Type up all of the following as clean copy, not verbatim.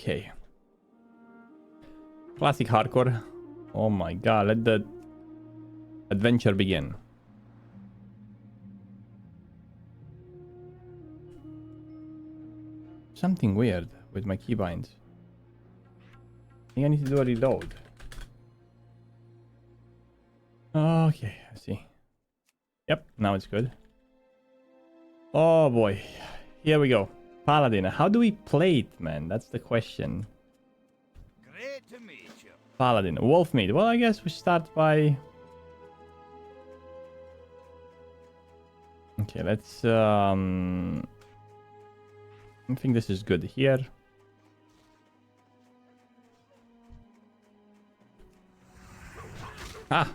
Okay. Classic hardcore. Oh my god, let the adventure begin. Something weird with my keybinds. I think I need to do a reload. Okay, I see. Yep, now it's good. Oh boy. Here we go. Paladin. How do we play it, man? That's the question. Great to meet you. Paladin. Wolf meat. Well, I guess we start by... Okay, let's... I think this is good here. Ah!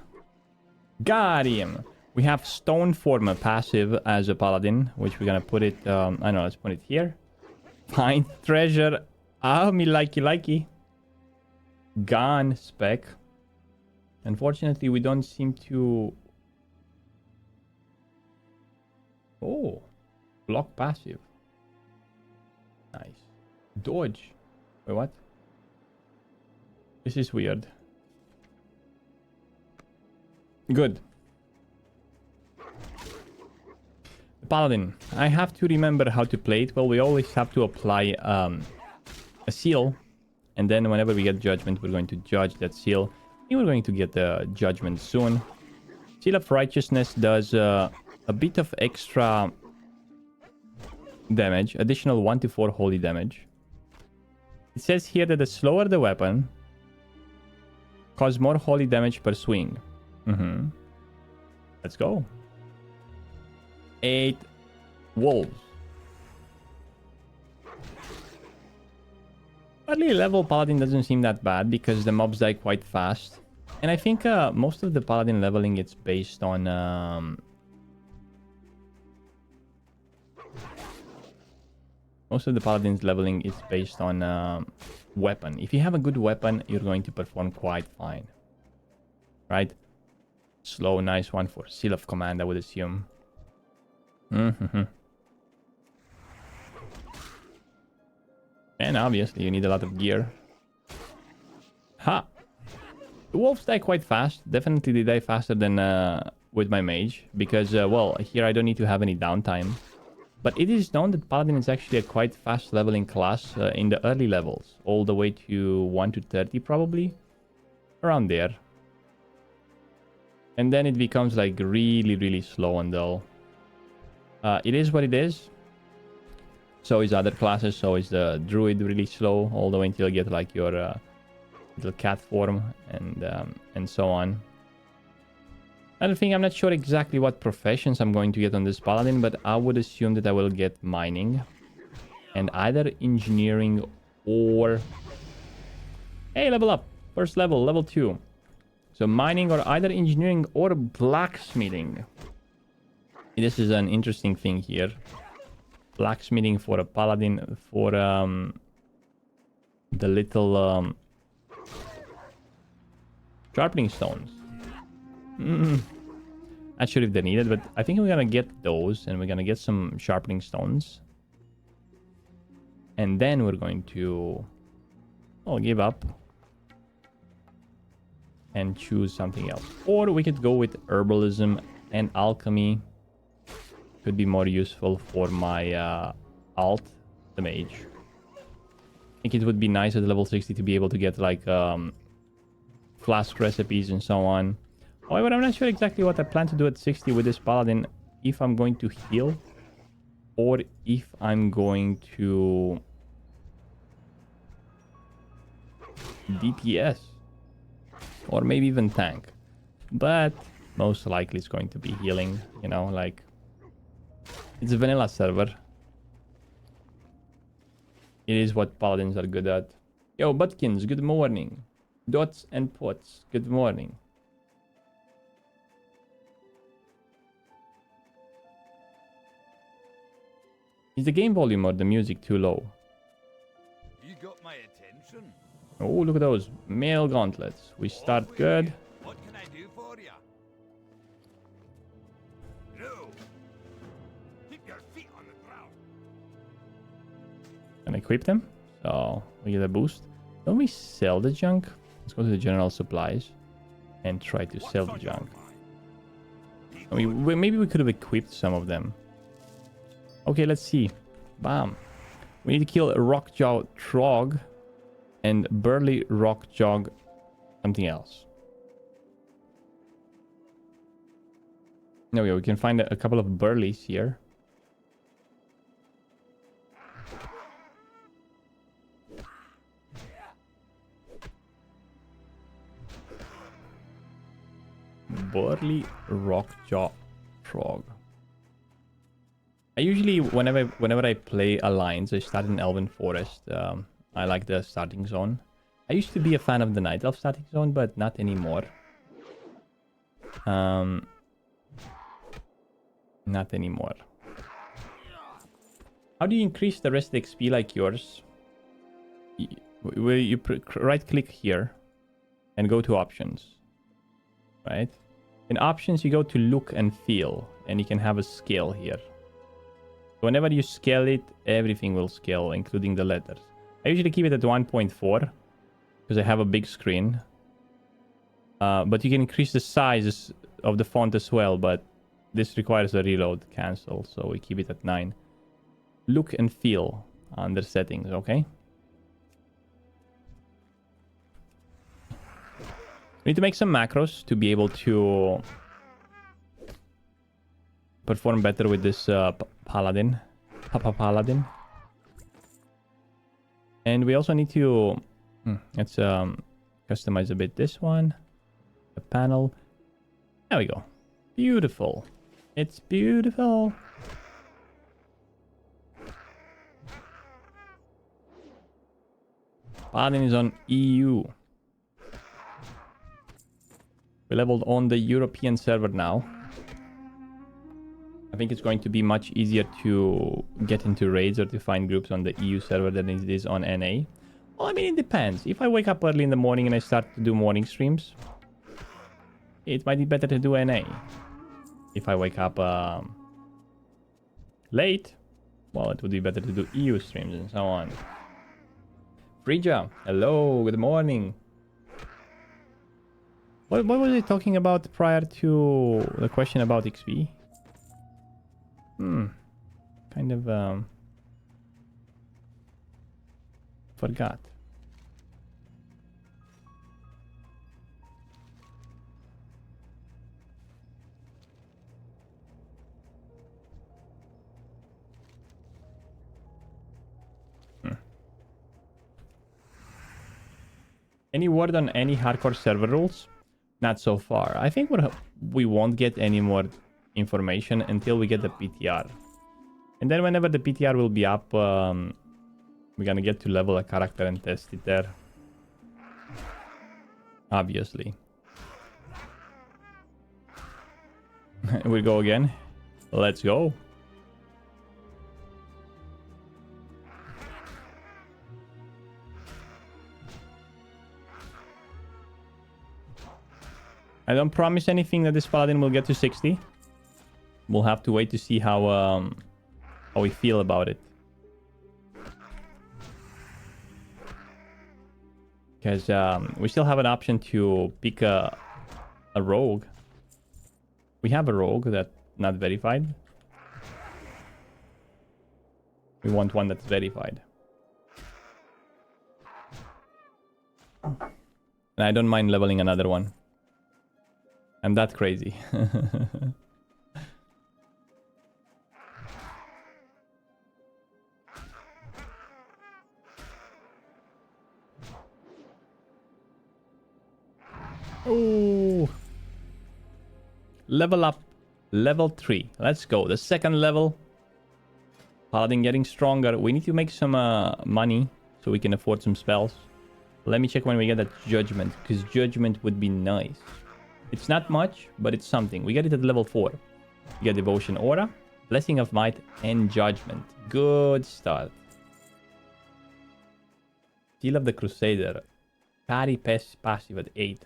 Got him! We have Stoneformer passive as a Paladin, which we're gonna put it... I know, let's put it here. Find treasure. Ah, me likey. Gun spec. Unfortunately, we don't seem to... Oh. Block passive. Nice. Dodge. Wait, what? This is weird. Good. Paladin. I have to remember how to play it. Well, we always have to apply a seal. And then whenever we get judgment, we're going to judge that seal. I think we're going to get the judgment soon. Seal of Righteousness does a bit of extra damage. Additional 1 to 4 holy damage. It says here that the slower the weapon, cause more holy damage per swing. Let's go. 8 wolves. Early level Paladin doesn't seem that bad because the mobs die quite fast. And I think most of the Paladin leveling it's based on... most of the Paladin's leveling is based on weapon. If you have a good weapon, you're going to perform quite fine. Right? Slow, nice one for Seal of Command, I would assume. And obviously you need a lot of gear. Ha! The wolves die quite fast. Definitely they die faster than with my mage. Because, well, here I don't need to have any downtime. But it is known that Paladin is actually a quite fast leveling class in the early levels. All the way to 1 to 30 probably. Around there. And then it becomes like really slow and dull. It is what it is. So is other classes. So is the druid really slow all the way until you get like your little cat form and so on. I'm not sure exactly what professions I'm going to get on this paladin, but I would assume that I will get mining and either engineering or... Hey, level up. First level, level 2. So mining or either engineering or blacksmithing. This is an interesting thing here. Blacksmithing for a paladin for the little sharpening stones. Not sure if they're needed, but I think we're gonna get those and we're gonna get some sharpening stones. And then we're going to give up and choose something else. Or we could go with herbalism and alchemy. Could be more useful for my alt, the mage. I think it would be nice at level 60 to be able to get like flask recipes and so on. However, I'm not sure exactly what I plan to do at 60 with this paladin. If I'm going to heal or if I'm going to DPS or maybe even tank. But most likely it's going to be healing, you know, like it's a vanilla server. It is what paladins are good at. Yo, Butkins, good morning. Dots and Pots, good morning. Is the game volume or the music too low? You got my attention. Oh, look at those mail gauntlets. We start good. What can I do for you? No. Keep your feet on the ground. And equip them. So We get a boost. Don't we sell the junk? Let's go to the general supplies and try to sell the junk. I mean, maybe we could have equipped some of them. Okay, let's see. Bam. We need to kill a Rockjaw Trog and Burly Rockjaw something else. There we go. We can find a couple of Burleys here. Burly Rockjaw Trog. I usually, whenever I play Alliance, I start in Elven Forest. I like the starting zone. I used to be a fan of the Night Elf starting zone, but not anymore. Not anymore. How do you increase the rest XP like yours? You right click here and go to options. Right? In options, you go to look and feel, and you can have a scale here. Whenever you scale it, everything will scale, including the letters. I usually keep it at 1.4 because I have a big screen. But you can increase the size of the font as well, but this requires a reload cancel, so we keep it at 9. Look and feel under settings, okay? We need to make some macros to be able to perform better with this Paladin. Paladin. And we also need to... let's customize a bit this one. The panel. There we go. Beautiful. It's beautiful. Paladin is on EU. We leveled on the European server now. I think it's going to be much easier to get into raids or to find groups on the EU server than it is on NA. Well, I mean, it depends. If I wake up early in the morning and I start to do morning streams, it might be better to do NA. If I wake up late, well, it would be better to do EU streams and so on. Frija, hello, good morning. What was I talking about prior to the question about XP? Kind of forgot. Any word on any hardcore server rules? Not so far. I think we won't get any more information until we get the PTR. And then whenever the PTR will be up, we're gonna get to level a character and test it there. Obviously. We go again. Let's go. I don't promise anything that this Paladin will get to 60. We'll have to wait to see how we feel about it. Because we still have an option to pick a rogue. We have a rogue that's not verified. We want one that's verified. And I don't mind leveling another one. I'm that crazy. Oh, level up, level 3. Let's go. The second level. Paladin getting stronger. We need to make some money so we can afford some spells. Let me check when we get that judgment, because judgment would be nice. It's not much, but it's something. We get it at level 4. We get Devotion Aura, Blessing of Might, and Judgment. Good start. Seal of the Crusader. Parry passive at 8.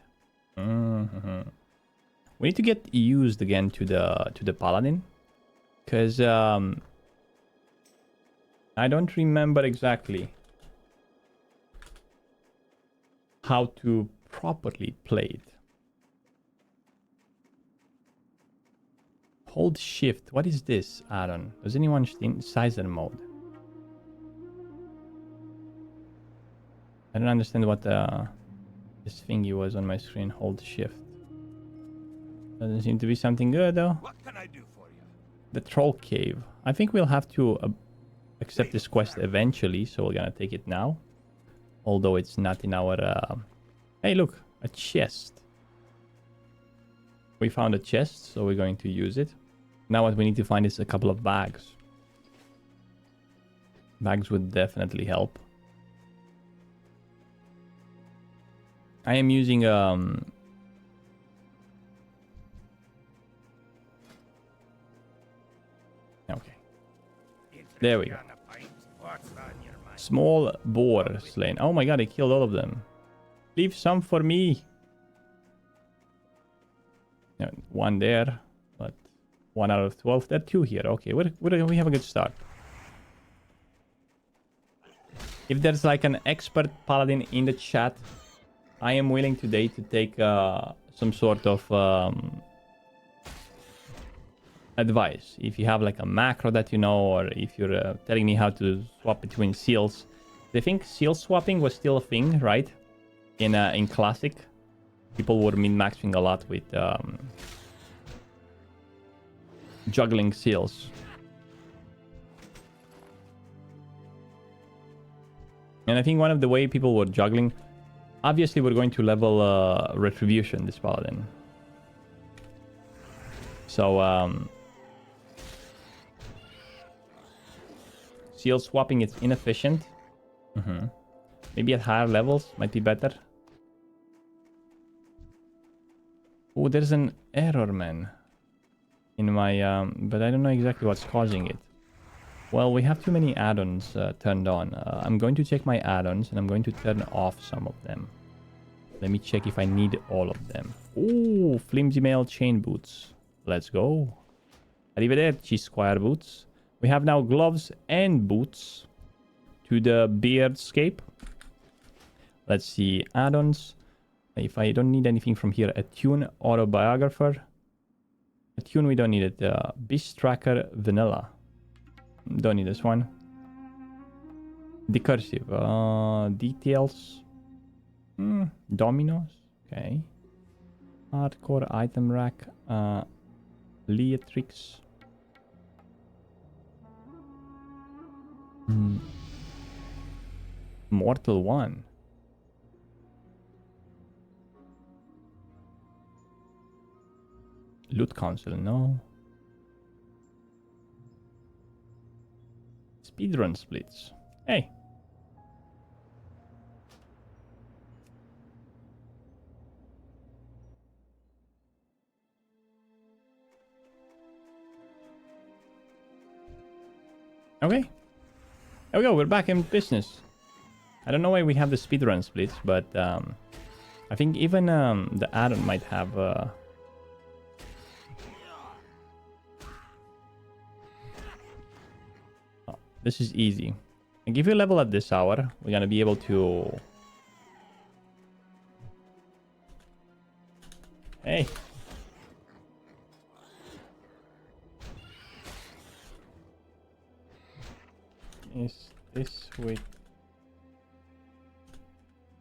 We need to get used again to the Paladin. Because I don't remember exactly. how to properly play it. Hold shift. What is this add-on? Does anyone in sizer mode? I don't understand what this thingy was on my screen. Hold shift. Doesn't seem to be something good though. What can I do for you? The troll cave. I think we'll have to accept this quest eventually, so we're gonna take it now. Although it's not in our... Hey, look! A chest. We found a chest, so we're going to use it. Now what we need to find is a couple of bags. Bags would definitely help. I am using... Okay. There we go. Small boar slain. Oh my god, I killed all of them. Leave some for me. No, one there, but 1 out of 12. There are 2 here. Okay, we have a good start. If there's like an expert paladin in the chat, I am willing today to take some sort of advice. If you have like a macro that you know, or if you're telling me how to swap between seals. I think seal swapping was still a thing, right? In classic, people were min-maxing a lot with juggling seals. And I think one of the way people were juggling, obviously we're going to level Retribution, this paladin. So seal swapping is inefficient. Maybe at higher levels might be better. Oh, there's an error, man. In my but I don't know exactly what's causing it. Well, we have too many add-ons turned on. I'm going to check my add-ons and I'm going to turn off some of them. Let me check if I need all of them. Oh, flimsy mail chain boots. Let's go. Arrivederci, squire boots. We have now gloves and boots to the beardscape. Let's see, add-ons. If I don't need anything from here, attune autobiographer. Attune, we don't need it. Beast tracker vanilla. Don't need this one. Decursive. Details. Dominoes. Okay. Hardcore item rack. Leatrix. Mortal 1. Loot Council, no. Speedrun splits. Hey. Okay. There we go, we're back in business. I don't know why we have the speedrun splits, but I think even the add-on might have... Oh, this is easy. And if you level at this hour, we're gonna be able to... Hey! Is this with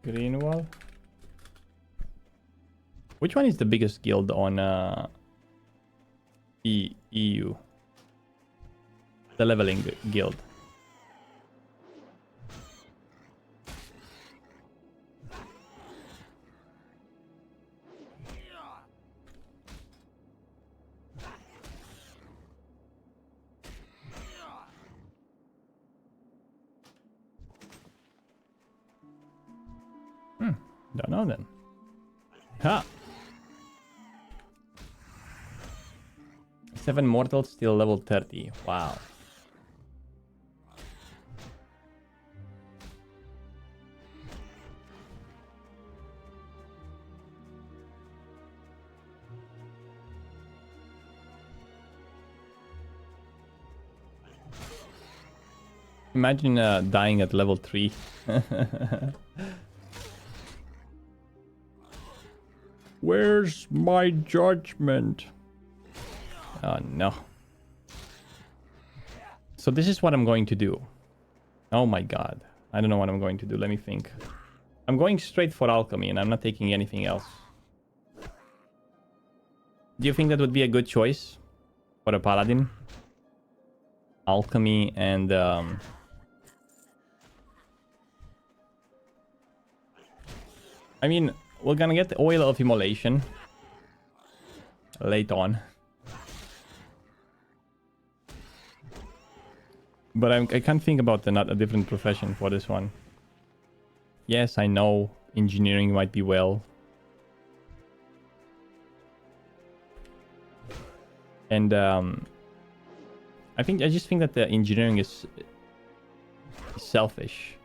Greenwall? Which one is the biggest guild on EU? The leveling guild. Don't know then. Ha! 7 mortals, still level 30. Wow. Imagine dying at level 3. Where's my judgment? Oh, no. So this is what I'm going to do. Oh my god. I don't know what I'm going to do. Let me think. I'm going straight for alchemy and I'm not taking anything else. Do you think that would be a good choice for a paladin? Alchemy and... I mean, we're gonna get the oil of immolation later on. But I can't think about a different profession for this one. Yes, I know engineering might be well. And I just think that the engineering is selfish.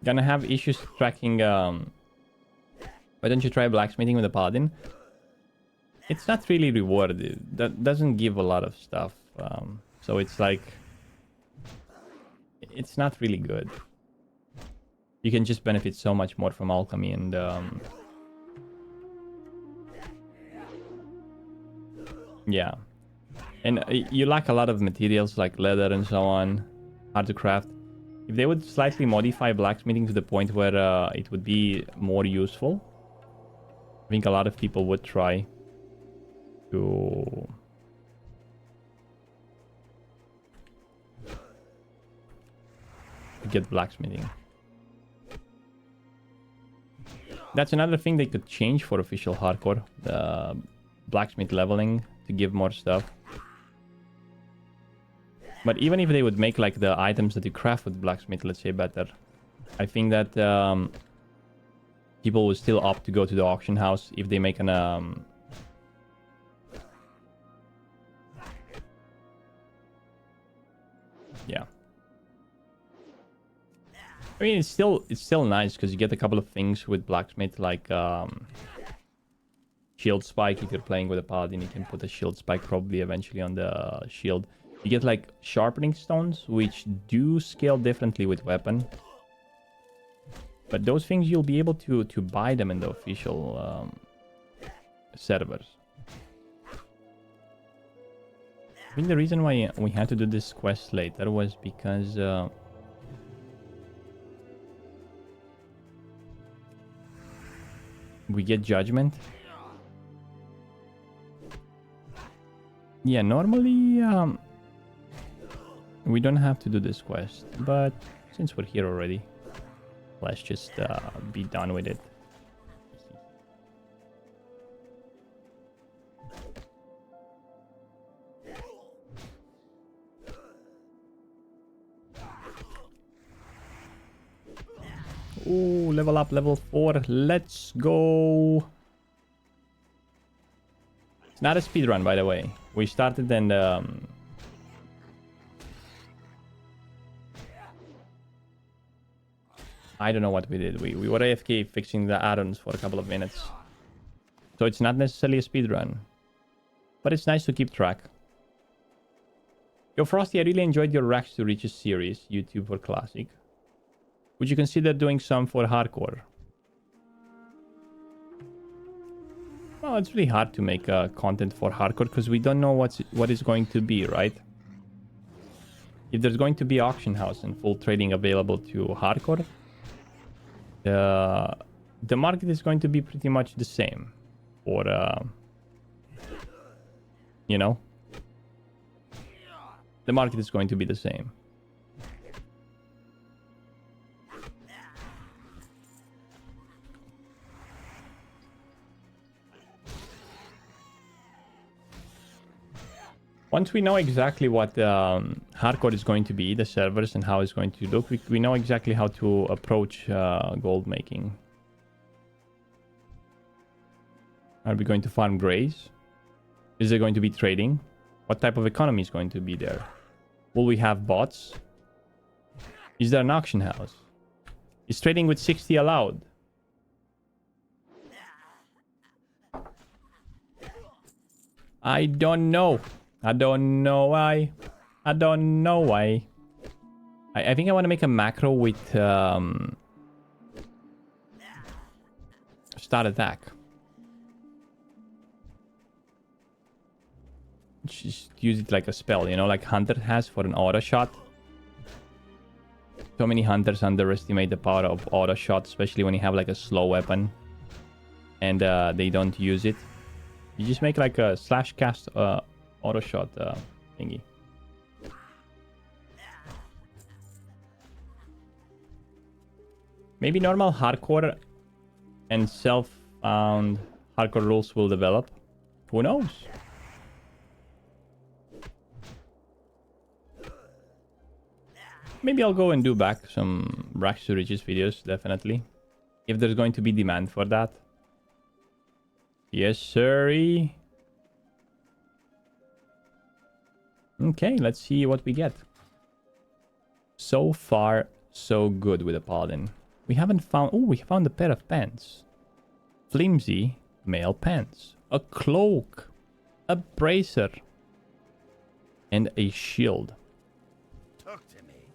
Gonna have issues tracking. Why don't you try blacksmithing with a paladin? It's not really rewarded. That doesn't give a lot of stuff. So it's like, it's not really good. You can just benefit so much more from alchemy and yeah. And you lack a lot of materials like leather and so on, hard to craft. If they would slightly modify blacksmithing to the point where it would be more useful, I think a lot of people would try to get blacksmithing. That's another thing they could change for official hardcore, the blacksmith leveling to give more stuff. But even if they would make like the items that you craft with blacksmith, let's say, better, I think that people would still opt to go to the auction house if they make an yeah. I mean, it's still nice because you get a couple of things with blacksmith, like shield spike. If you're playing with a paladin, you can put a shield spike probably eventually on the shield. You get like sharpening stones, which do scale differently with weapon. But those things you'll be able to buy them in the official servers. I think the reason why we had to do this quest later was because we get judgment. Yeah, normally we don't have to do this quest, but since we're here already, let's just be done with it. Ooh, level up, level 4. Let's go. It's not a speed run, by the way. We started and I don't know what we did. We were AFK fixing the add-ons for a couple of minutes. So it's not necessarily a speed run, but it's nice to keep track. Yo, Frosty, I really enjoyed your Rags to Riches series, YouTube for Classic. Would you consider doing some for hardcore? Well, it's really hard to make content for hardcore because we don't know what is going to be, right? If there's going to be auction house and full trading available to hardcore, the market is going to be pretty much the same. Or, you know, the market is going to be the same. Once we know exactly what hardcore is going to be, the servers, and how it's going to look, we know exactly how to approach gold making. Are we going to farm grays? Is there going to be trading? What type of economy is going to be there? Will we have bots? Is there an auction house? Is trading with 60 allowed? I don't know. I don't know why. I don't know why. I think I want to make a macro with start attack. Just use it like a spell, you know, like Hunter has for an auto shot. So many hunters underestimate the power of auto shot, especially when you have like a slow weapon and they don't use it. You just make like a slash cast auto shot thingy. Maybe normal hardcore and self-found hardcore rules will develop. Who knows? Maybe I'll go and do back some Rags to Riches videos, definitely. If there's going to be demand for that. Yes, sirree. Okay, let's see what we get. So far, so good with the Paladin. We haven't found... Oh, we found a pair of pants. Flimsy male pants. A cloak. A bracer. And a shield. Talk to me.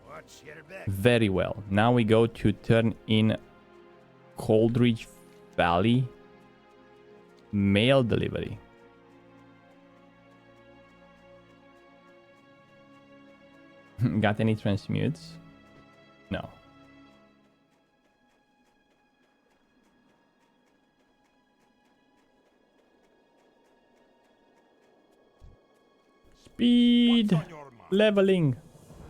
Watch your back. Very well. Now we go to turn in Coldridge Valley. Mail delivery. Got any transmutes? No. Speed. Leveling.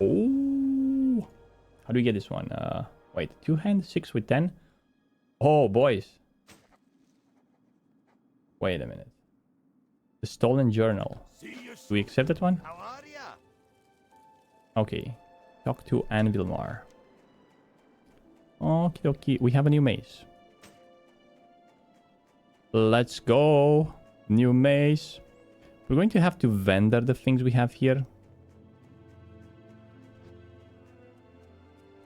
Oh. How do we get this one? Wait. 2 hands, 6 with 10. Oh, boys. Wait a minute. The stolen journal. Do we accept that one? How are ya? Okay. Talk to Anvilmar. Okie dokie. We have a new mace. Let's go. New mace. We're going to have to vendor the things we have here.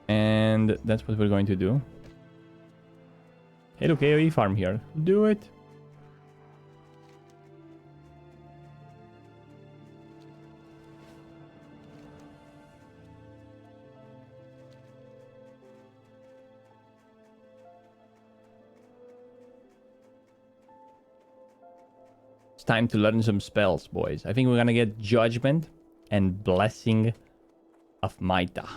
And that's what we're going to do. Hey, look, AoE farm here. Do it. It's time to learn some spells, boys. I think we're gonna get Judgment and Blessing of Maita.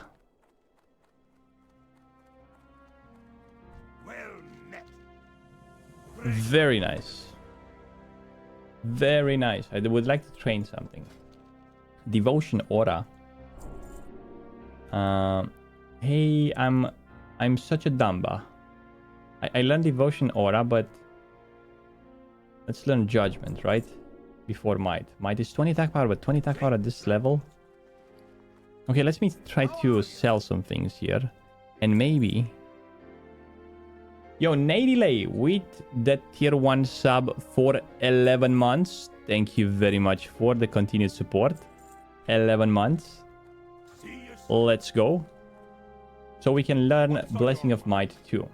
Well met. Very nice. Very nice. I would like to train something. Devotion Aura. Hey, I'm such a dumba. I learned Devotion Aura, but let's learn Judgment, right? Before Might. Might is 20 attack power, but 20 attack power at this level. Okay, let me try to sell some things here. And maybe... Yo, Nadylay with that tier 1 sub for 11 months. Thank you very much for the continued support. 11 months. Let's go. So we can learn Blessing of Might too.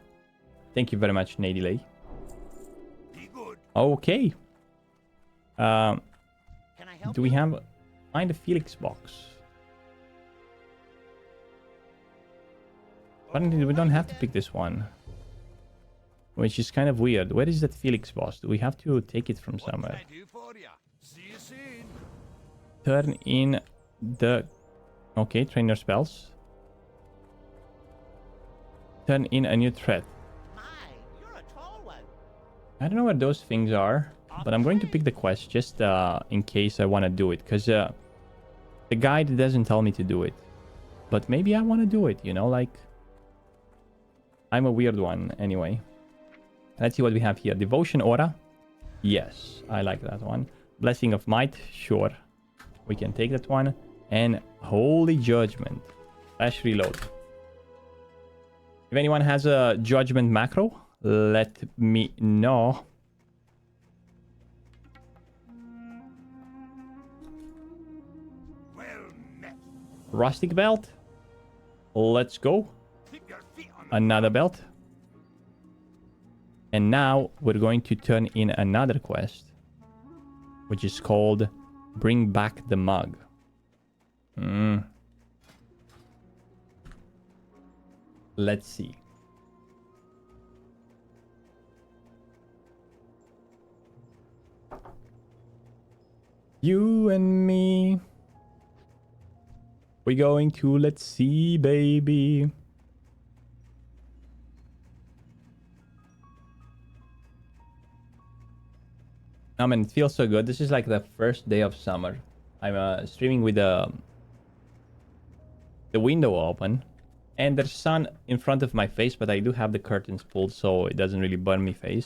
Thank you very much, Nadylay. Okay. Do we have... Find a Felix box. Apparently we don't have to pick this one. Which is kind of weird. Where is that Felix boss? Do we have to take it from somewhere? Turn in the... Okay, train your spells. Turn in a new threat. I don't know where those things are, but I'm going to pick the quest just in case I want to do it, because the guide doesn't tell me to do it. But maybe I want to do it, you know, like... I'm a weird one, anyway. Let's see what we have here. Devotion Aura. Yes, I like that one. Blessing of Might. Sure. We can take that one. And Holy Judgment. Slash reload. If anyone has a Judgment macro, let me know. Well met. Rustic Belt. Let's go. Keep your feet on the Another belt. And now we're going to turn in another quest, which is called Bring Back the Mug. Let's see. You and me. We're going to, let's see, baby. I mean, it feels so good. This is like the first day of summer. I'm streaming with the window open. And there's sun in front of my face, but I do have the curtains pulled, so it doesn't really burn me face.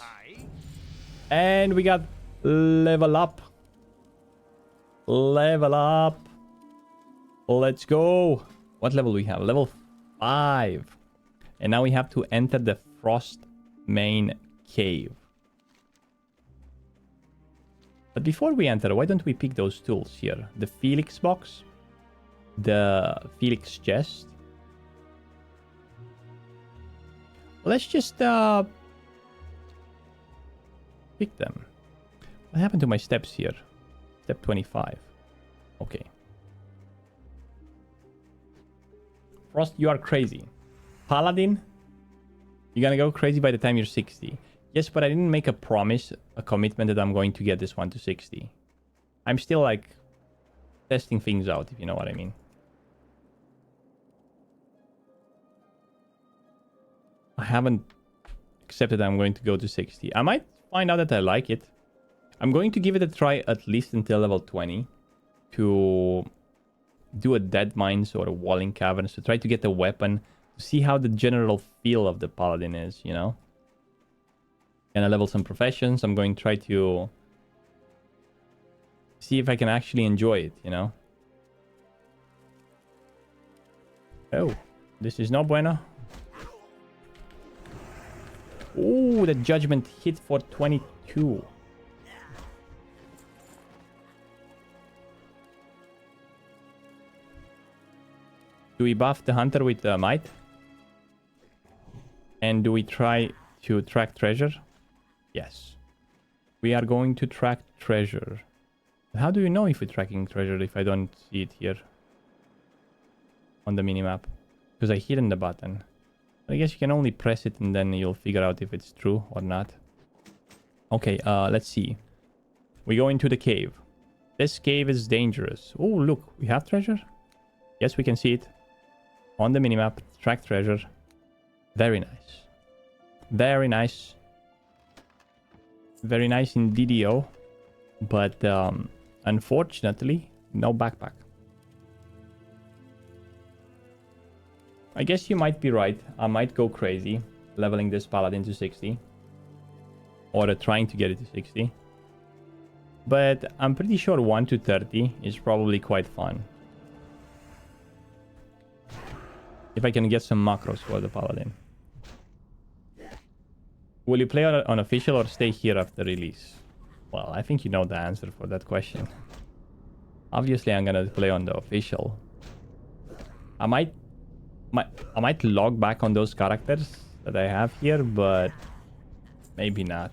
And we got level up. Level up. Let's go. What level do we have? Level 5. And now we have to enter the Frost main cave. But before we enter, why don't we pick those tools here? The Felix box. The Felix chest. Let's just pick them. What happened to my steps here? Step 25. Okay. Frost, you are crazy. Paladin, you're gonna go crazy by the time you're 60. Yes, but I didn't make a promise, a commitment that I'm going to get this one to 60. I'm still like testing things out, if you know what I mean. I haven't accepted I'm going to go to 60. I might find out that I like it. I'm going to give it a try at least until level 20 to do a dead mines or a walling caverns to try to get a weapon to see how the general feel of the paladin is, you know. And I level some professions. I'm going to try to see if I can actually enjoy it, you know. Oh, this is no bueno. Oh, the judgment hit for 22. Do we buff the hunter with might? And do we try to track treasure? Yes. We are going to track treasure. How do you know if we're tracking treasure if I don't see it here on the minimap? Because I hidden the button. I guess you can only press it and then you'll figure out if it's true or not. Okay, let's see. We go into the cave. This cave is dangerous. Oh, look, we have treasure? Yes, we can see it. On the minimap, track treasure. Very nice. Very nice. Very nice in DDO. But unfortunately, no backpack. I guess you might be right. I might go crazy leveling this paladin to 60. Or trying to get it to 60. But I'm pretty sure 1 to 30 is probably quite fun. If I can get some macros for the paladin. Will you play on official or stay here after release? Well, I think you know the answer for that question. Obviously, I'm gonna play on the official. I might log back on those characters that I have here, but maybe not.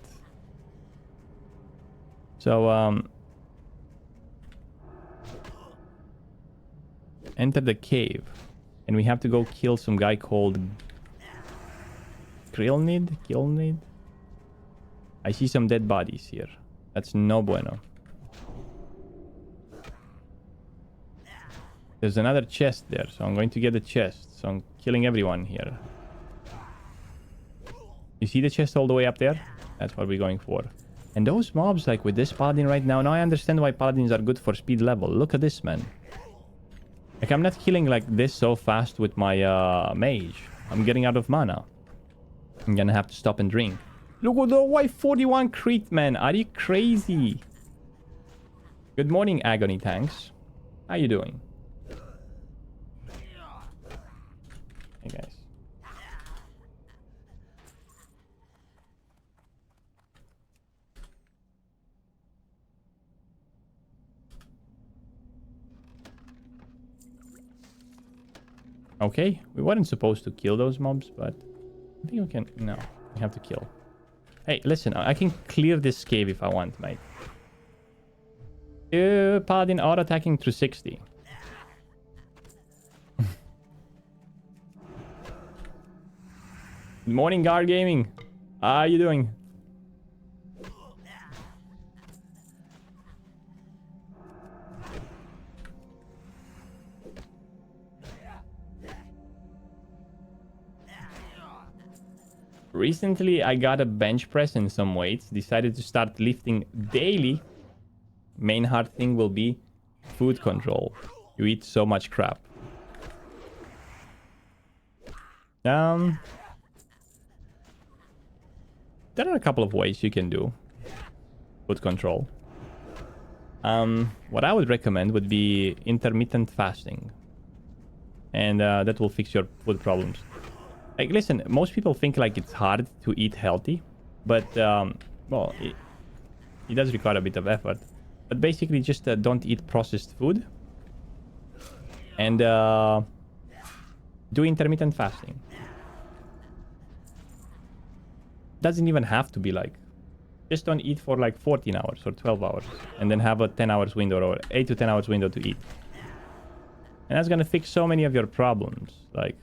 So, enter the cave. And we have to go kill some guy called Killnid? I see some dead bodies here. That's no bueno. There's another chest there, so I'm going to get the chest. So I'm killing everyone here. You see the chest all the way up there? That's what we're going for. And those mobs, like with this paladin right now, now I understand why paladins are good for speed level. Look at this, man. Like, I'm not killing like this so fast with my mage. I'm getting out of mana. I'm gonna have to stop and drink. Look at the Y41 crit, man. Are you crazy? Good morning, Agony Tanks. How you doing? Hey, guys. Okay, we weren't supposed to kill those mobs, but I think we can... No, we have to kill. Hey, listen, I can clear this cave if I want, mate. Paladin auto-attacking through 60. Good morning, Guard Gaming. How are you doing? Recently, I got a bench press and some weights. Decided to start lifting daily. Main hard thing will be food control. You eat so much crap. There are a couple of ways you can do food control. What I would recommend would be intermittent fasting. And that will fix your food problems. Like, listen, most people think like it's hard to eat healthy, but well, it does require a bit of effort. But basically, just don't eat processed food and do intermittent fasting. Doesn't even have to be like, just don't eat for like 14 hours or 12 hours, and then have a 10 hours window or 8 to 10 hours window to eat. And that's gonna fix so many of your problems. Like,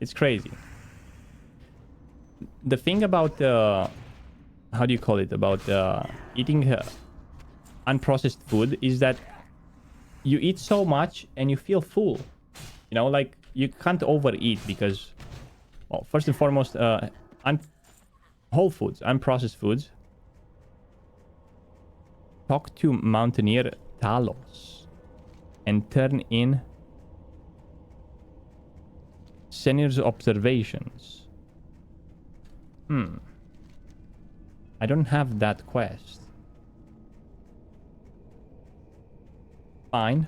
it's crazy. The thing about how do you call it, about eating unprocessed food is that you eat so much and you feel full. You know, like, you can't overeat because, well, first and foremost, whole foods, unprocessed foods. Talk to Mountaineer Talos and turn in Senior's observations. I don't have that quest. Fine.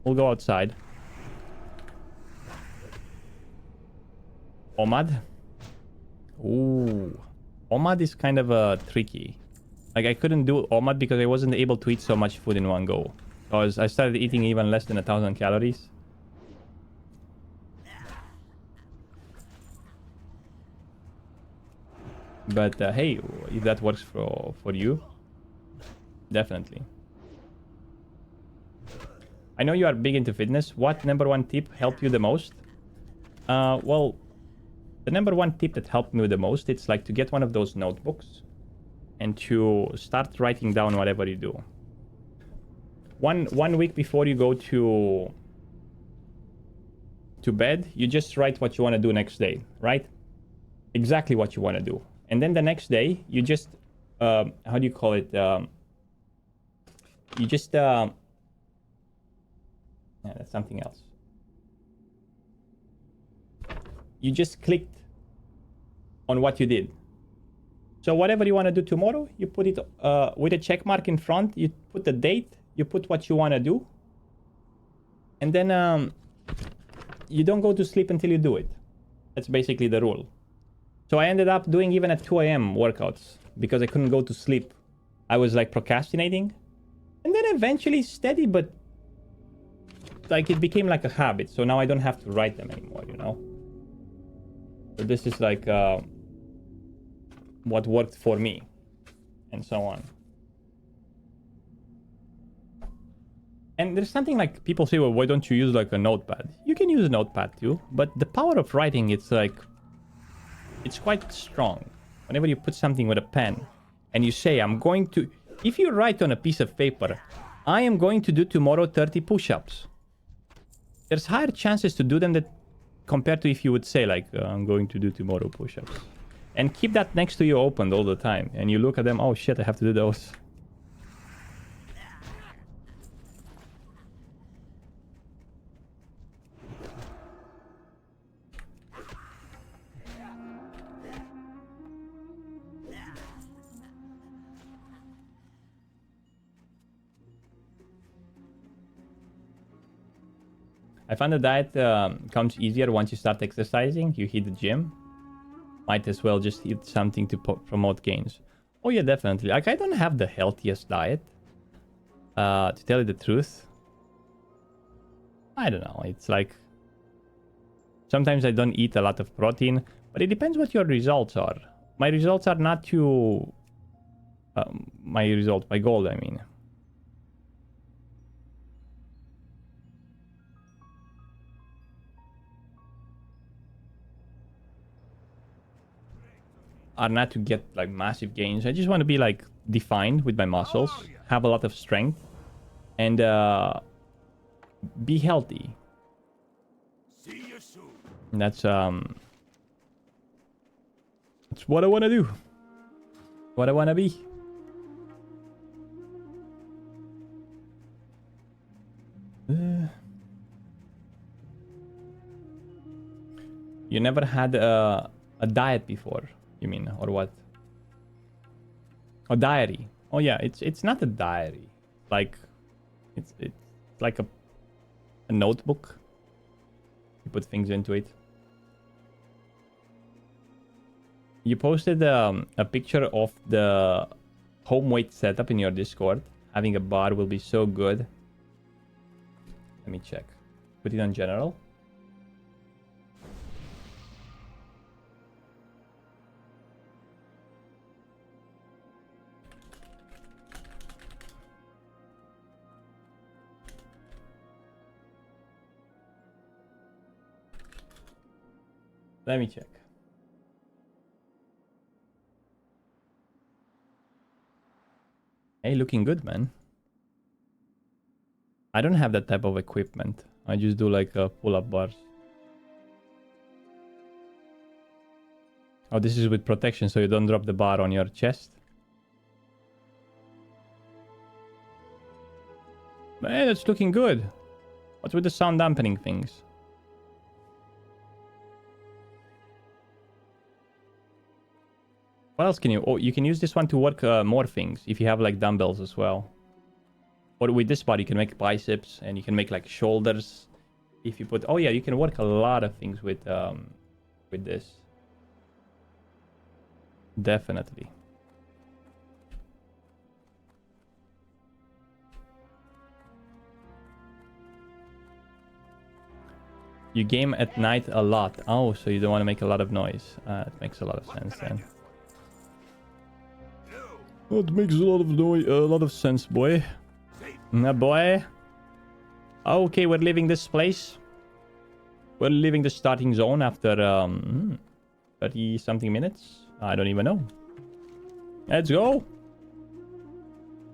We'll go outside. Omad? Ooh. Omad is kind of tricky. Like, I couldn't do Omad because I wasn't able to eat so much food in one go. Because I started eating even less than 1,000 calories. But hey, if that works for you, definitely. I know you are big into fitness. What number one tip helped you the most? Well, the number one tip that helped me the most, it's like to get one of those notebooks and to start writing down whatever you do. One week before you go to bed, you just write what you want to do next day, right? Exactly what you want to do. And then the next day, you just, how do you call it? You just, yeah, that's something else. You just clicked on what you did. So whatever you want to do tomorrow, you put it with a check mark in front. You put the date, you put what you want to do. And then you don't go to sleep until you do it. That's basically the rule. So I ended up doing even at 2 a.m. workouts because I couldn't go to sleep. I was like procrastinating. And then eventually steady, but like it became like a habit. So now I don't have to write them anymore, you know? So this is like what worked for me and so on. And there's something like people say, well, why don't you use like a notepad? You can use a notepad too, but the power of writing, it's like, it's quite strong. Whenever you put something with a pen and you say, I'm going to, if you write on a piece of paper, I am going to do tomorrow 30 push-ups. There's higher chances to do them that compared to if you would say like, I'm going to do tomorrow push-ups. And keep that next to you opened all the time. And you look at them, oh shit, I have to do those. I found the diet comes easier once you start exercising. You hit the gym. Might as well just eat something to promote gains. Oh yeah, definitely. Like, I don't have the healthiest diet. To tell you the truth. I don't know. It's like, sometimes I don't eat a lot of protein. But it depends what your results are. my results are not too... my goal, I mean. Are not to get like massive gains. I just want to be like defined with my muscles, have a lot of strength, and be healthy. See you soon. That's what I want to do. What I want to be. You never had a diet before, you mean, or what? A diary. Oh yeah, it's not a diary. Like it's like a notebook. You put things into it. You posted a picture of the home weight setup in your Discord. Having a bar will be so good. Let me check. Put it on general. Let me check. Hey, looking good, man. I don't have that type of equipment. I just do like pull-up bars. Oh, this is with protection, so you don't drop the bar on your chest. Man, it's looking good. What's with the sound dampening things? What else can you... Oh, you can use this one to work more things if you have like dumbbells as well. Or with this bar, you can make biceps and you can make like shoulders. If you put... Oh yeah, you can work a lot of things with this. Definitely. You game at night a lot. Oh, so you don't want to make a lot of noise. It makes a lot of sense then. It makes a lot of noise, a lot of sense, boy. Boy. Okay, we're leaving this place. We're leaving the starting zone after 30 something minutes. I don't even know. Let's go.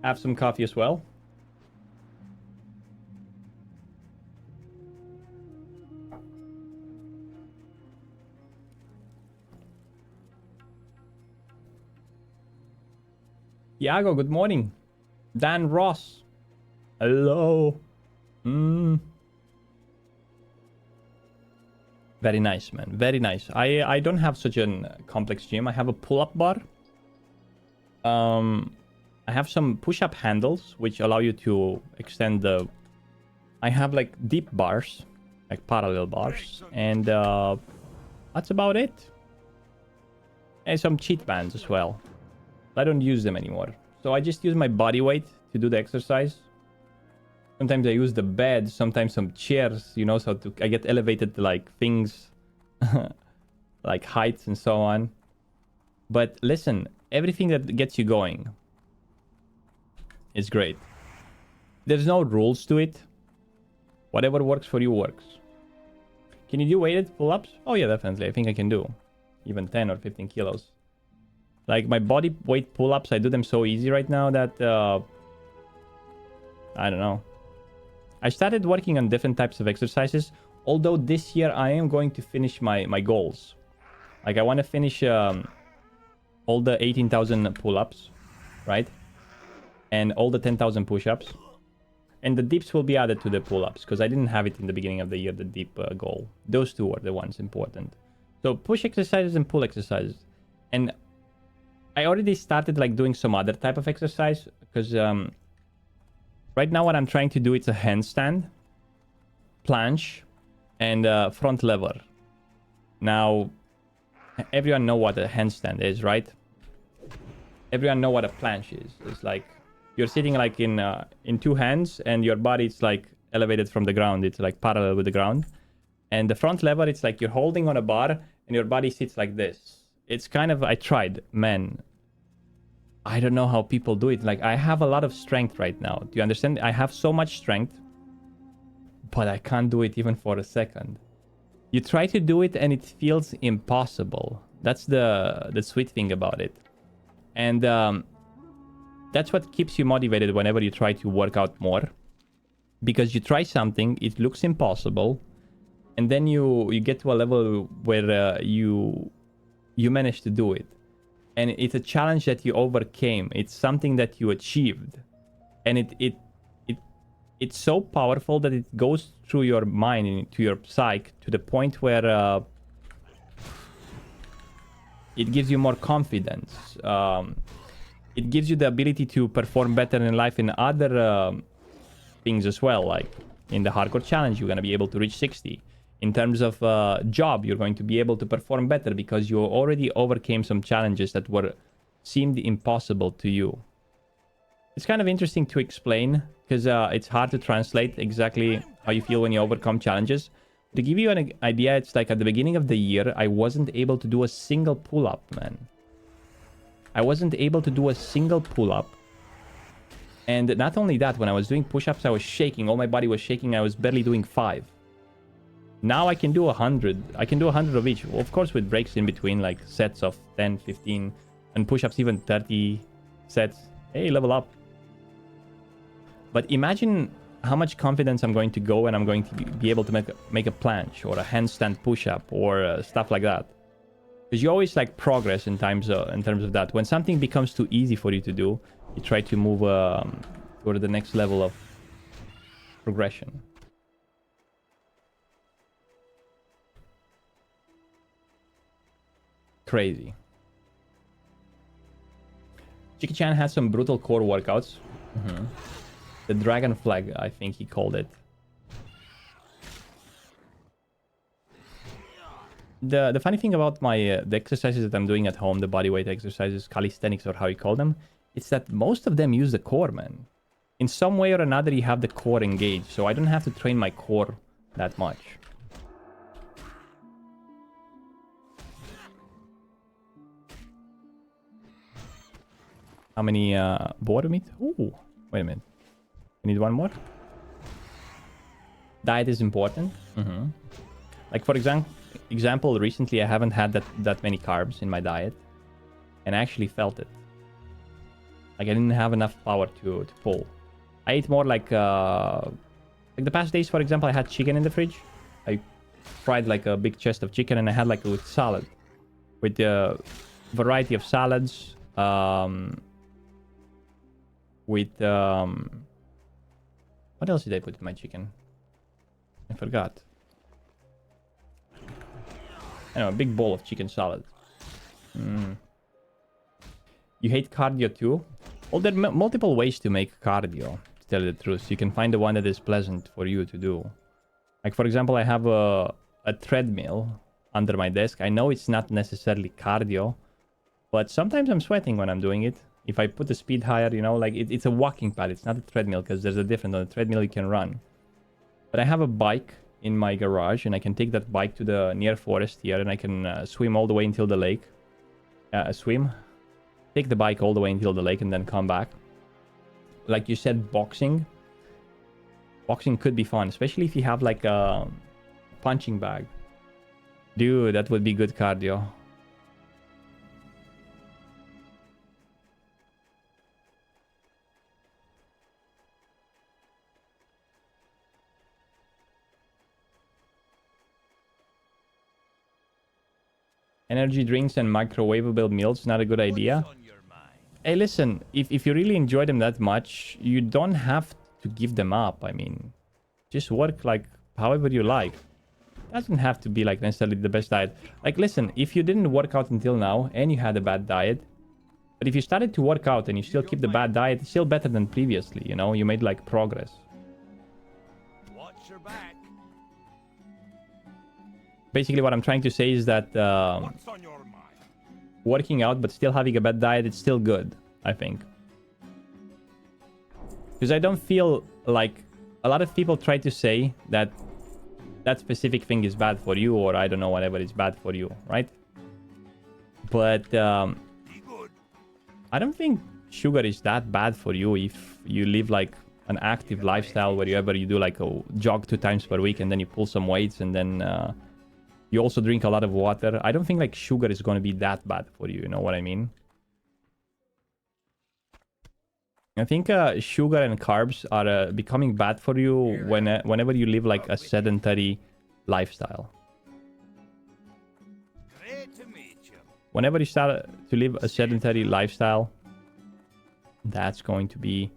Have some coffee as well. Iago, good morning. Dan Ross. Hello. Very nice, man. Very nice. I don't have such a complex gym. I have a pull-up bar. I have some push-up handles, which allow you to extend the... I have like deep bars, like parallel bars. And that's about it. And some cheat bands as well. I don't use them anymore. So I just use my body weight to do the exercise. Sometimes I use the bed, sometimes some chairs, you know, so I get elevated to like things, like heights and so on. But listen, everything that gets you going is great. There's no rules to it. Whatever works for you works. Can you do weighted pull-ups? Oh yeah, definitely. I think I can do even 10 or 15 kilos. Like my body weight pull-ups, I do them so easy right now that I don't know. I started working on different types of exercises. Although this year I am going to finish my goals. Like I want to finish all the 18,000 pull-ups, right? And all the 10,000 push-ups. And the dips will be added to the pull-ups because I didn't have it in the beginning of the year, the dip goal. Those two are the ones important. So push exercises and pull exercises. And I already started like doing some other type of exercise because right now what I'm trying to do is a handstand, planche, and front lever. Now, everyone know what a handstand is, right? Everyone know what a planche is. It's like you're sitting like in two hands and your body is like elevated from the ground. It's like parallel with the ground. And the front lever, it's like you're holding on a bar and your body sits like this. it's kind of, I tried, man. I don't know how people do it. Like, I have a lot of strength right now. Do you understand? I have so much strength, but I can't do it even for a second. You try to do it and it feels impossible. That's the sweet thing about it. And that's what keeps you motivated whenever you try to work out more. Because you try something, it looks impossible, and then you get to a level where you manage to do it. And it's a challenge that you overcame. It's something that you achieved. And it's so powerful that it goes through your mind, into your psyche, to the point where it gives you more confidence. It gives you the ability to perform better in life in other things as well. Like in the hardcore challenge, you're going to be able to reach 60. In terms of job, you're going to be able to perform better because you already overcame some challenges that seemed impossible to you. It's kind of interesting to explain because it's hard to translate exactly how you feel when you overcome challenges. To give you an idea, it's like at the beginning of the year, I wasn't able to do a single pull-up, man. I wasn't able to do a single pull-up. And not only that, when I was doing push-ups, I was shaking. All my body was shaking. I was barely doing 5. Now I can do 100. I can do 100 of each. Of course, with breaks in between, like sets of 10, 15, and push-ups even 30 sets. Hey, level up. But imagine how much confidence I'm going to go and I'm going to be able to make a planche or a handstand push-up or stuff like that. Because you always like progress in terms of that. When something becomes too easy for you to do, you try to move toward the next level of progression. Crazy. Jackie-chan had some brutal core workouts. The dragon flag, I think he called it. The funny thing about my the exercises that I'm doing at home, the bodyweight exercises, calisthenics or how you call them, it's that most of them use the core, man. In some way or another, you have the core engaged, so I don't have to train my core that much. How many boar meat? Ooh, wait a minute. We need one more. Diet is important. Like for example, recently I haven't had that many carbs in my diet, and I actually felt it. Like I didn't have enough power to pull. I ate more like the past days, for example, I had chicken in the fridge. I fried like a big chest of chicken, and I had like with salad, with a variety of salads. With what else did I put in my chicken? I forgot. I know, a big bowl of chicken salad. You hate cardio too? Well, there are multiple ways to make cardio, to tell you the truth. You can find the one that is pleasant for you to do. Like, for example, I have a treadmill under my desk. I know it's not necessarily cardio, but sometimes I'm sweating when I'm doing it. If I put the speed higher, you know, like it's a walking pad. It's not a treadmill because there's a difference. On a treadmill, you can run. But I have a bike in my garage, and I can take that bike to the near forest here, and I can swim all the way until the lake. Take the bike all the way until the lake, and then come back. Like you said, boxing. Boxing could be fun, especially if you have like a punching bag. Dude, that would be good cardio. Energy drinks and microwavable meals, not a good idea. Hey, listen, if you really enjoy them that much, you don't have to give them up. I mean, just work like however you like. It doesn't have to be like necessarily the best diet. Like, listen, if you didn't work out until now and you had a bad diet, but if you started to work out and you still keep the bad diet, it's still better than previously, you know? You made like progress. Watch your back. Basically, what I'm trying to say is that What's on your mind? working out but still having a bad diet, it's still good, I think. Because I don't feel like a lot of people try to say that that specific thing is bad for you, or I don't know, whatever is bad for you, right? But Be good. I don't think sugar is that bad for you if you live like an active lifestyle where you do like a jog 2 times per week and then you pull some weights and then you also drink a lot of water. I don't think like sugar is going to be that bad for you. You know what I mean? I think sugar and carbs are becoming bad for you whenever you live like a sedentary lifestyle. Great to meet you. Whenever you start to live a sedentary lifestyle, that's going to be...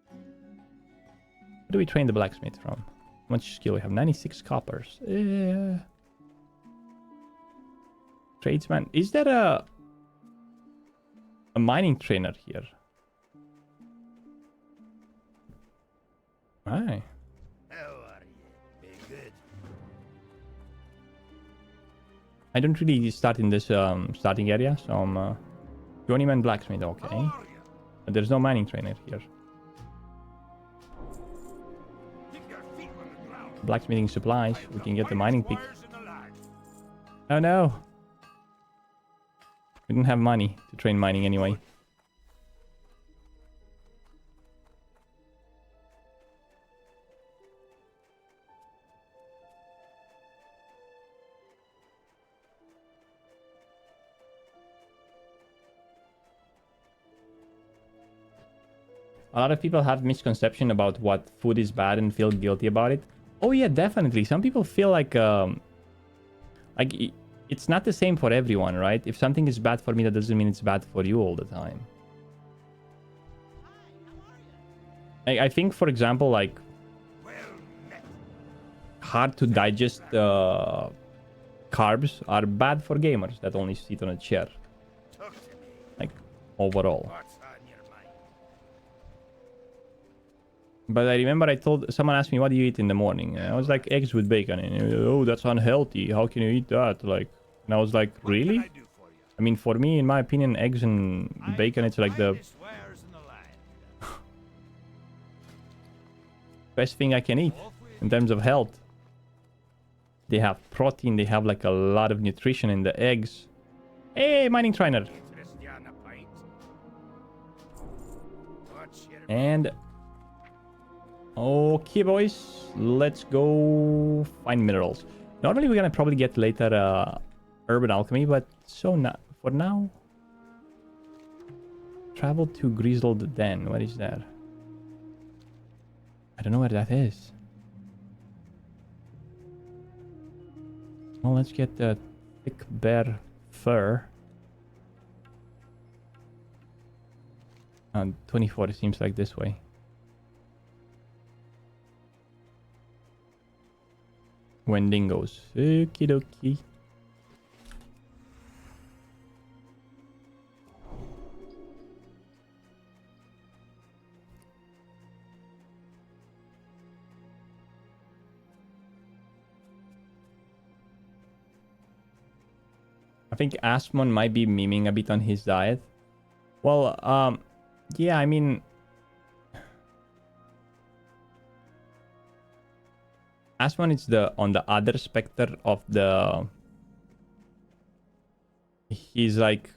Where do we train the blacksmith from? How much skill we have? 96 coppers. Tradesman. Is there a mining trainer here? Aye. How are you? Be good. I don't really start in this starting area, so I'm journeyman blacksmith. Okay. How are you? But there's no mining trainer here. Keep your feet on the ground. Blacksmithing supplies. We can get the mining pick. Wires in the land. Oh no. We didn't have money to train mining anyway. A lot of people have misconception about what food is bad and feel guilty about it. Oh yeah, definitely. Some people feel like it's not the same for everyone, right? If something is bad for me, that doesn't mean it's bad for you all the time. I think, for example, like Well met. hard to digest carbs are bad for gamers that only sit on a chair. Talk to me. Like overall. What's on your mind? But I remember someone asked me, what do you eat in the morning? And I was like, eggs with bacon. And oh, that's unhealthy. How can you eat that? Like, and I was like, What really? can I do for you? I mean, for me, in my opinion, eggs and bacon, it's like the Finest wares in the land. best thing I can eat Off with in terms of health. They have protein. They have like a lot of nutrition in the eggs. Hey, mining trainer. Interested on a pint? What's your And okay, boys, let's go find minerals. Normally, we're gonna probably get later urban alchemy, but so not for now. Travel to Grizzled Den. What is that? I don't know where that is. Well, let's get the thick bear fur. 24, it seems like this way. Wendigos. Okie dokie. I think Asmon might be memeing a bit on his diet. Well, yeah, I mean, Asmon is on the other specter of the... He's like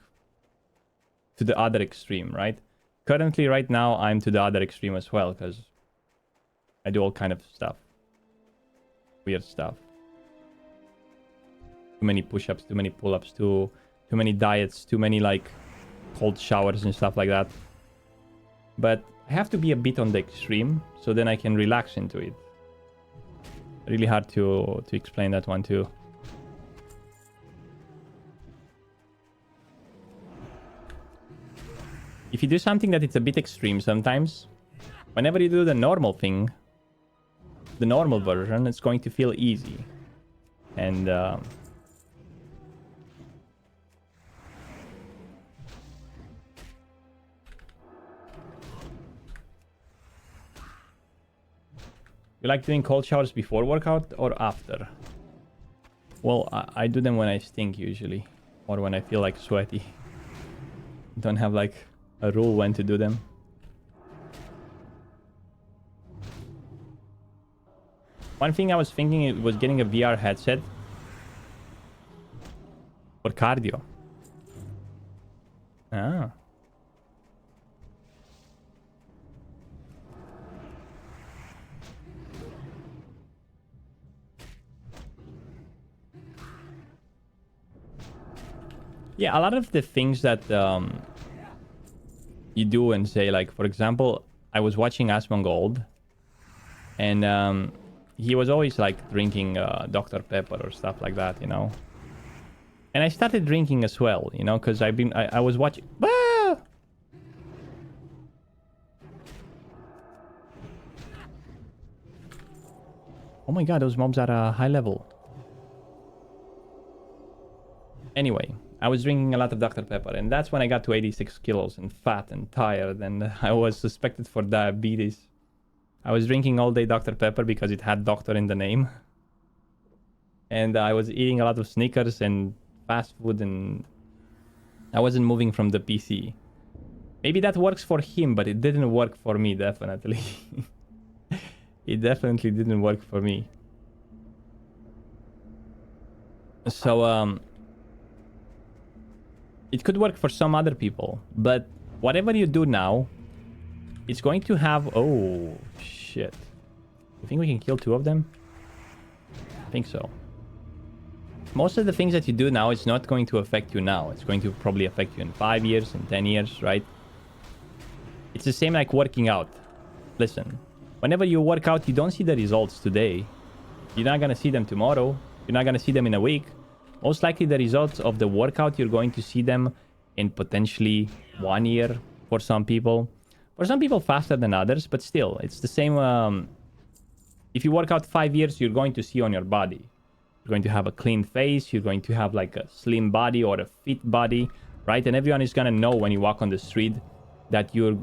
to the other extreme, right? Currently, right now, I'm to the other extreme as well, because I do all kind of stuff. Weird stuff. Too many push-ups, too many pull-ups, too many diets, too many like cold showers and stuff like that. But I have to be a bit on the extreme, so then I can relax into it. Really hard to explain that one too. If you do something that it's a bit extreme sometimes, whenever you do the normal thing, the normal version, it's going to feel easy. And you like doing cold showers before workout or after? Well, I do them when I stink usually, or when I feel like sweaty. Don't have like a rule when to do them. One thing I was thinking was getting a VR headset. For cardio. Ah. Yeah, a lot of the things that you do and say, like, for example, I was watching Asmongold, and he was always like drinking Dr. Pepper or stuff like that, you know. And I started drinking as well, you know, because I was watching. Ah! Oh my god, those mobs are high level. Anyway, I was drinking a lot of Dr. Pepper, and that's when I got to 86 kilos and fat and tired, and I was suspected for diabetes. I was drinking all day Dr. Pepper because it had doctor in the name. And I was eating a lot of Snickers and fast food, and I wasn't moving from the PC. Maybe that works for him, but it didn't work for me, definitely. It definitely didn't work for me. So, it could work for some other people, but whatever you do now, it's going to have... Oh, shit. You think we can kill 2 of them? I think so. Most of the things that you do now, it's not going to affect you now. It's going to probably affect you in 5 years, in 10 years, right? It's the same like working out. Listen, whenever you work out, you don't see the results today. You're not going to see them tomorrow. You're not going to see them in a week. Most likely the results of the workout, you're going to see them in potentially 1 year for some people. For some people faster than others, but still, it's the same. If you work out 5 years, you're going to see on your body. You're going to have a clean face. You're going to have like a slim body or a fit body, right? And everyone is going to know when you walk on the street that you're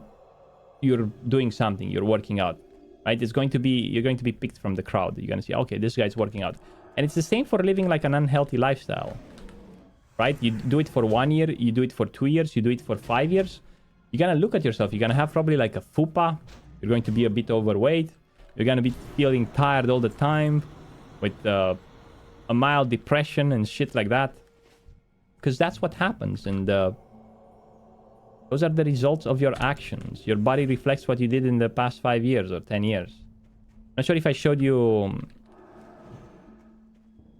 doing something. You're working out, right? You're going to be picked from the crowd. You're going to see, okay, this guy's working out. And it's the same for living like an unhealthy lifestyle, right? You do it for 1 year, you do it for 2 years, you do it for 5 years. You're going to look at yourself. You're going to have probably like a fupa. You're going to be a bit overweight. You're going to be feeling tired all the time with a mild depression and shit like that. Because that's what happens. And those are the results of your actions. Your body reflects what you did in the past 5 years or 10 years. I'm not sure if I showed you...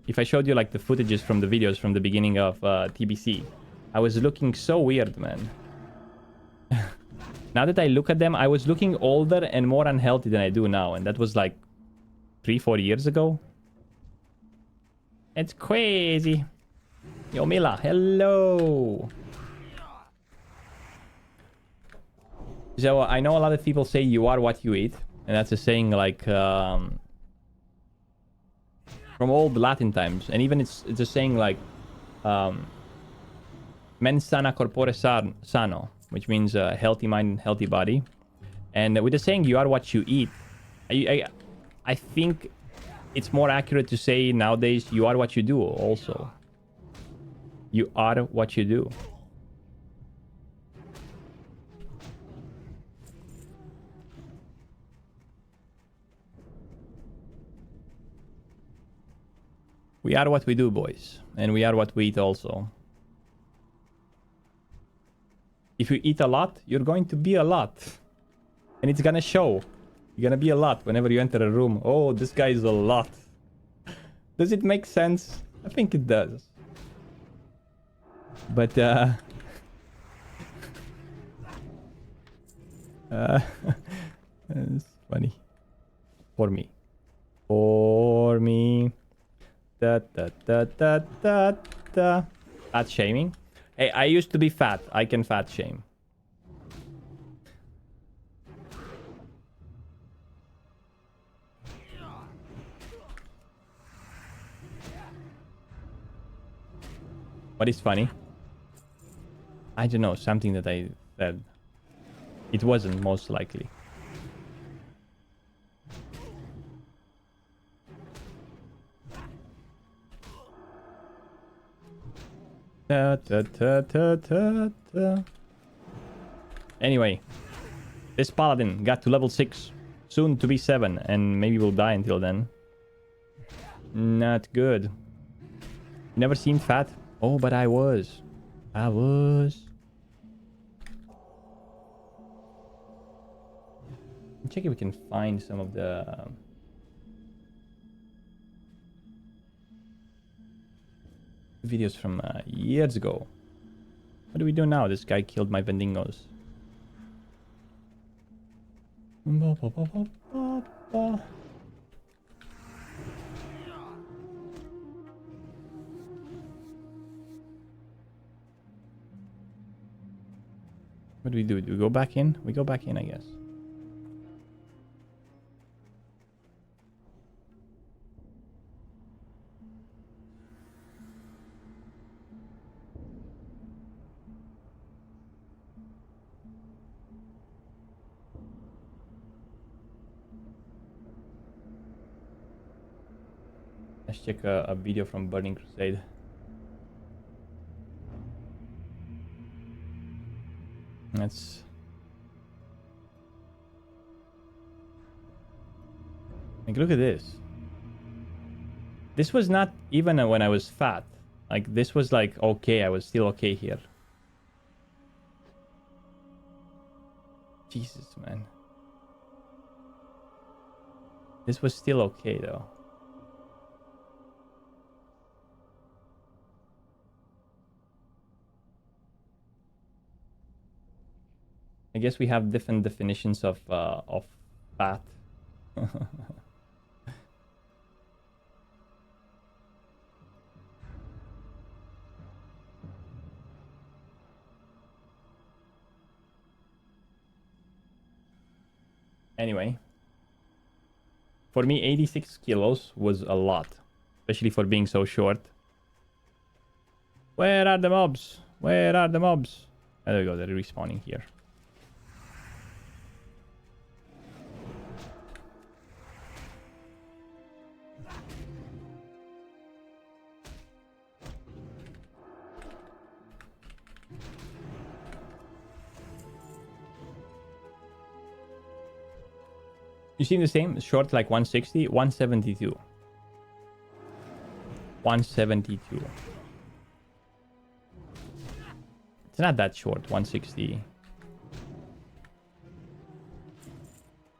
If I showed you like the footages from the videos from the beginning of TBC. I was looking so weird, man. Now that I look at them, I was looking older and more unhealthy than I do now. And that was like 3-4 years ago. It's crazy. Yo, Mila, hello. So I know a lot of people say you are what you eat. And that's a saying like... from old Latin times. And even it's a saying like... mens sana corpore sano. Which means a healthy mind, healthy body. And with the saying, you are what you eat. I think it's more accurate to say nowadays, you are what you do also. You are what you do. We are what we do, boys. And we are what we eat also. If you eat a lot, you're going to be a lot. And it's gonna show. You're gonna be a lot whenever you enter a room. Oh, this guy is a lot. Does it make sense? I think it does. But, it's funny. For me. For me. Da da da da da da. Fat shaming. Hey, I used to be fat. I can fat shame. What is funny? I don't know, something that I said. It wasn't most likely. Da, da, da, da, da, da. Anyway, this Paladin got to level 6, soon to be 7, and maybe will die until then. Not good. You never seen fat? Oh, but I was. I was. Check if we can find some of the videos from years ago. What do we do now? This guy killed my Vendingos. What do we do? Do we go back in? We go back in, I guess. Let's check a video from Burning Crusade. Let's... Like, look at this. This was not even when I was fat. Like, this was like, okay, I was still okay here. Jesus, man. This was still okay, though. I guess we have different definitions of fat. Anyway, for me, 86 kilos was a lot, especially for being so short. Where are the mobs? Where are the mobs? Oh, there we go, they're respawning here. You seem the same, short like 160, 172. 172. It's not that short, 160.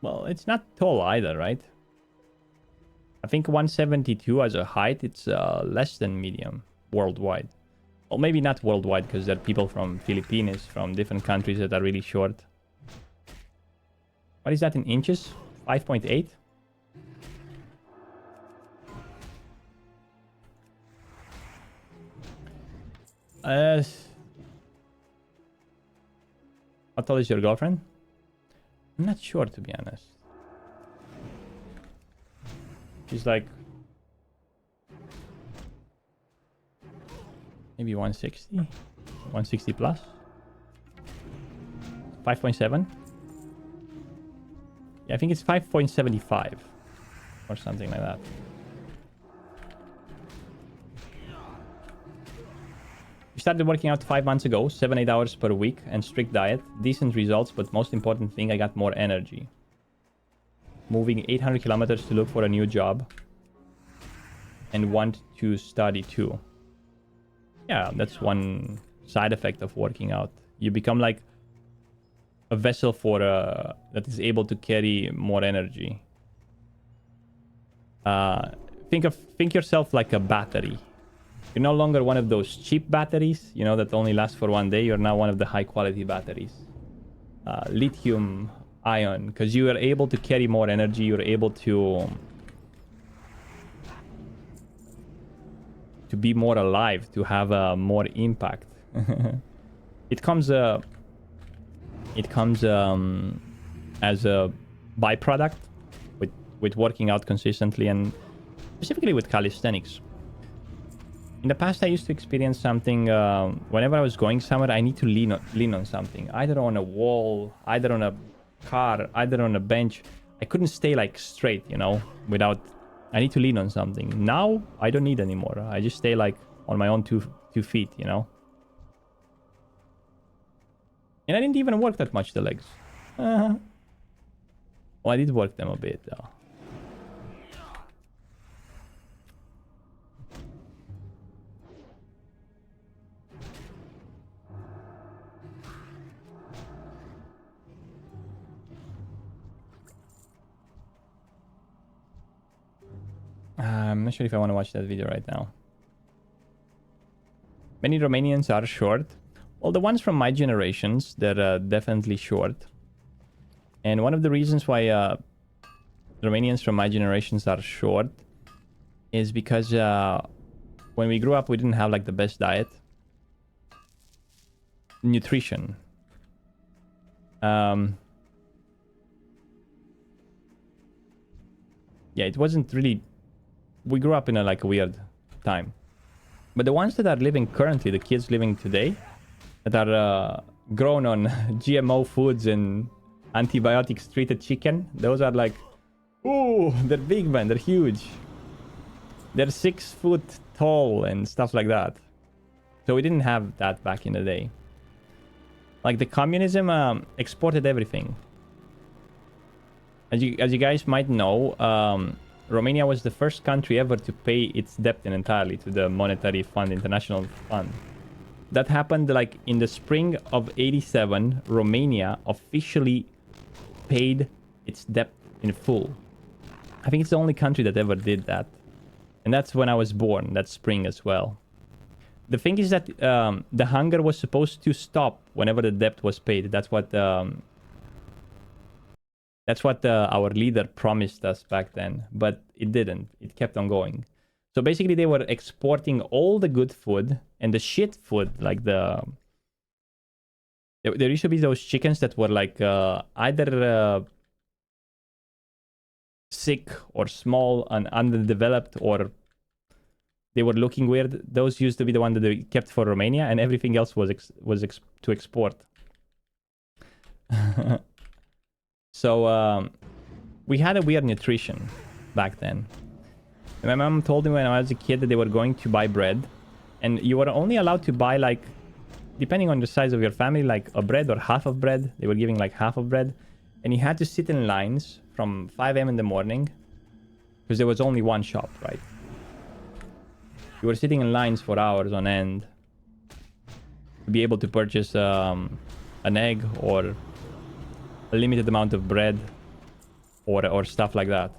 Well, it's not tall either, right? I think 172 as a height, it's less than medium worldwide. Well, maybe not worldwide, because there are people from Philippines, from different countries that are really short. What is that in inches? 5.8? How tall is your girlfriend? I'm not sure, to be honest. She's like... maybe 160? 160 plus? 5.7? Yeah, I think it's 5.75 or something like that. We started working out 5 months ago, 7-8 hours per week and strict diet. Decent results, but most important thing, I got more energy. Moving 800 kilometers to look for a new job. And want to study too. Yeah, that's one side effect of working out. You become like a vessel for that is able to carry more energy. Think yourself like a battery. You're no longer one of those cheap batteries, you know, that only last for one day. You're now one of the high quality batteries. Lithium ion, because you are able to carry more energy. You're able to be more alive, to have more impact. It comes as a byproduct with working out consistently, and specifically with calisthenics. In the past, I used to experience something whenever I was going somewhere. I need to lean on something, either on a wall, either on a car, either on a bench. I couldn't stay like straight, you know, without. I need to lean on something. Now I don't need anymore. I just stay like on my own two feet, you know. And I didn't even work that much the legs. Well, I did work them a bit though. I'm not sure if I want to watch that video right now. Many Romanians are short. Well, the ones from my generations, they're definitely short. And one of the reasons why Romanians from my generations are short is because when we grew up, we didn't have like the best diet. Nutrition. Yeah, it wasn't really... We grew up in a weird time. But the ones that are living currently, the kids living today, that are grown on GMO foods and antibiotics treated chicken, those are like, ooh, they're big, man, they're huge. They're 6 foot tall and stuff like that. So we didn't have that back in the day. Like the communism exported everything. As you guys might know, Romania was the first country ever to pay its debt entirely to the monetary fund, international fund. That happened like in the spring of 87. Romania officially paid its debt in full. I think it's the only country that ever did that. And that's when I was born, that spring as well. The thing is that the hunger was supposed to stop whenever the debt was paid. That's what our leader promised us back then, but it didn't. It kept on going. So basically, they were exporting all the good food and the shit food, like there used to be those chickens that were like either sick or small and underdeveloped, or they were looking weird. Those used to be the one that they kept for Romania, and everything else was to export. So we had a weird nutrition back then. And my mom told me when I was a kid that they were going to buy bread, and you were only allowed to buy, like, depending on the size of your family, like a bread or half of bread. They were giving like half of bread, and you had to sit in lines from 5 a.m. in the morning because there was only one shop, right? You were sitting in lines for hours on end to be able to purchase an egg or a limited amount of bread or stuff like that.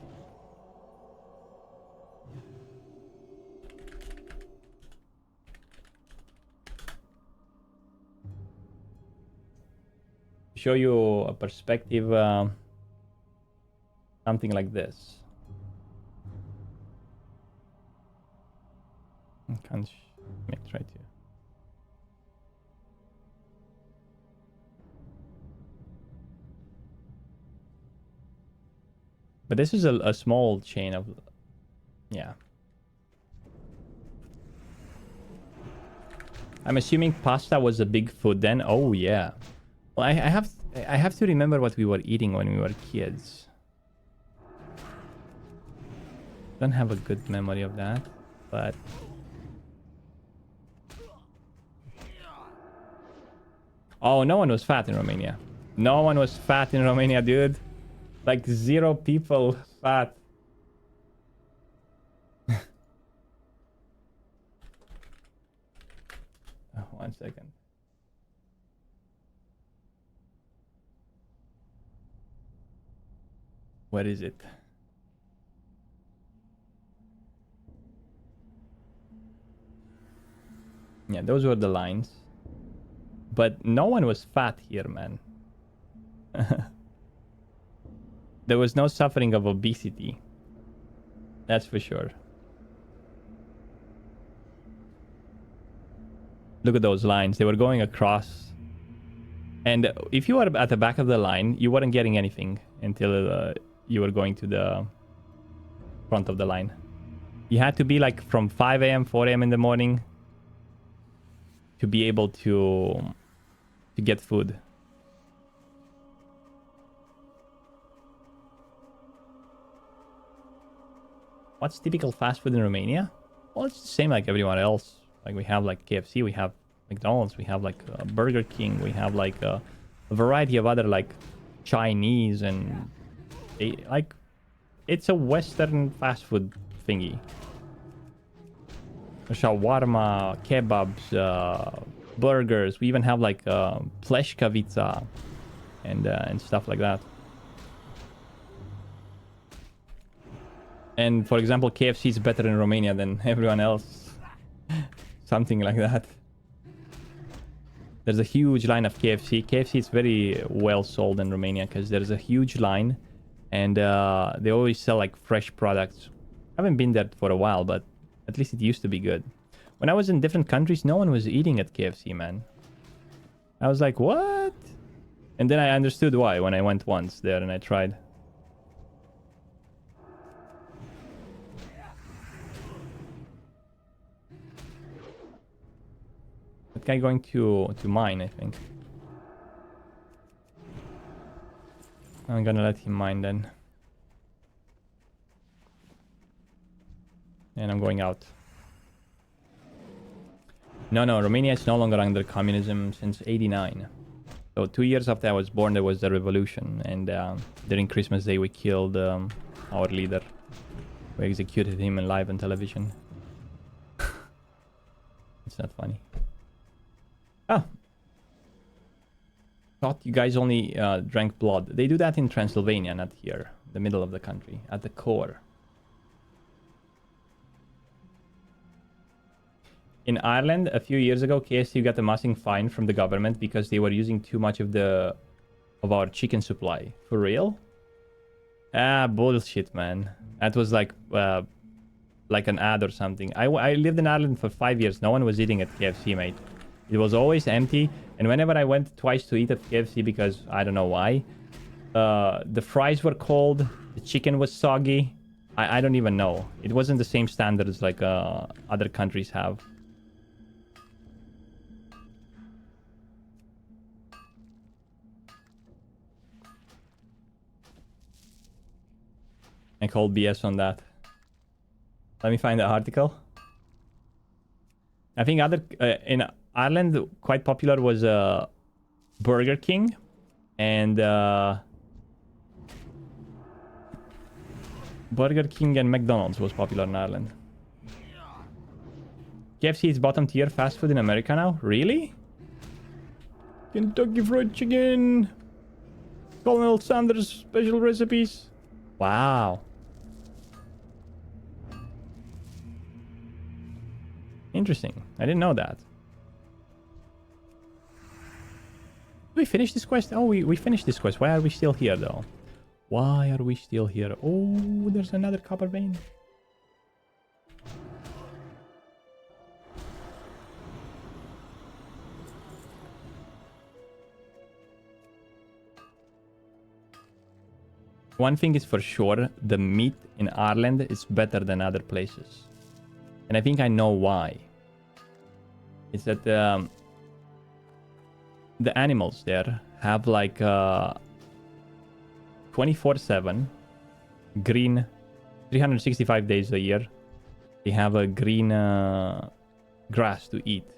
To show you a perspective, something like this. Can't try to. But this is a small chain of, yeah. I'm assuming pasta was a big food then. Oh yeah. Well, I have to remember what we were eating when we were kids. Don't have a good memory of that, but oh, no one was fat in Romania. No one was fat in Romania, dude. Like 0 people fat. Oh, 1 second. Where is it? Yeah, those were the lines. But no one was fat here, man. There was no suffering of obesity. That's for sure. Look at those lines. They were going across. And if you were at the back of the line, you weren't getting anything until you were going to the front of the line. You had to be like from 5 a.m., 4 a.m. in the morning to be able to get food. What's typical fast food in Romania? Well, it's the same like everyone else. Like we have like KFC, we have McDonald's, we have like Burger King, we have like a variety of other like Chinese and like it's a Western fast food thingy. Shawarma, kebabs, burgers. We even have like pleshkavica and stuff like that. And for example, KFC is better in Romania than everyone else. Something like that. There's a huge line of KFC. KFC is very well sold in Romania because there's a huge line. And they always sell like fresh products. I haven't been there for a while, but at least it used to be good. When I was in different countries, no one was eating at KFC, man. I was like, what? And then I understood why when I went once there and I tried. That guy going to mine, I think. I'm gonna let him mine then. And I'm going out. No, Romania is no longer under communism since '89. So 2 years after I was born, there was the revolution. And during Christmas Day, we killed our leader. We executed him live on television. It's not funny. Oh. Thought you guys only drank blood. They do that in Transylvania, not here. The middle of the country. At the core. In Ireland, a few years ago, KFC got a massive fine from the government because they were using too much of our chicken supply. For real? Ah, bullshit, man. That was like an ad or something. I lived in Ireland for 5 years. No one was eating at KFC, mate. It was always empty. And whenever I went twice to eat at KFC because I don't know why, the fries were cold. The chicken was soggy. I don't even know. It wasn't the same standards like other countries have. I called BS on that. Let me find the article. I think in Ireland, quite popular was Burger King and Burger King and McDonald's was popular in Ireland. KFC is bottom tier fast food in America now? Really? Kentucky Fried Chicken. Colonel Sanders special recipes. Wow. Interesting. I didn't know that. Did we finish this quest? Oh, we finished this quest. Why are we still here, though? Why are we still here? Oh, there's another copper vein. One thing is for sure, the meat in Ireland is better than other places. And I think I know why. It's that the animals there have like 24/7 green, 365 days a year. They have a green grass to eat.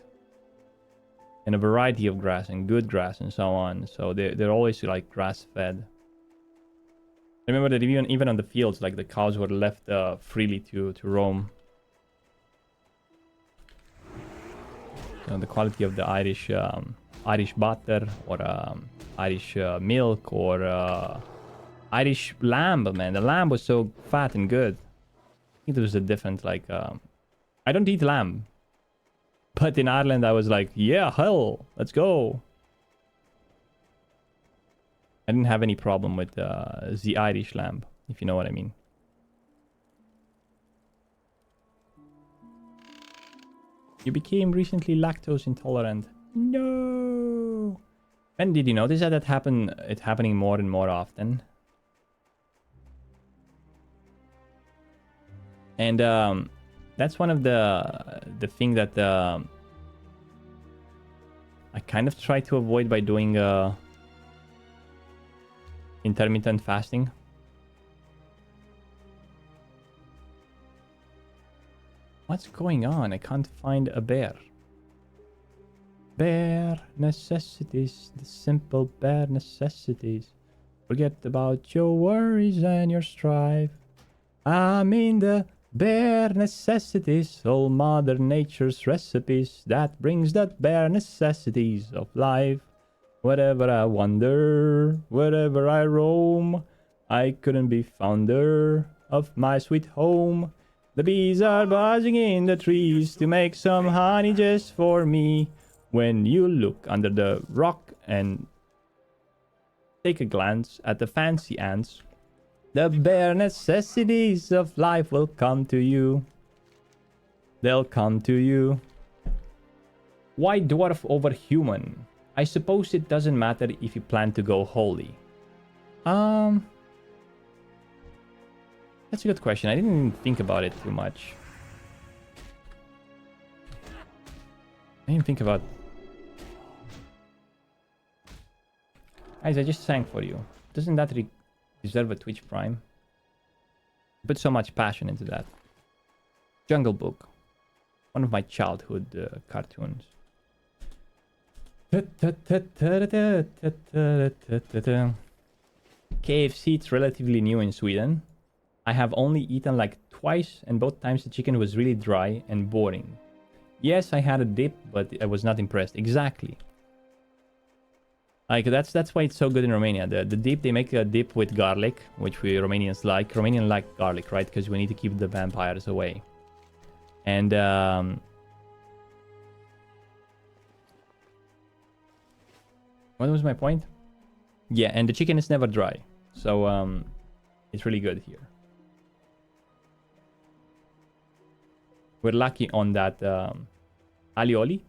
And a variety of grass and good grass and so on. So they're always like grass fed. I remember that even on the fields, like the cows were left freely to roam. So the quality of the Irish butter or Irish milk or Irish lamb, man. The lamb was so fat and good. I think there was a different like. I don't eat lamb, but in Ireland I was like, yeah, hell, let's go. I didn't have any problem with the Irish lamb, if you know what I mean. You became recently lactose intolerant. No. And did you notice that it's happening more and more often? And that's one of the thing that I kind of try to avoid by doing intermittent fasting. What's going on? I can't find a bear. Bare necessities, the simple bare necessities. Forget about your worries and your strife. I mean the bare necessities, all Mother Nature's recipes. That brings the bare necessities of life. Wherever I wander, wherever I roam, I couldn't be founder. of my sweet home. The bees are buzzing in the trees to make some honey just for me. When you look under the rock and take a glance at the fancy ants, the bare necessities of life will come to you. They'll come to you. White dwarf over human. I suppose it doesn't matter if you plan to go holy. That's a good question. I didn't think about it too much. I didn't think about... Guys, I just sang for you. Doesn't that deserve a Twitch Prime? Put so much passion into that. Jungle Book. One of my childhood cartoons. KFC, it's relatively new in Sweden. I have only eaten like twice, and both times the chicken was really dry and boring. Yes, I had a dip, but I was not impressed. Exactly. Like that's why it's so good in Romania. The dip, they make a dip with garlic, which we Romanians like. Romanians like garlic, right? Because we need to keep the vampires away. And what was my point? Yeah, and the chicken is never dry, so it's really good here. We're lucky on that alioli.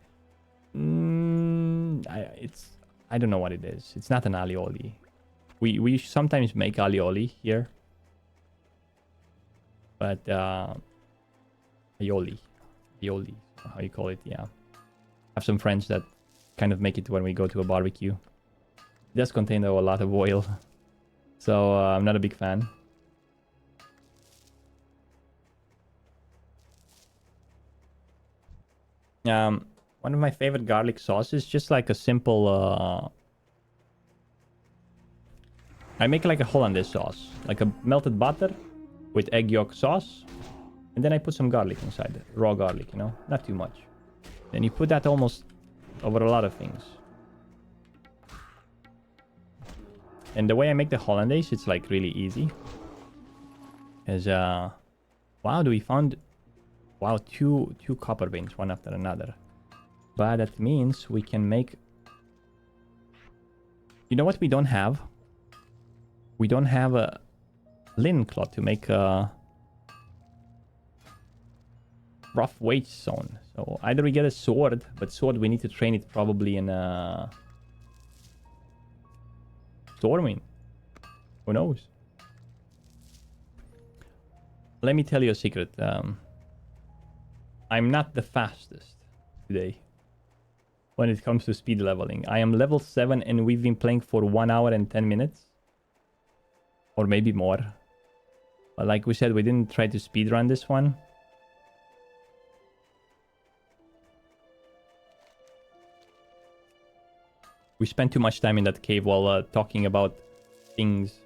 I don't know what it is. It's not an alioli. We sometimes make alioli here, but aioli, how you call it? Yeah, I have some friends that kind of make it when we go to a barbecue. It does contain though a lot of oil, so I'm not a big fan. One of my favorite garlic sauces, just like a simple I make like a hollandaise sauce, like a melted butter with egg yolk sauce, and then I put some garlic inside it, raw garlic, you know, not too much. Then you put that almost over a lot of things. And the way I make the hollandaise, it's like really easy. Is wow, we found two copper veins, one after another. But that means we can make... You know what we don't have? We don't have a linen cloth to make a rough weight zone. So either we get a sword, but sword we need to train it probably in storming. Who knows? Let me tell you a secret. I'm not the fastest today when it comes to speed leveling. I am level 7 and we've been playing for 1 hour and 10 minutes. Or maybe more. But like we said, we didn't try to speedrun this one. We spent too much time in that cave while talking about things.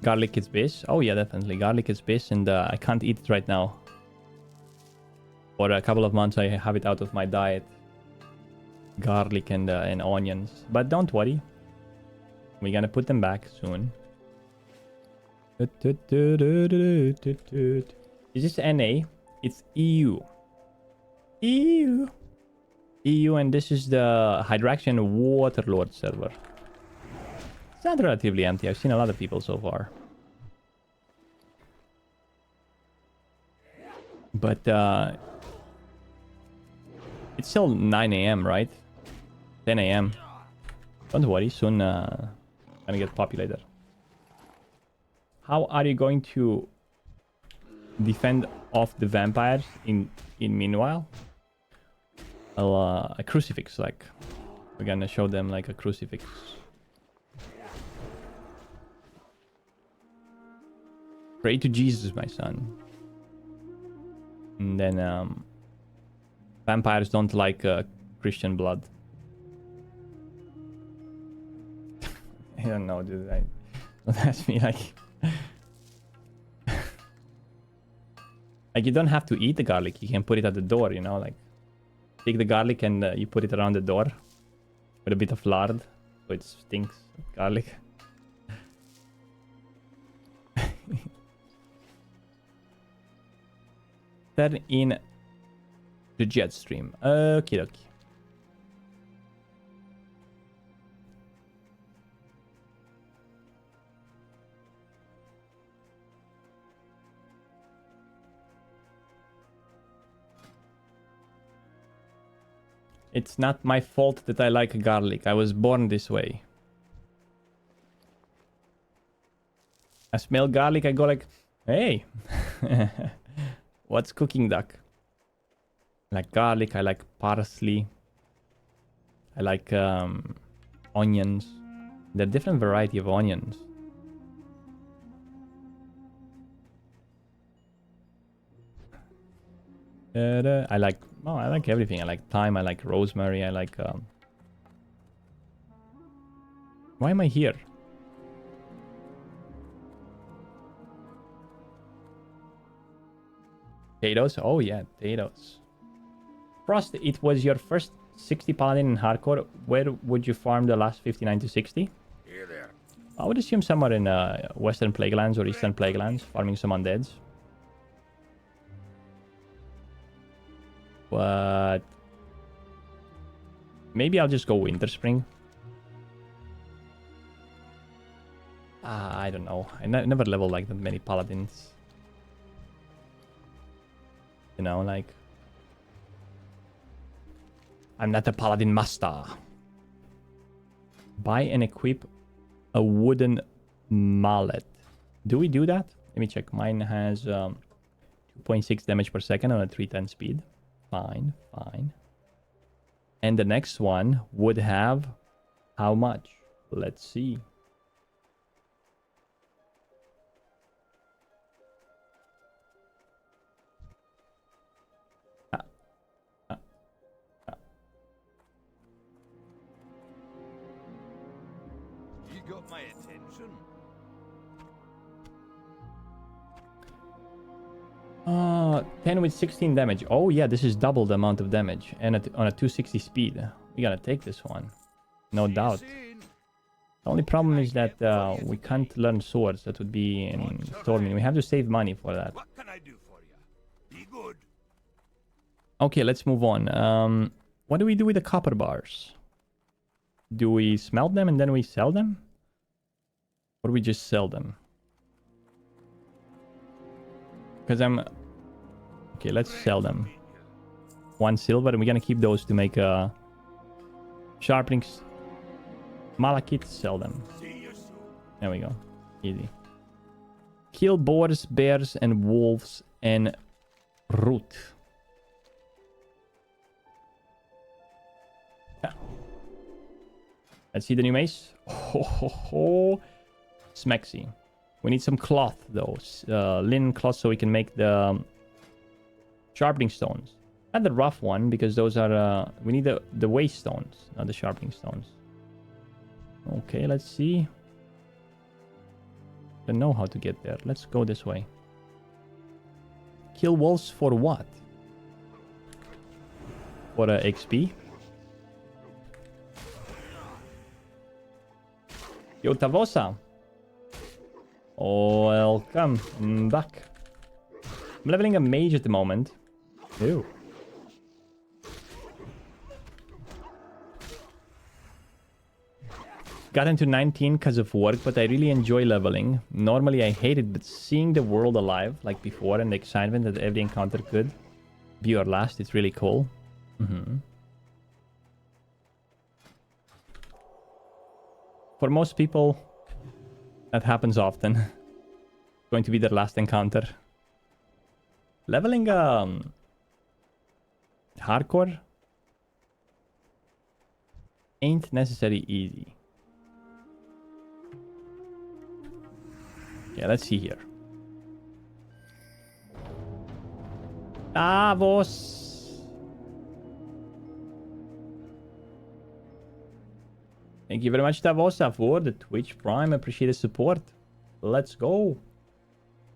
Garlic is base. Oh yeah, definitely. Garlic is base, and I can't eat it right now. For a couple of months I have it out of my diet. Garlic and onions. But don't worry. We're gonna put them back soon. Is this NA? It's EU. EU. EU, and this is the Hydraxian Waterlord server. It's not relatively empty. I've seen a lot of people so far. But it's still 9 AM, right? 10 AM. Don't worry, soon gonna get populated. How are you going to defend off the vampires in meanwhile? Well, a crucifix, like. We're gonna show them like a crucifix. Pray to Jesus, my son. And then vampires don't like Christian blood. I don't know, dude. Don't ask me, like... Like, you don't have to eat the garlic. You can put it at the door, you know? Like, take the garlic and you put it around the door. with a bit of lard, so it stinks of garlic. Turn in the jet stream. Okie dokie. It's not my fault that I like garlic. I was born this way. I smell garlic, I go like, hey. What's cooking, duck? I like garlic, I like parsley. I like onions. There are different variety of onions. I like everything. I like thyme, I like rosemary, I like why am I here? Potatoes? Oh yeah, potatoes. Frost, it was your first 60 paladin in hardcore. Where would you farm the last 59 to 60? Here there. I would assume somewhere in Western Plaguelands or Eastern Plaguelands, farming some undeads. But maybe I'll just go Winter Spring. I don't know. I never leveled like that many paladins. You know, like... I'm not a paladin master. Buy and equip a wooden mallet. Do we do that? Let me check. Mine has 2.6 damage per second on a 310 speed. Fine, fine. And the next one would have how much? Let's see. You got my attention. 10 with 16 damage. Oh yeah, this is double the amount of damage. And on a 260 speed. We gotta take this one. No doubt. The only problem is that we can't learn swords. That would be in Storming. We have to save money for that. What can I do for you? Be good. Okay, let's move on. What do we do with the copper bars? Do we smelt them and then we sell them? Or do we just sell them? Because I'm... Okay, let's sell them. 1 silver, and we're gonna keep those to make sharpenings. Malachite, sell them. There we go. Easy. Kill boars, bears, and wolves, and root. Yeah. Let's see the new mace. Ho ho ho. Smexy. We need some cloth, though. Linen cloth, so we can make the sharpening stones. Not the rough one, because those are... we need the waste stones, not the sharpening stones. Okay, let's see. Don't know how to get there. Let's go this way. Kill wolves for what? For XP? Yo, Tavosa. Welcome back. I'm leveling a mage at the moment. Ew. Got into 19 because of work, but I really enjoy leveling. Normally I hate it, but seeing the world alive like before and the excitement that every encounter could be your last, it's really cool. For most people, that happens often. It's going to be their last encounter. Leveling hardcore ain't necessarily easy. Yeah, let's see here. Davos. Thank you very much, Davosa, for the Twitch Prime. Appreciate the support. Let's go.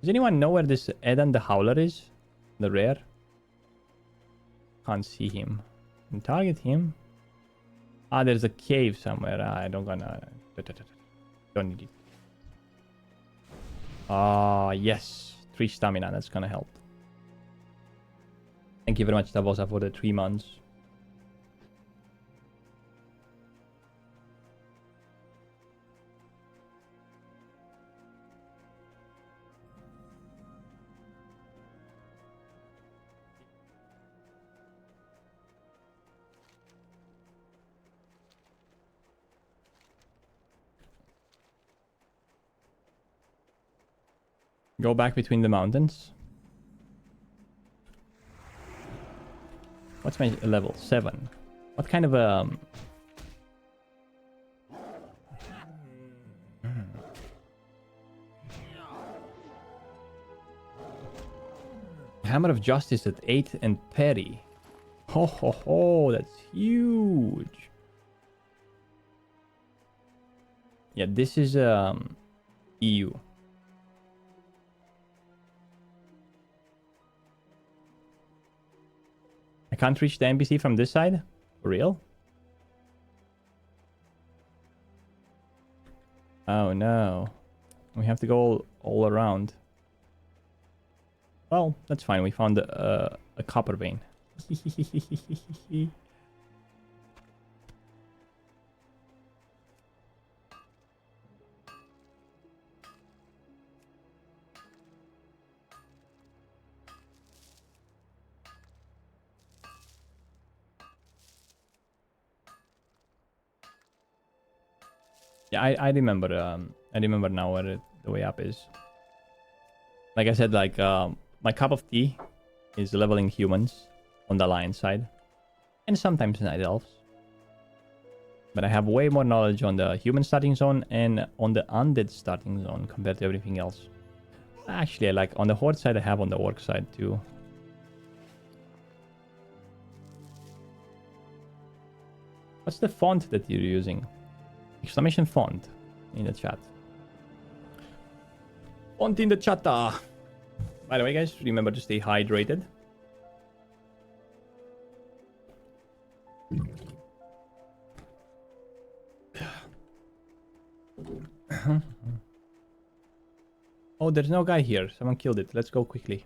Does anyone know where this Edan the Howler is? The rare? Can't see him. Can target him. Ah, there's a cave somewhere. I don't gonna... Don't need it. Ah, yes. 3 stamina. That's gonna help. Thank you very much, Tavosa, for the 3 months. Go back between the mountains. What's my level? 7. What kind of Hammer of Justice at 8 and parry. Ho ho ho, that's huge. Yeah, this is EU. I can't reach the NPC from this side? For real? Oh no. We have to go all around. Well, that's fine. We found a copper vein. Yeah, I remember. I remember now where the way up is. Like I said, like my cup of tea is leveling humans on the lion side, and sometimes night elves. But I have way more knowledge on the human starting zone and on the undead starting zone compared to everything else. Actually, I like on the horde side. I have on the orc side too. What's the font that you're using? Exclamation font in the chat. Font in the chat. By the way, guys, remember to stay hydrated. Oh, there's no guy here. Someone killed it. Let's go quickly.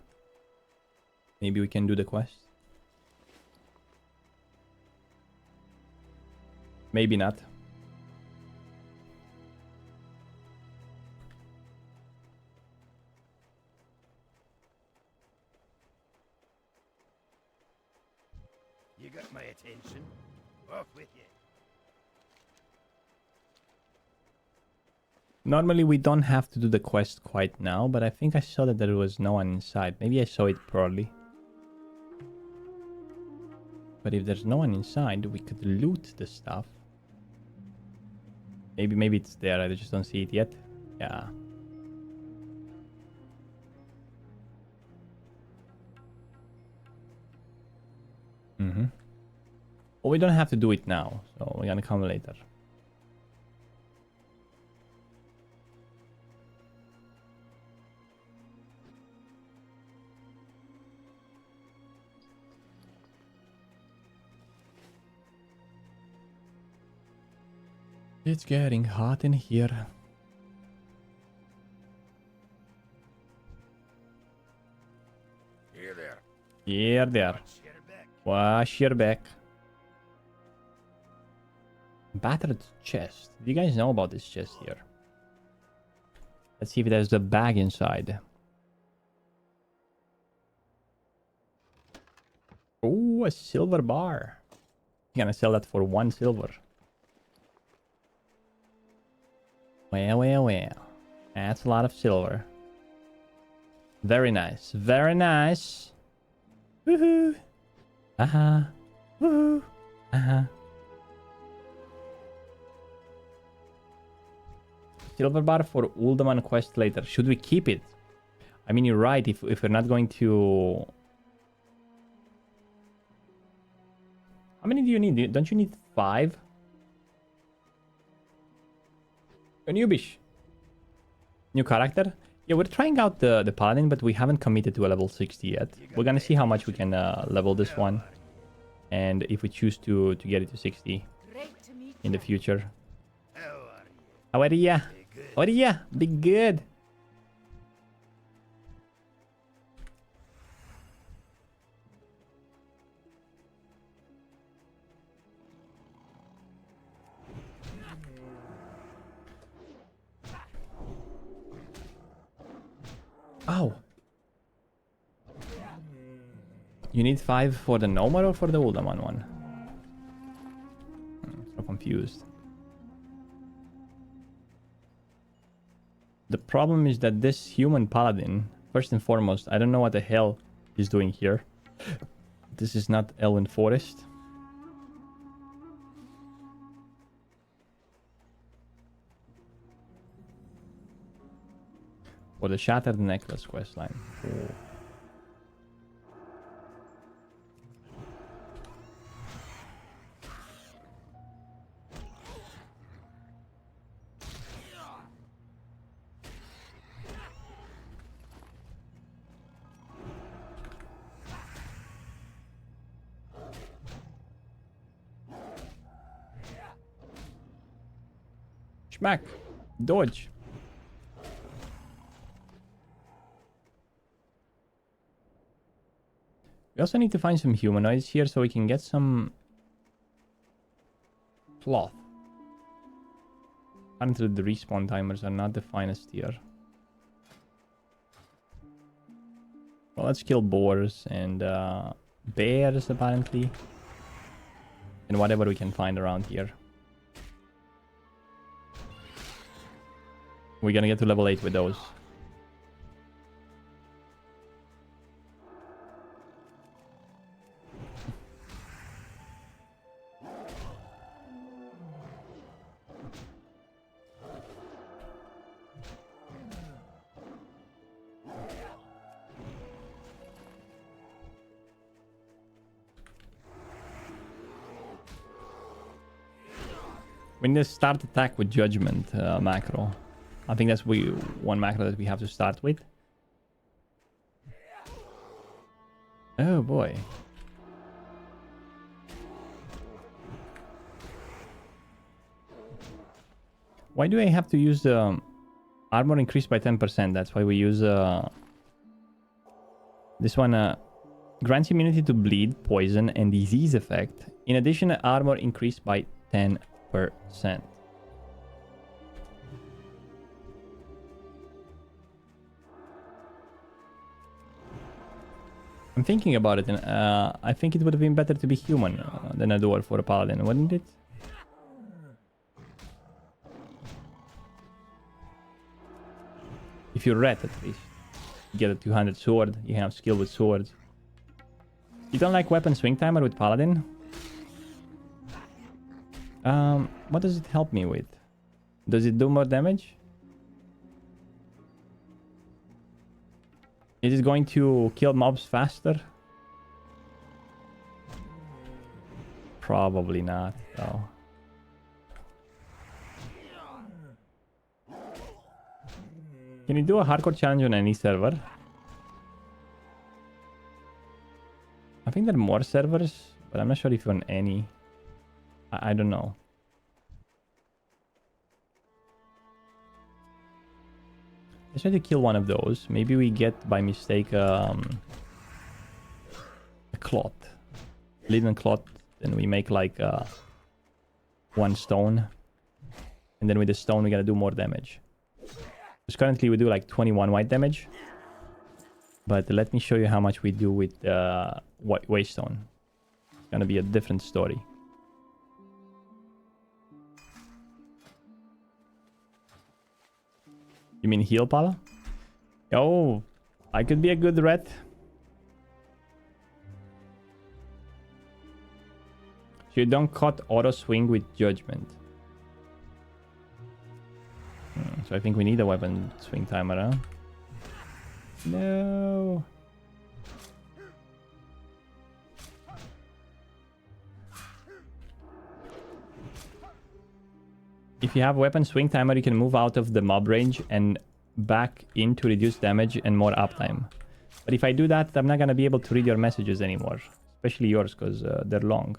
Maybe we can do the quest. Maybe not. You got my attention. Off with you. Normally we don't have to do the quest quite now, but I think I saw that there was no one inside. Maybe I saw it poorly. But if there's no one inside, we could loot the stuff. Maybe it's there, I just don't see it yet. Yeah. Well, we don't have to do it now, so we're gonna come later. It's getting hot in here. Here there. Here there. Watch your back. Wash your back. Battered chest. Do you guys know about this chest here? Let's see if there's a bag inside. Oh, a silver bar. I'm gonna sell that for 1 silver. Well. That's a lot of silver. Very nice. Very nice. Woohoo. Aha. Woohoo. Aha. Silver bar for Uldaman quest later. Should we keep it? I mean, you're right. If we're not going to... How many do you need? Don't you need 5? A newbish. New character? Yeah, we're trying out the Paladin, but we haven't committed to a level 60 yet. We're gonna see how much we can level this one. And if we choose to get it to 60. in the future. How are you? How are ya? Be good. How are ya? Be good. Oh. You need 5 for the normal or for the Uldaman one? So confused. The problem is that this human paladin, first and foremost, I don't know what the hell he's doing here. This is not Elven Forest. Or the Shattered Necklace questline. Oh. Schmack. Dodge. We also need to find some humanoids here so we can get some cloth. Apparently the respawn timers are not the finest here. Well, let's kill boars and bears apparently. And whatever we can find around here. We're gonna get to level 8 with those. We need to start attack with judgment macro. I think that's one macro that we have to start with. Oh boy. Why do I have to use the armor increased by 10%? That's why we use this one. Grants immunity to bleed, poison, and disease effect. In addition, armor increased by 10%. I'm thinking about it, and I think it would have been better to be human than a dwarf or a paladin, wouldn't it? If you're red, at least. You get a 200 sword, you have skill with swords. You don't like weapon swing timer with paladin? What does it help me with? Does it do more damage? Is it going to kill mobs faster? Probably not, though. Can you do a hardcore challenge on any server? I think there are more servers, but I'm not sure if on any. I don't know. Let's try to kill one of those. Maybe we get by mistake a cloth. Linen cloth. Then we make like one stone. And then with the stone we gotta do more damage. Because currently we do like 21 white damage. But let me show you how much we do with waystone. It's gonna be a different story. You mean heal, Pala? Oh, I could be a good ret. So you don't cut auto swing with judgment. So I think we need a weapon swing timer, huh? No. If you have weapon swing timer, you can move out of the mob range and back in to reduce damage and more uptime. But if I do that, I'm not gonna be able to read your messages anymore. Especially yours, because they're long.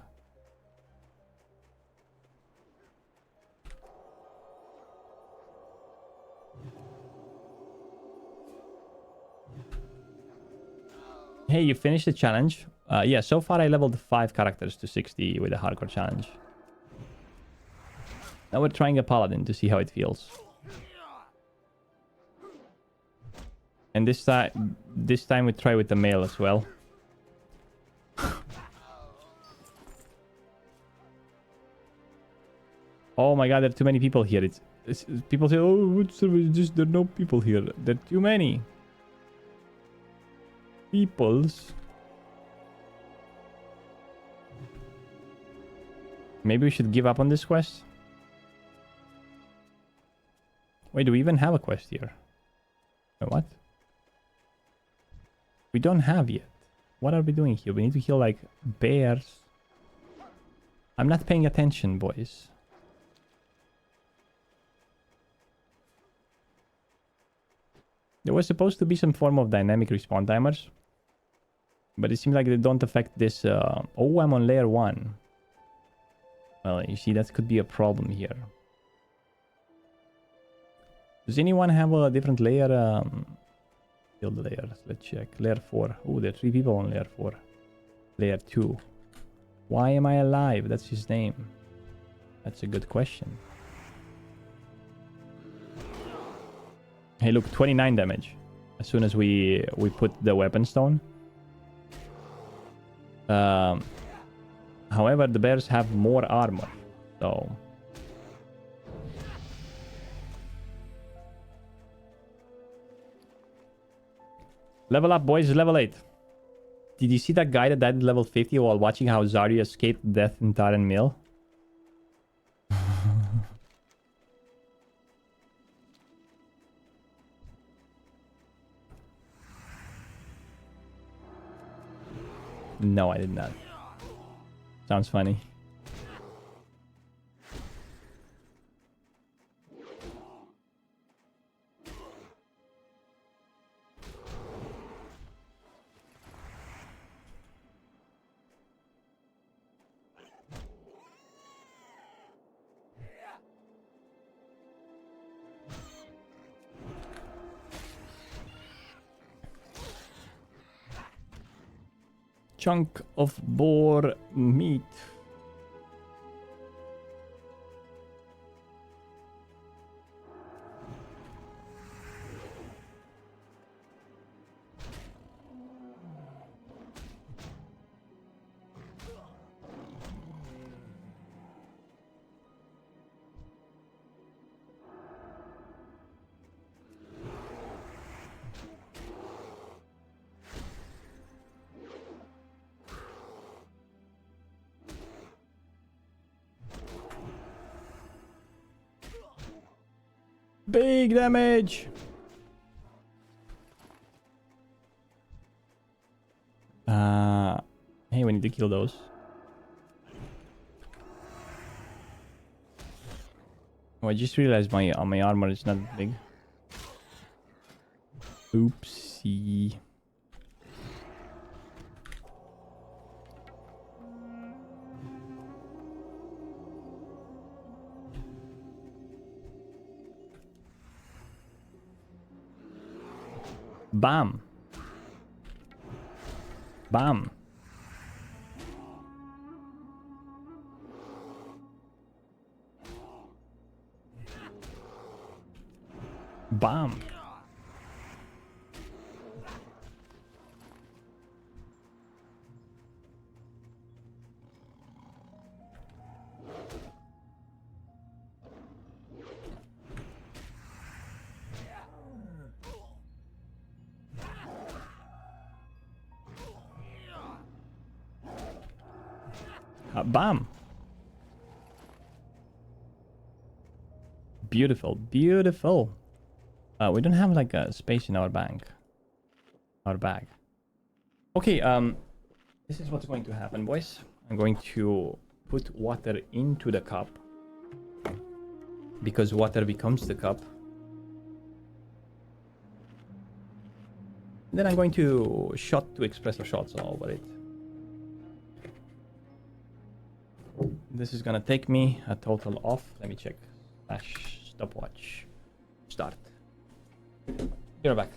Hey, you finished the challenge? Yeah, so far I leveled 5 characters to 60 with the hardcore challenge. Now we're trying a Paladin to see how it feels. And this time we try with the male as well. Oh my god, there are too many people here. It's people say, oh, what server? Just there are no people here. There are too many peoples. Maybe we should give up on this quest. Wait, do we even have a quest here? Wait, what? We don't have yet. What are we doing here? We need to kill like bears. I'm not paying attention, boys. There was supposed to be some form of dynamic respawn timers. But it seems like they don't affect this... Oh, I'm on layer 1. Well, you see, that could be a problem here. Does anyone have a different layer? Build layers. Let's check. Layer 4. Oh, there are 3 people on layer 4. Layer 2. Why am I alive? That's his name. That's a good question. Hey, look, 29 damage. As soon as we put the weapon stone. However, the bears have more armor. So... Level up, boys. Level 8. Did you see that guy that died at level 50 while watching how Zarya escaped death in Taren Mill? No, I did not. Sounds funny. Chunk of boar meat. Big damage. Hey, we need to kill those. Oh, I just realized my armor is not big. Oopsie. Bam. Bam. Bam. Bam. Beautiful, beautiful. We don't have like a space in our bag. Okay, this is what's going to happen, boys. I'm going to put water into the cup because water becomes the cup. Then I'm going to shot to espresso shots all over it. This is gonna take me a total of, let me check, stopwatch, start. You're back.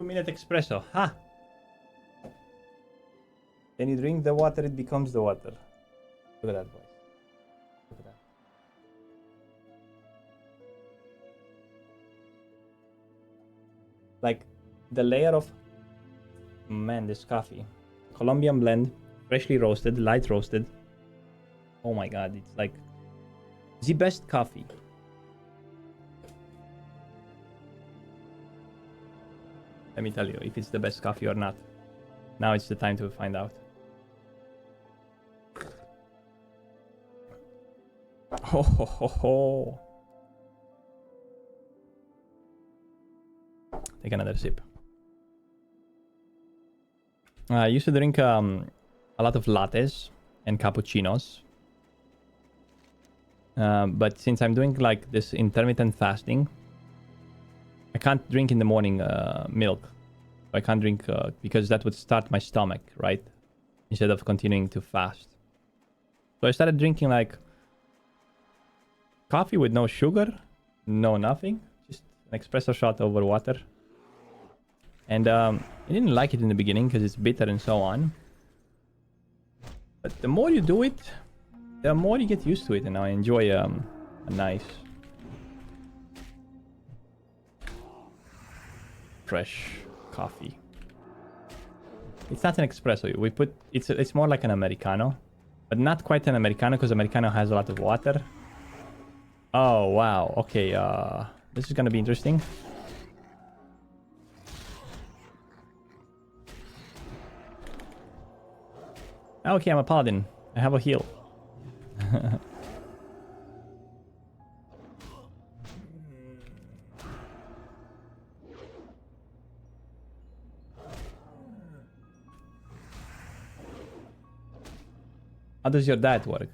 2-minute espresso. Ha! When you drink the water, it becomes the water. Look at that, boys. Look at that. Like, the layer of... Man, this coffee. Colombian blend. Freshly roasted, light roasted. Oh my god, it's like... the best coffee. Let me tell you if it's the best coffee or not. Now it's the time to find out. Ho ho ho ho. Take another sip. I used to drink a lot of lattes and cappuccinos. But since I'm doing like this intermittent fasting, I can't drink in the morning milk. I can't drink because that would start my stomach, right? Instead of continuing to fast. So I started drinking like coffee with no sugar, no nothing. Just an espresso shot over water. And I didn't like it in the beginning because it's bitter and so on. But the more you do it, the more you get used to it. And I enjoy a nice... fresh coffee. It's not an espresso. We put it's more like an americano, but not quite an americano because americano has a lot of water. Oh wow. Okay. This is gonna be interesting. Okay, I'm a paladin. I have a heal. How does your diet work?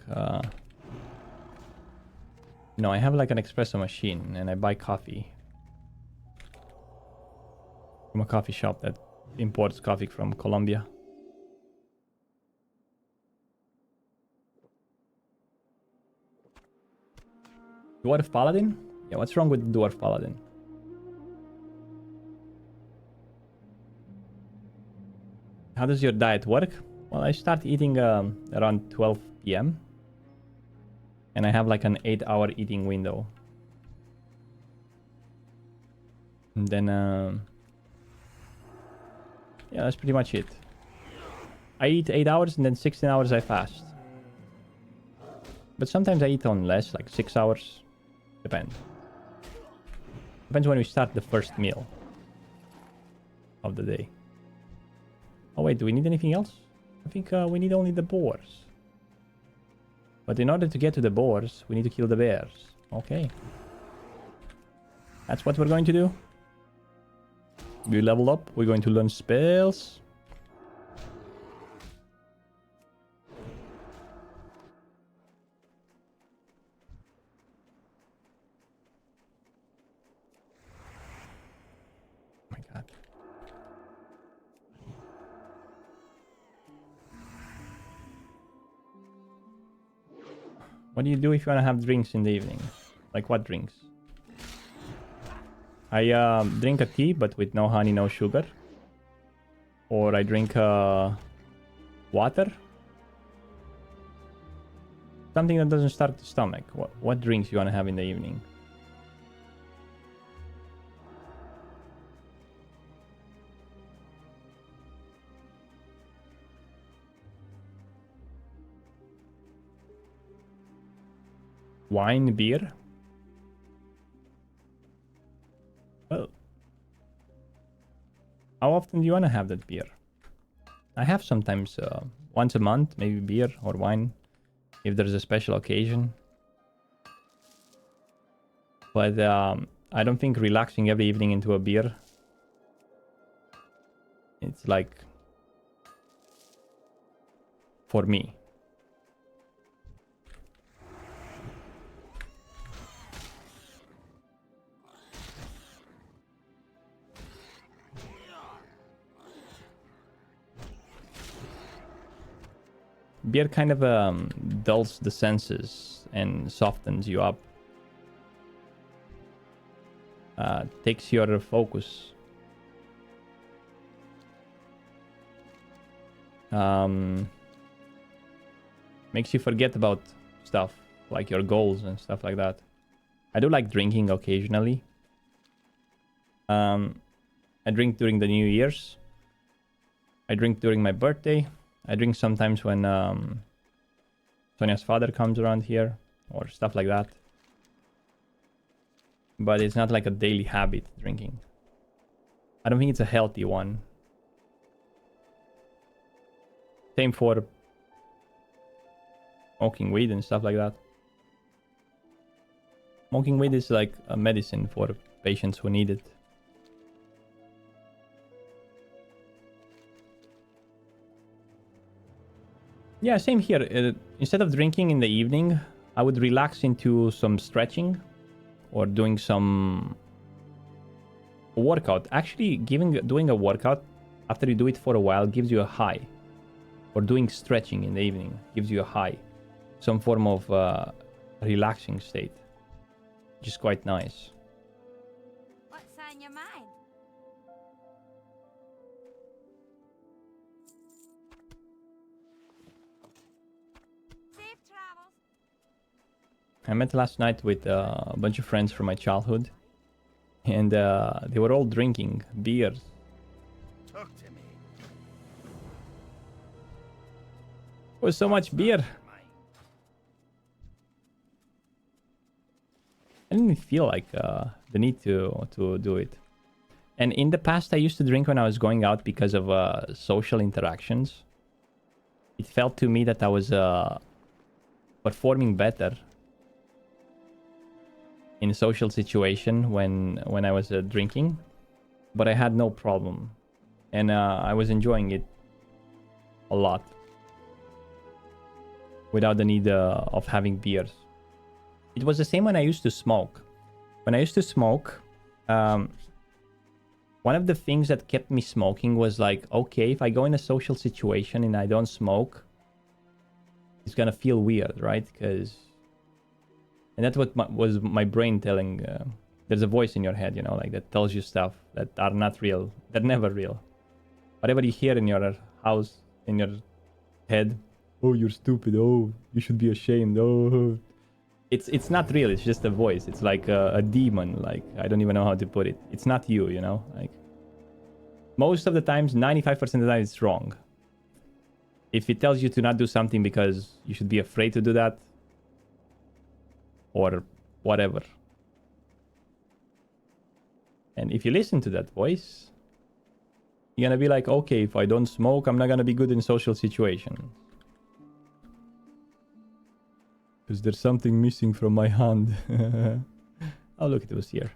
No, I have like an espresso machine and I buy coffee from a coffee shop that imports coffee from Colombia. Dwarf Paladin? Yeah, what's wrong with Dwarf Paladin? How does your diet work? Well, I start eating around 12 p.m. And I have like an 8-hour eating window. And then, yeah, that's pretty much it. I eat 8 hours and then 16 hours I fast. But sometimes I eat on less, like 6 hours. Depends. Depends when we start the first meal of the day. Oh wait, do we need anything else? I think we need only the boars. But in order to get to the boars, we need to kill the bears. Okay. That's what we're going to do. We level up. We're going to learn spells. Oh my god. What do you do if you want to have drinks in the evening? Like what drinks? I drink a tea, but with no honey, no sugar. Or I drink water. Something that doesn't start the stomach. What drinks you want to have in the evening? Wine, beer? Well, how often do you want to have that beer? I have sometimes once a month, maybe beer or wine, if there's a special occasion. But I don't think relaxing every evening into a beer, it's like, for me. Beer kind of dulls the senses and softens you up. Takes your focus Makes you forget about stuff, like your goals and stuff like that. I do like drinking occasionally. I drink during the New Year's. I drink during my birthday. I drink sometimes when Sonia's father comes around here or stuff like that. But it's not like a daily habit, drinking. I don't think it's a healthy one. Same for smoking weed and stuff like that. Smoking weed is like a medicine for patients who need it. Yeah, same here. Instead of drinking in the evening, I would relax into some stretching or doing some workout. Actually, doing a workout after you do it for a while gives you a high. Or doing stretching in the evening gives you a high. Some form of relaxing state, which is quite nice. What's on your mind? Safe travels. I met last night with a bunch of friends from my childhood, and they were all drinking beers. Talk to me. There was so much beer. I didn't feel like the need to do it. And in the past, I used to drink when I was going out because of social interactions. It felt to me that I was performing better in a social situation when I was drinking, but I had no problem, and I was enjoying it a lot without the need of having beers. It was the same when I used to smoke. When I used to smoke, one of the things that kept me smoking was like, okay, if I go in a social situation and I don't smoke, it's gonna feel weird, right? And that's what was my brain telling. There's a voice in your head, you know, like that tells you stuff that are not real. They're never real. Whatever you hear in your house, in your head, oh, you're stupid. Oh, you should be ashamed. Oh, it's not real. It's just a voice. It's like a demon. Like, I don't even know how to put it. It's not you, you know. Like, most of the times, 95% of the time, it's wrong. If it tells you to not do something because you should be afraid to do that, or whatever. And if you listen to that voice, you're gonna be like, okay, if I don't smoke, I'm not gonna be good in social situations. Because there's something missing from my hand. Oh, look, it was here.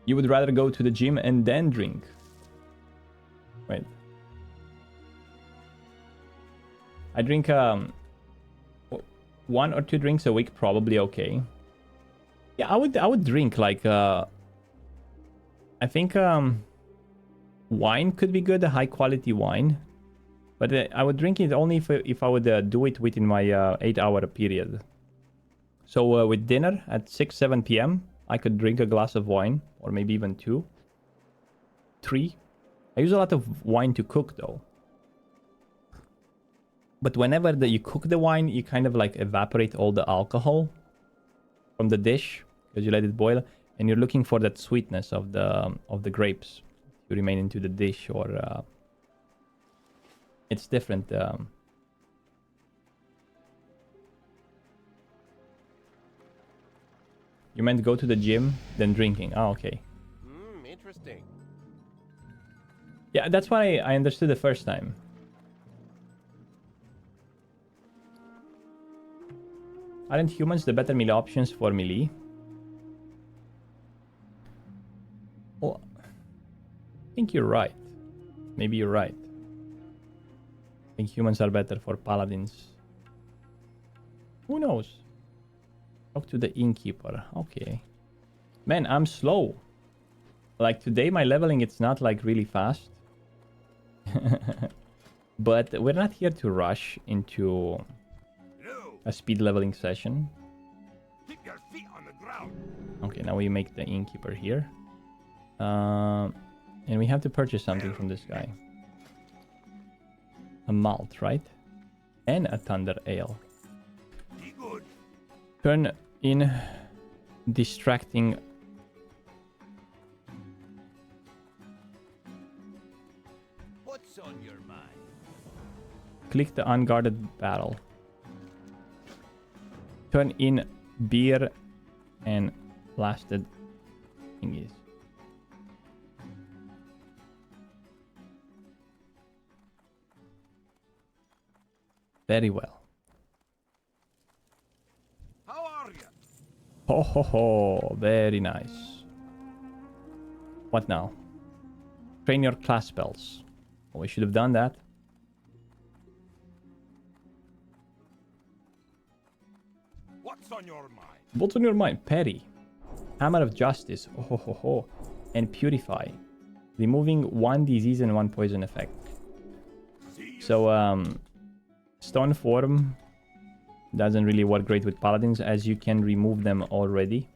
You would rather go to the gym and then drink. Wait. I drink 1 or 2 drinks a week, probably okay. Yeah, I would drink like I think wine could be good, a high quality wine, but I would drink it only if I would do it within my 8-hour period. So with dinner at 6-7 p.m. I could drink a glass of wine, or maybe even 2, 3. I use a lot of wine to cook though. But whenever you cook the wine, you kind of like evaporate all the alcohol from the dish because you let it boil, and you're looking for that sweetness of the grapes to remain into the dish, or it's different. You meant go to the gym, then drinking. Oh, okay. Interesting. Yeah, that's what I understood the first time. Aren't humans the better meal options for melee? Well, I think you're right. Maybe you're right. I think humans are better for paladins. Who knows? Talk to the innkeeper. Okay. Man, I'm slow. Like today, my leveling, it's not like really fast. But we're not here to rush into a speed leveling session. Keep your feet on the ground. Okay, now we make the innkeeper here. And we have to purchase something from this guy. A malt, right? And a thunder ale. Be good. Turn in distracting. What's on your mind? Click the unguarded battle. Turn in beer and blasted thingies. Very well. How are you? Ho ho ho, very nice. What now? Train your class spells. Oh, we should have done that. What's on your mind? What's on your mind? Parry. Hammer of Justice. Oh ho ho ho. And Purify. Removing one disease and one poison effect. So, Stone Form doesn't really work great with Paladins as you can remove them already.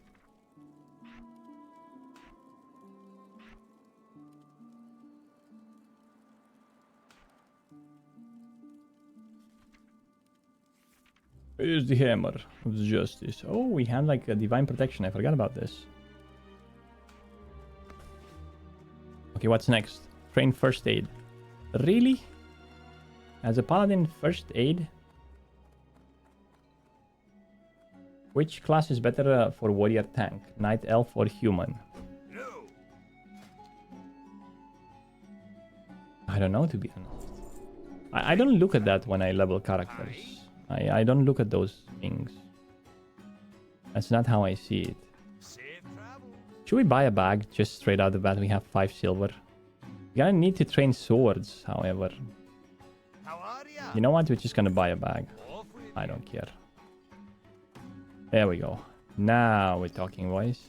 Here's the Hammer of Justice. Oh, we have like a Divine Protection. I forgot about this. Okay, what's next? Train First Aid. Really? As a Paladin, First Aid? Which class is better for Warrior Tank? Knight, Elf, or Human? No. I don't know, to be honest. I don't look at that when I level characters. I don't look at those things. That's not how I see it. Safe travel. Should we buy a bag just straight out the bat? We have 5 silver. We're gonna need to train swords, however. How are ya? You know what? We're just gonna buy a bag. Off with I don't care. There we go. Now we're talking, boys.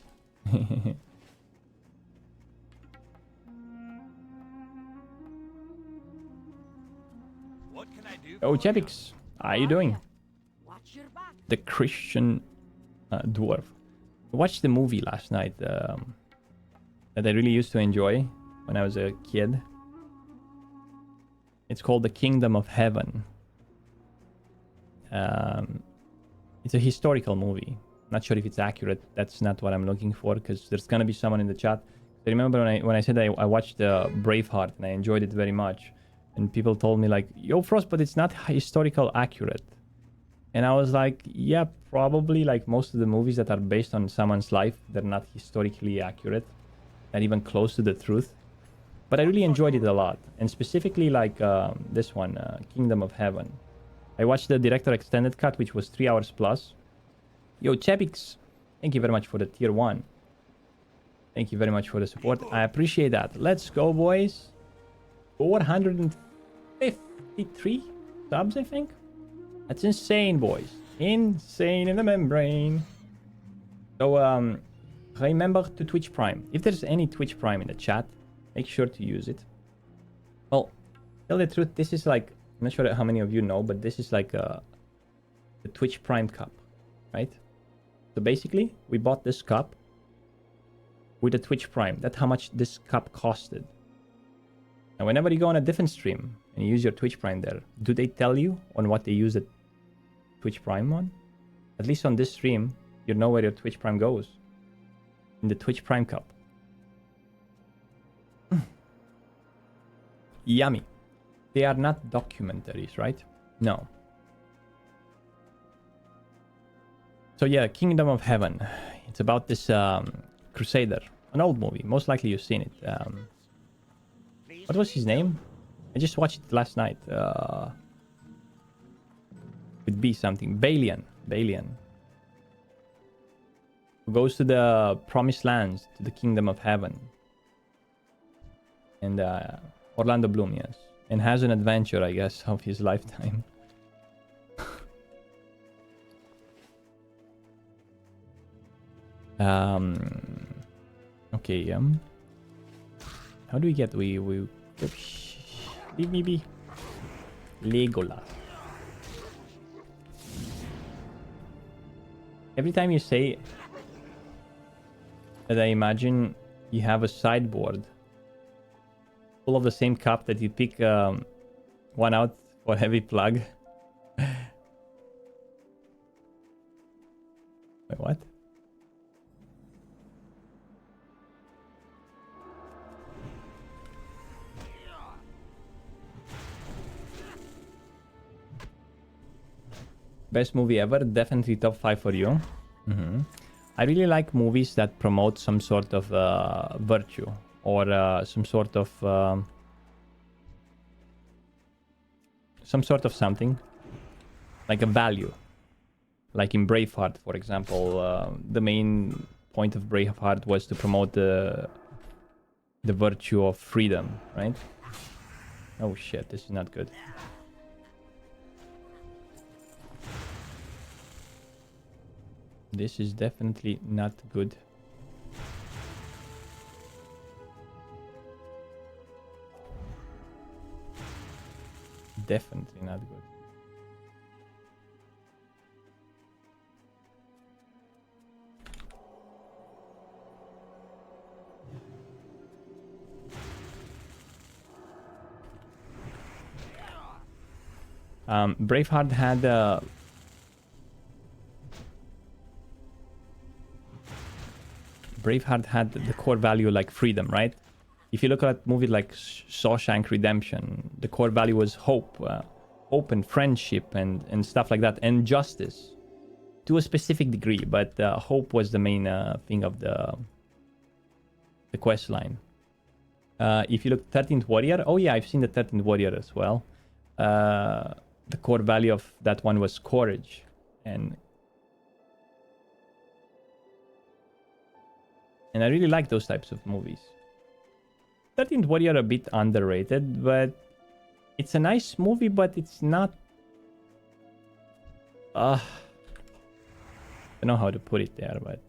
What can I do? Oh, for ya? Chepix. How are you doing? Watch your back. The Christian dwarf. I watched the movie last night that I really used to enjoy when I was a kid. It's called The Kingdom of Heaven. It's a historical movie. Not sure if it's accurate. That's not what I'm looking for, because there's gonna be someone in the chat. I remember when I said I watched Braveheart and I enjoyed it very much, and people told me like, "Yo, Frost, but it's not historical accurate." And I was like, "Yeah, probably. Like most of the movies that are based on someone's life, they're not historically accurate, not even close to the truth." But I really enjoyed it a lot, and specifically like this one, Kingdom of Heaven. I watched the director extended cut, which was 3 hours plus. Yo, Chepix, thank you very much for the tier 1. Thank you very much for the support. I appreciate that. Let's go, boys. 453 subs, I think. That's insane, boys. Insane in the membrane. So, remember to Twitch Prime. If there's any Twitch Prime in the chat, make sure to use it. Well, tell the truth, this is like, I'm not sure how many of you know, but this is like the Twitch Prime cup, right? So basically, we bought this cup with the Twitch Prime. That's how much this cup costed. And whenever you go on a different stream and you use your Twitch Prime there, do they tell you on what they use the Twitch Prime on? At least on this stream, you know where your Twitch Prime goes. In the Twitch Prime cup. Yummy. They are not documentaries, right? No. So yeah, Kingdom of Heaven. It's about this crusader. An old movie. Most likely you've seen it. What was his name? I just watched it last night. With B something. Balian. Balian. Who goes to the Promised Lands, to the Kingdom of Heaven. And Orlando Bloom, yes. And has an adventure, I guess, of his lifetime. Okay, how do we get we leave me be. Legolas. Every time you say that, I imagine You have a sideboard full of the same cup that you pick one out for heavy plug. Wait, what? Best movie ever? Definitely top 5 for you. I really like movies that promote some sort of virtue or some sort of something like a value. Like in Braveheart, for example, the main point of Braveheart was to promote the virtue of freedom, right? Oh shit, this is not good. This is definitely not good. Definitely not good. Braveheart had the core value like freedom, right? If you look at movies like Shawshank Redemption, the core value was hope, hope and friendship and stuff like that, and justice to a specific degree. But hope was the main thing of the quest line. If you look 13th Warrior, oh yeah, I've seen the 13th Warrior as well. The core value of that one was courage, and I really like those types of movies. 13th Warrior a bit underrated, but it's a nice movie, but it's not... I don't know how to put it there, but...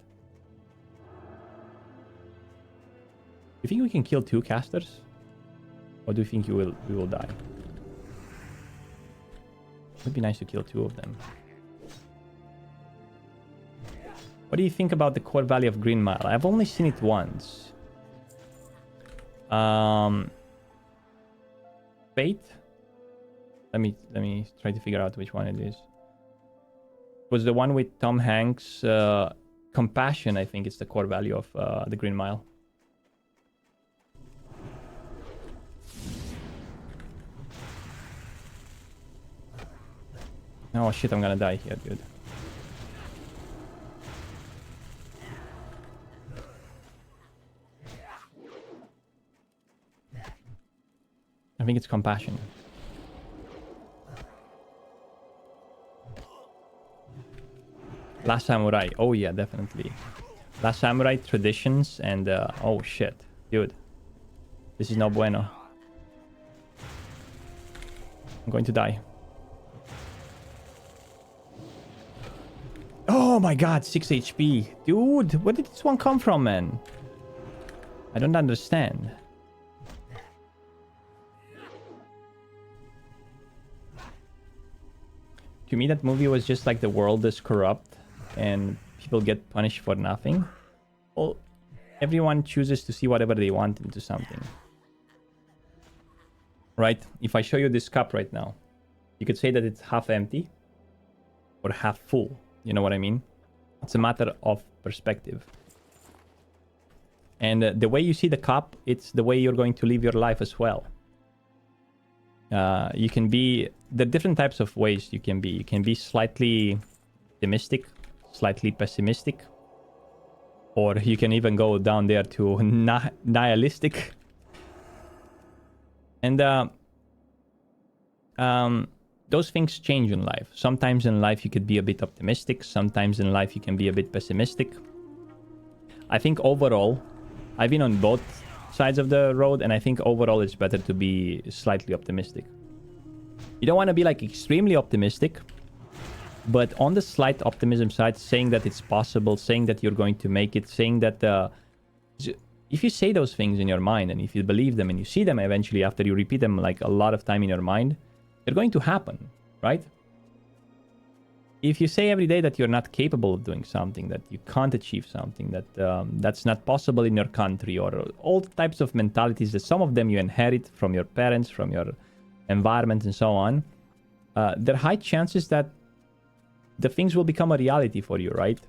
You think we can kill 2 casters? Or do you think we will die? It would be nice to kill 2 of them. What do you think about the core value of Green Mile? I've only seen it once. Fate? Let me try to figure out which one it is. It was the one with Tom Hanks. Compassion, I think it's the core value of the Green Mile. Oh shit, I'm gonna die here, dude. I think it's compassion. Last Samurai. Oh yeah, definitely. Last Samurai, traditions, and oh shit, dude. This is no bueno. I'm going to die. Oh my god, 6 HP. Dude, where did this one come from, man? I don't understand. To me, that movie was just like the world is corrupt and people get punished for nothing. Well, everyone chooses to see whatever they want into something. Right? If I show you this cup right now, you could say that it's half empty or half full. You know what I mean? It's a matter of perspective. And the way you see the cup, it's the way you're going to live your life as well. You can be... There are different types of ways you can be. You can be slightly optimistic, slightly pessimistic. Or you can even go down there to nihilistic. And those things change in life. Sometimes in life you could be a bit optimistic. Sometimes in life you can be a bit pessimistic. I think overall, I've been on both sides of the road, and I think overall it's better to be slightly optimistic. You don't want to be like extremely optimistic, but on the slight optimism side, saying that it's possible, saying that you're going to make it, saying that if you say those things in your mind and if you believe them and you see them eventually after you repeat them like a lot of time in your mind, they're going to happen, right? if you say every day that you're not capable of doing something, that you can't achieve something, that that's not possible in your country, or all types of mentalities that some of them you inherit from your parents, from your environment, and so on, there are high chances that the things will become a reality for you, right?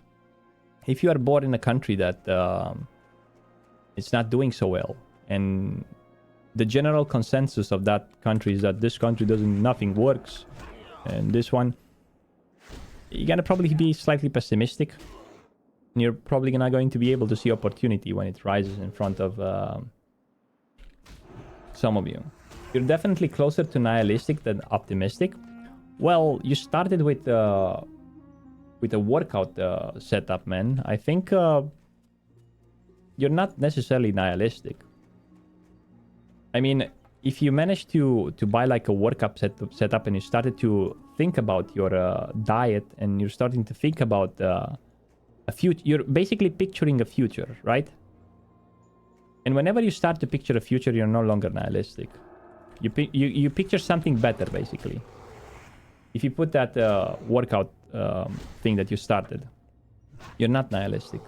If you are born in a country that it's not doing so well, and the general consensus of that country is that this country nothing works, and this one, you're gonna probably be slightly pessimistic. And you're probably not going to be able to see opportunity when it rises in front of some of you. You're definitely closer to nihilistic than optimistic. Well, you started with a workout setup, man. I think you're not necessarily nihilistic. I mean, if you managed to buy like a workout setup and you started to think about your diet, and you're starting to think about a future, you're basically picturing a future, right? And whenever you start to picture a future, you're no longer nihilistic. You picture something better, basically. If you put that workout thing that you started, you're not nihilistic.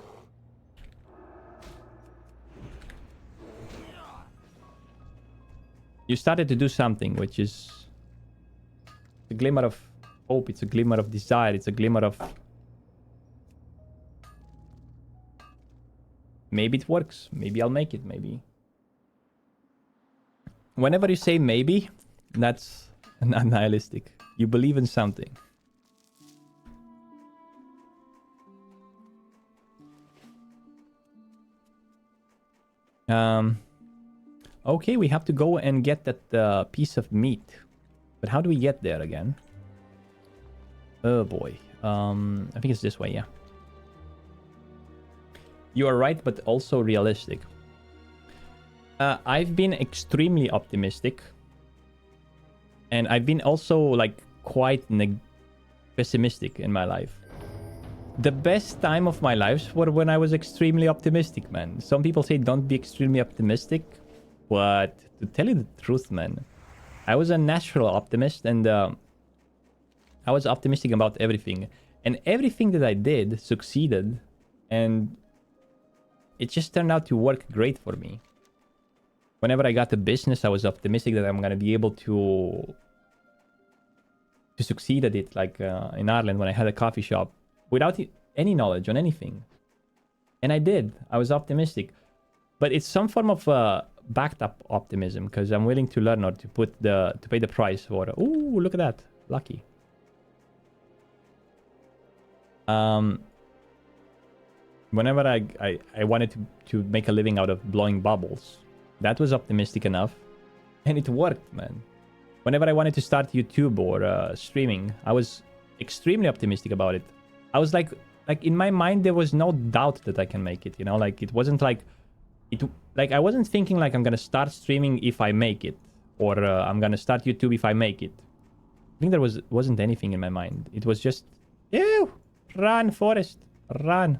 You started to do something which is a glimmer of hope, it's a glimmer of desire, it's a glimmer of... Maybe it works, maybe I'll make it, maybe. Whenever you say maybe, that's not nihilistic. You believe in something. Okay, we have to go and get that piece of meat. But how do we get there again? Oh boy. I think it's this way, yeah. You are right, but also realistic. I've been extremely optimistic. And I've been also, like, quite pessimistic in my life. The best time of my life were when I was extremely optimistic, man. Some people say don't be extremely optimistic. But to tell you the truth, man, I was a natural optimist, and I was optimistic about everything. And everything that I did succeeded, and it just turned out to work great for me. Whenever I got a business, I was optimistic that I'm going to be able to succeed at it, like in Ireland when I had a coffee shop, without any knowledge on anything. And I did. I was optimistic. But it's some form of backed up optimism, because I'm willing to learn, or to pay the price for... Ooh, look at that. Lucky. Whenever I wanted to make a living out of blowing bubbles, that was optimistic enough, and it worked, man. Whenever I wanted to start YouTube or streaming, I was extremely optimistic about it. I was like in my mind, there was no doubt that I can make it, you know? Like, it wasn't like... I wasn't thinking like I'm gonna start streaming if I make it, or I'm gonna start YouTube if I make it. I think there wasn't anything in my mind. It was just, ew, run, Forest, run.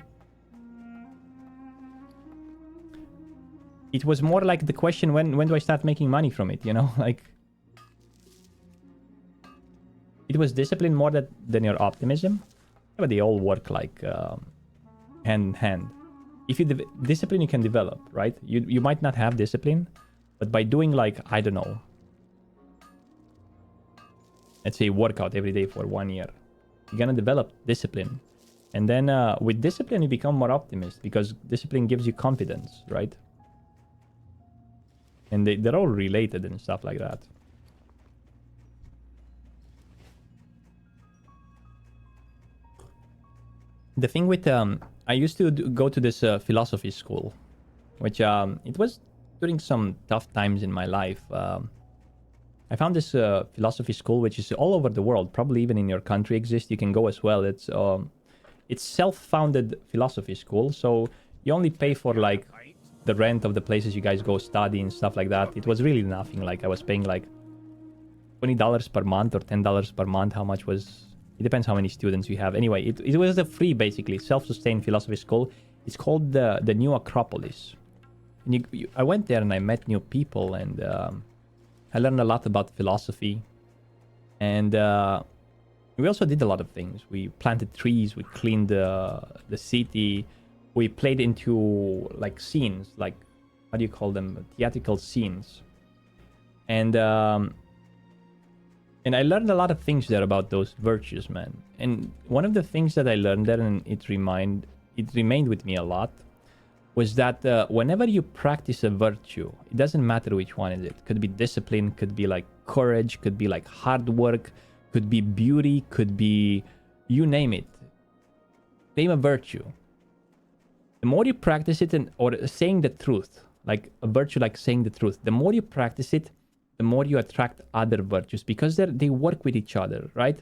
It was more like the question, when do I start making money from it, you know? Like, it was discipline more than your optimism. But they all work like hand in hand. If you discipline, you can develop, right? You might not have discipline, but by doing, like, I don't know, let's say workout every day for 1 year, you're gonna develop discipline. And then with discipline, you become more optimist, because discipline gives you confidence, right? And they're all related and stuff like that. The thing with... I used to go to this philosophy school, which it was during some tough times in my life. I found this philosophy school, which is all over the world, probably even in your country exists. You can go as well. It's self-founded philosophy school, so you only pay for like the rent of the places you guys go study and stuff like that. It was really nothing. Like, I was paying like $20 per month or $10 per month. How much was... It depends how many students you have. Anyway, it was a free, basically, self-sustained philosophy school. It's called the New Acropolis. And I went there and I met new people, and I learned a lot about philosophy. And We also did a lot of things. We planted trees, we cleaned the city, we played into like scenes, like, how do you call them? Theatrical scenes. And I learned a lot of things there about those virtues, man. And one of the things that I learned there, and it remained with me a lot, was that whenever you practice a virtue, it doesn't matter which one is it. Could be discipline, could be like courage, could be like hard work, could be beauty, could be, you name it. Name a virtue. The more you practice it, or saying the truth, like a virtue like saying the truth, the more you practice it, the more you attract other virtues, because they work with each other, right?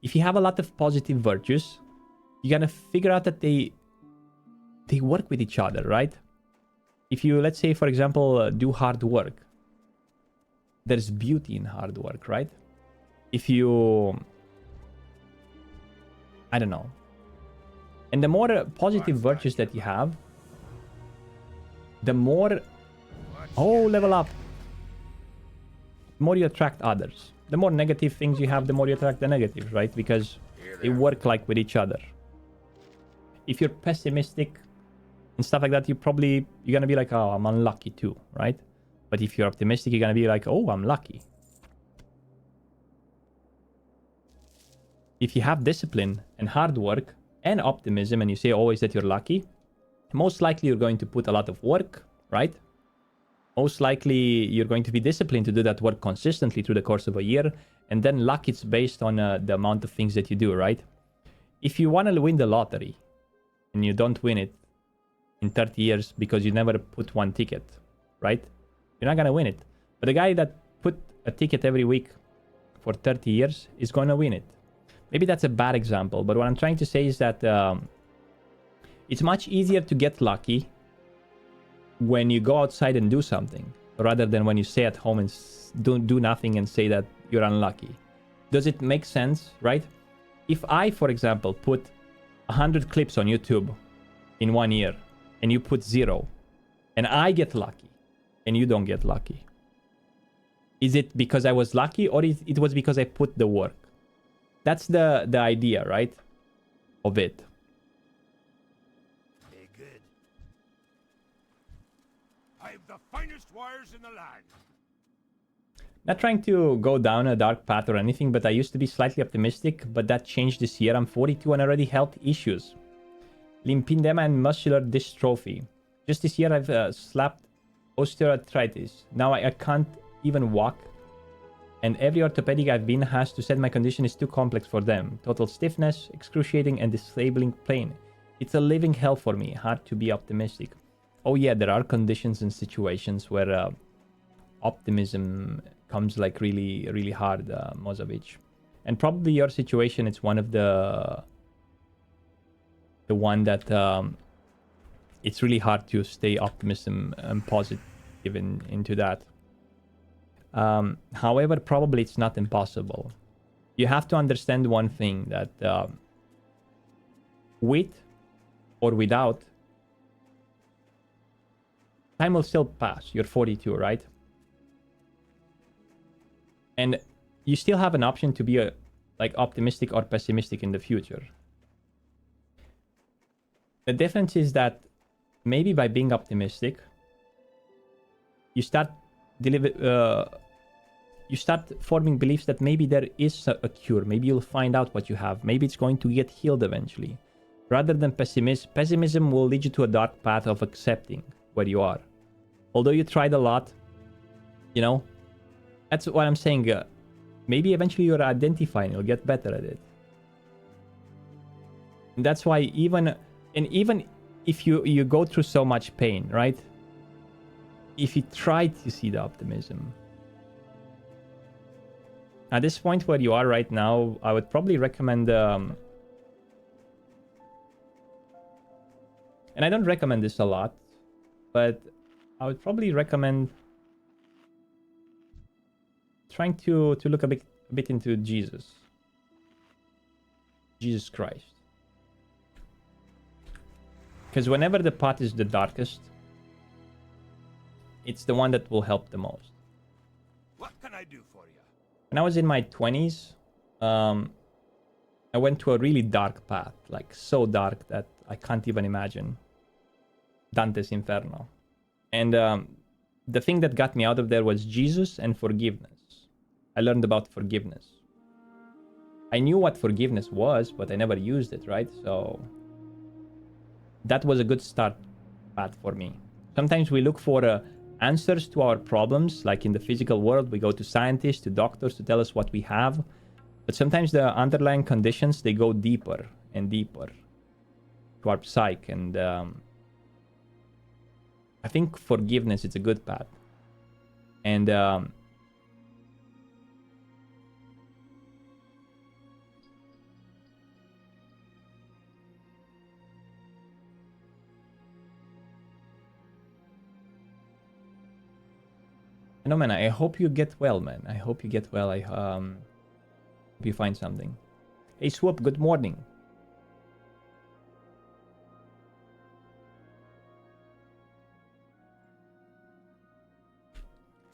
If you have a lot of positive virtues, you're gonna figure out that they work with each other, right? If you, let's say, for example, do hard work, there's beauty in hard work, right? If you, I don't know. And the more positive virtues that you have, the more, oh, level up. The more you attract others. The more negative things you have, the more you attract the negatives, right? Because they work like with each other. If you're pessimistic and stuff like that, you're gonna be like, oh, I'm unlucky too, right? But if you're optimistic, you're gonna be like, oh, I'm lucky. If you have discipline and hard work and optimism, and you say always that you're lucky, most likely you're going to put a lot of work, right? Most likely you're going to be disciplined to do that work consistently through the course of a year. And then luck, it's based on the amount of things that you do, right? If you want to win the lottery and you don't win it in 30 years because you never put one ticket, right? You're not going to win it. But the guy that put a ticket every week for 30 years is going to win it. Maybe that's a bad example, but what I'm trying to say is that it's much easier to get lucky when you go outside and do something, rather than when you stay at home and do nothing and say that you're unlucky. Does it make sense, right? If I, for example, put 100 clips on YouTube in 1 year, and you put 0, and I get lucky, and you don't get lucky, is it because I was lucky, or it was because I put the work? That's the idea, right, of it. Hey, good. I've the finest wires in the land. Not trying to go down a dark path or anything, but I used to be slightly optimistic, but that changed this year. I'm 42 and already health issues. Lymphedema and muscular dystrophy. Just this year I've slapped osteoarthritis. Now I can't even walk. And every orthopedic I've been has to said my condition is too complex for them. Total stiffness, excruciating and disabling pain. It's a living hell for me. Hard to be optimistic. Oh yeah, there are conditions and situations where optimism comes like really, really hard, Mozovic. And probably your situation, it's one of the one that it's really hard to stay optimism and positive into that. However, probably it's not impossible. You have to understand one thing, that with or without, time will still pass. You're 42, right? And you still have an option to be like optimistic or pessimistic in the future. The difference is that maybe by being optimistic, you start forming beliefs that maybe there is a cure. Maybe you'll find out what you have. Maybe it's going to get healed eventually. Rather than pessimism will lead you to a dark path of accepting where you are. Although you tried a lot, you know, that's what I'm saying. Maybe eventually you'll identify and you'll get better at it. And that's why even if you go through so much pain, right? If you try to see the optimism, at this point where you are right now, I would probably recommend, and I don't recommend this a lot, but I would probably recommend trying to look a bit into Jesus Christ. Because whenever the path is the darkest, it's the one that will help the most. What can I do for you? When I was in my 20s, I went to a really dark path, like so dark that I can't even imagine. Dante's Inferno. And the thing that got me out of there was Jesus and forgiveness. I learned about forgiveness. I knew what forgiveness was, but I never used it, right? So that was a good start path for me. Sometimes we look for answers to our problems, like in the physical world. We go to scientists, to doctors to tell us what we have. But sometimes the underlying conditions, they go deeper and deeper to our psyche. And I think forgiveness is a good path. And no, man, I hope you get well, man. I hope you get well. I hope you find something. Hey, Swoop, good morning.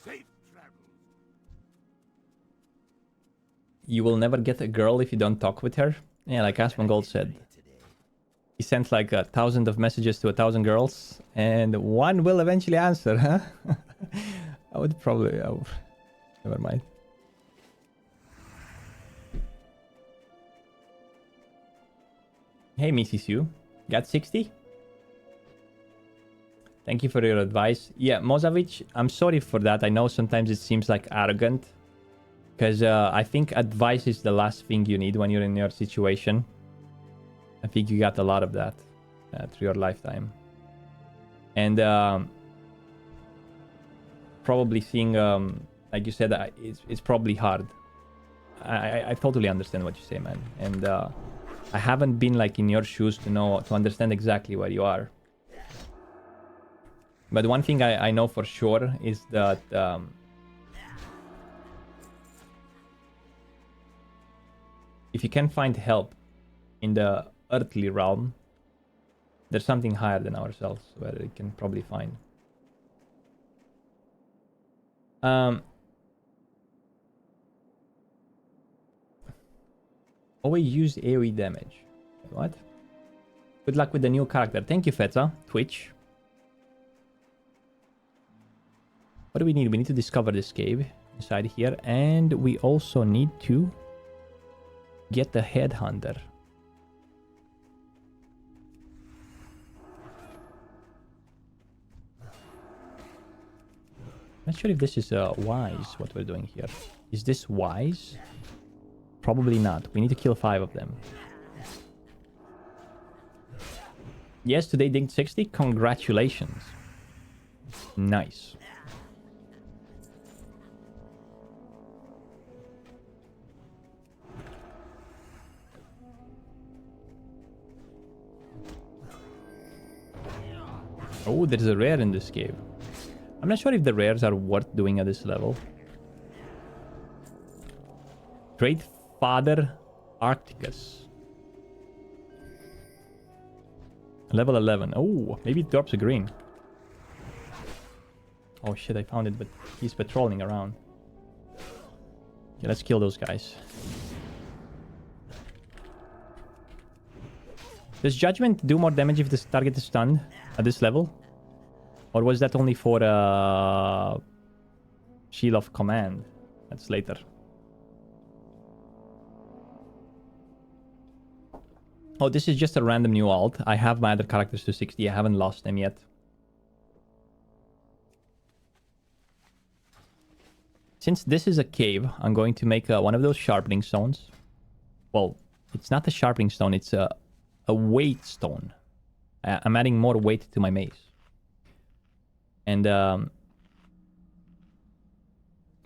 Safe travels. You will never get a girl if you don't talk with her. Yeah, like Asmongold said. He sent like 1,000 of messages to 1,000 girls, and one will eventually answer, huh? I would probably... Oh, never mind. Hey, Missy Sue. Got 60? Thank you for your advice. Yeah, Mozavic, I'm sorry for that. I know sometimes it seems like arrogant. Because I think advice is the last thing you need when you're in your situation. I think you got a lot of that through your lifetime. And probably seeing, like you said, it's probably hard. I totally understand what you say, man. And I haven't been like in your shoes to understand exactly where you are. But one thing I know for sure is that if you can find help in the earthly realm, there's something higher than ourselves where we can probably find. Always use AoE damage. What? Good luck with the new character. Thank you, Feta. Twitch. What do we need? We need to discover this cave inside here. And we also need to get the headhunter. Not sure if this is wise, what we're doing here. Is this wise? Probably not. We need to kill 5 of them. Yes, today dinged 60. Congratulations. Nice. Oh, there's a rare in this cave. I'm not sure if the rares are worth doing at this level. Great Father Arcticus. Level 11. Oh, maybe it drops a green. Oh shit, I found it, but he's patrolling around. Okay, let's kill those guys. Does Judgment do more damage if the target is stunned at this level? Or was that only for Shield of Command? That's later. Oh, this is just a random new alt. I have my other characters to 60. I haven't lost them yet. Since this is a cave, I'm going to make one of those sharpening stones. Well, it's not a sharpening stone. It's a weight stone. I'm adding more weight to my mace. And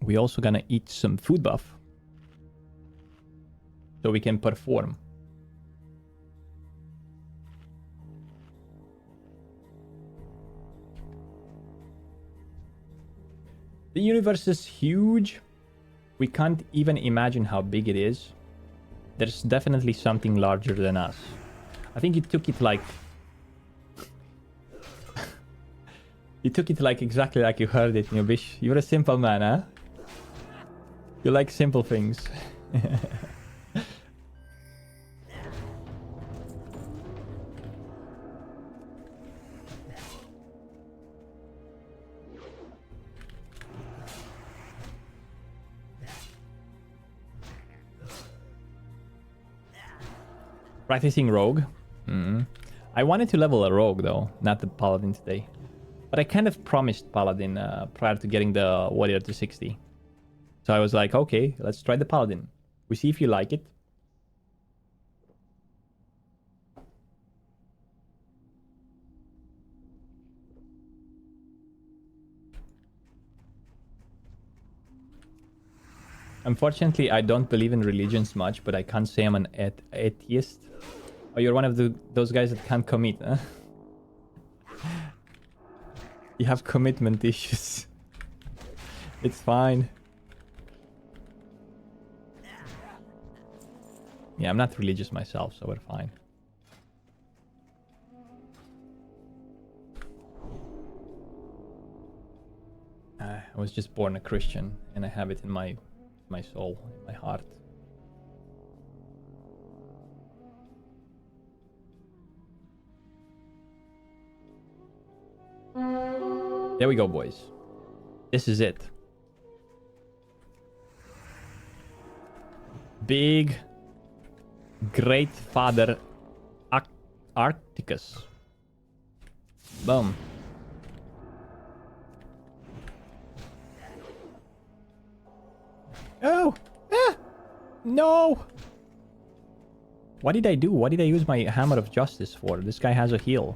we also gonna eat some food buff. So we can perform. The universe is huge. We can't even imagine how big it is. There's definitely something larger than us. I think it took it like... you took it like exactly like you heard it, Nubish. You're a simple man, huh? You like simple things. Practicing rogue. I wanted to level a rogue though, not the paladin today. But I kind of promised paladin prior to getting the warrior to 60. So I was like, okay, let's try the paladin. We see if you like it. Unfortunately, I don't believe in religions much, but I can't say I'm an atheist. Oh, you're one of those guys that can't commit, huh? You have commitment issues. It's fine. Yeah, I'm not religious myself, so we're fine. I was just born a Christian, and I have it in my soul, in my heart. There we go, boys. This is it. Big Great Father Arcticus. Boom. Oh! Ah! No! What did I do? What did I use my Hammer of Justice for? This guy has a heal.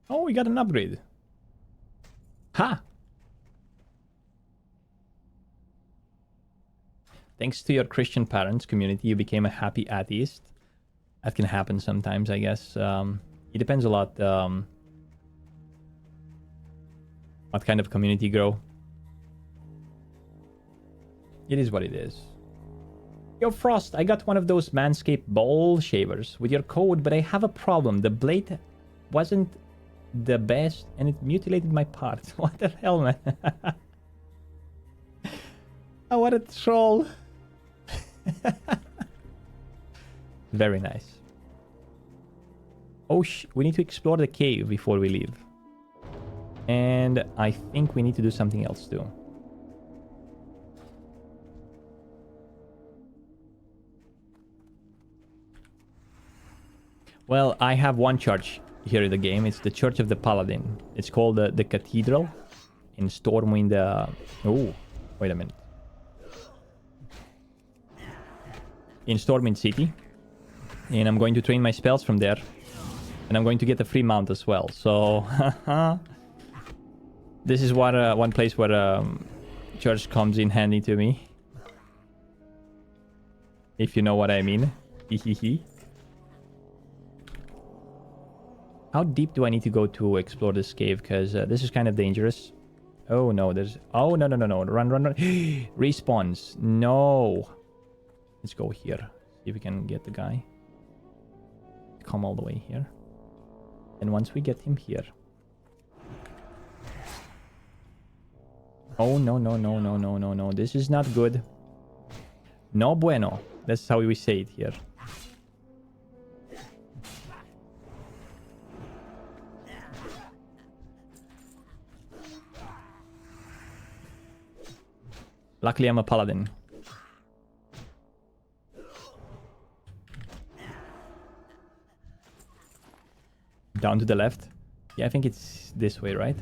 Oh, we got an upgrade. Ha! Thanks to your Christian parents, community, you became a happy atheist. That can happen sometimes, I guess. It depends a lot what kind of community you grow. It is what it is. Yo, Frost, I got one of those Manscaped ball shavers with your code, but I have a problem. The blade wasn't the best and it mutilated my parts. What the hell, man? Oh, what a troll. Very nice. Oh, we need to explore the cave before we leave. And I think we need to do something else too. Well, I have one church here in the game. It's the Church of the Paladin. It's called the Cathedral in Stormwind. Oh, wait a minute. In Stormwind City. And I'm going to train my spells from there. And I'm going to get a free mount as well. So, this is what one place where church comes in handy to me. If you know what I mean. Hehehe. How deep do I need to go to explore this cave? Because this is kind of dangerous. Oh, no. There's... Oh, no, no, no, no. Run, run, run. Respawns. No. Let's go here. See if we can get the guy. Come all the way here. And once we get him here... Oh, no, no, no, no, no, no, no. This is not good. No bueno. That's how we say it here. Luckily, I'm a paladin. Down to the left. Yeah, I think it's this way, right?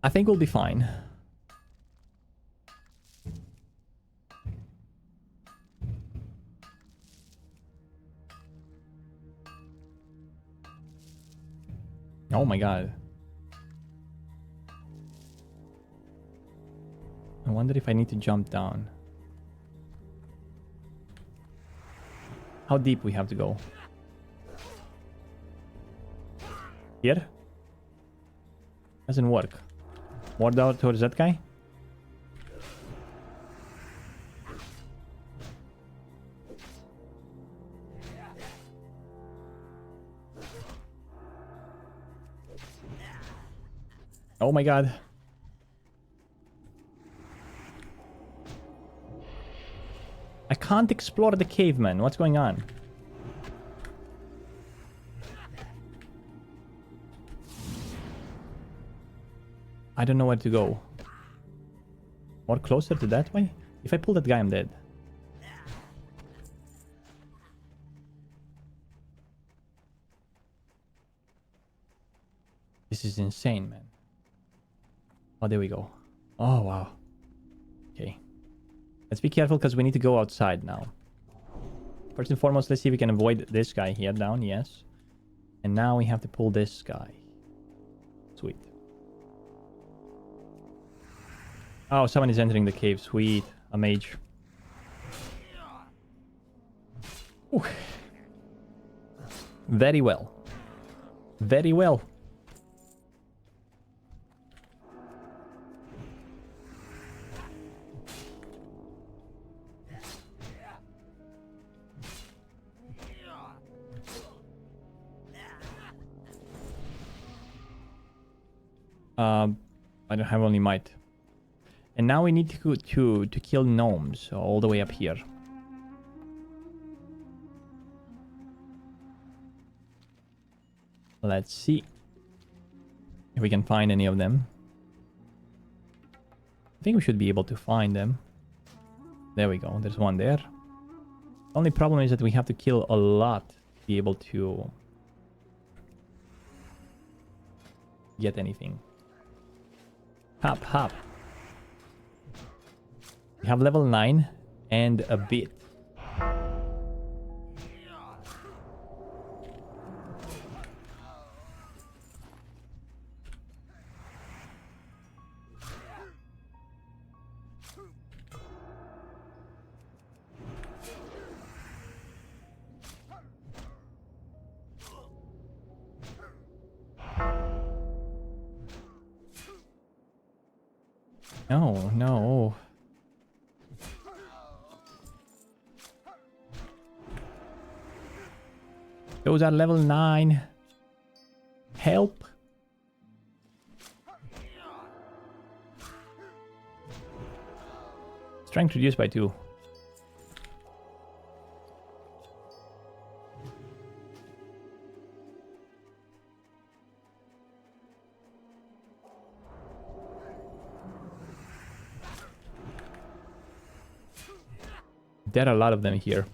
I think we'll be fine. Oh my god. I wonder if I need to jump down. How deep we have to go? Here? Doesn't work. More down towards that guy? Oh my god. I can't explore the cave, man. What's going on? I don't know where to go. More closer to that way? If I pull that guy, I'm dead. This is insane, man. Oh, there we go. Oh, wow. Okay. Let's be careful because we need to go outside now. First and foremost, let's see if we can avoid this guy here down. Yes. And now we have to pull this guy. Sweet. Oh, someone is entering the cave. Sweet. A mage. Ooh. Very well. Very well. I don't have only might. And now we need to go to kill gnomes all the way up here. Let's see if we can find any of them. I think we should be able to find them. There we go. There's one there. The only problem is that we have to kill a lot to be able to get anything. Hop, hop. We have level 9 and a bit. No, no. Those are level 9. Help. Strength reduced by 2. There are a lot of them here.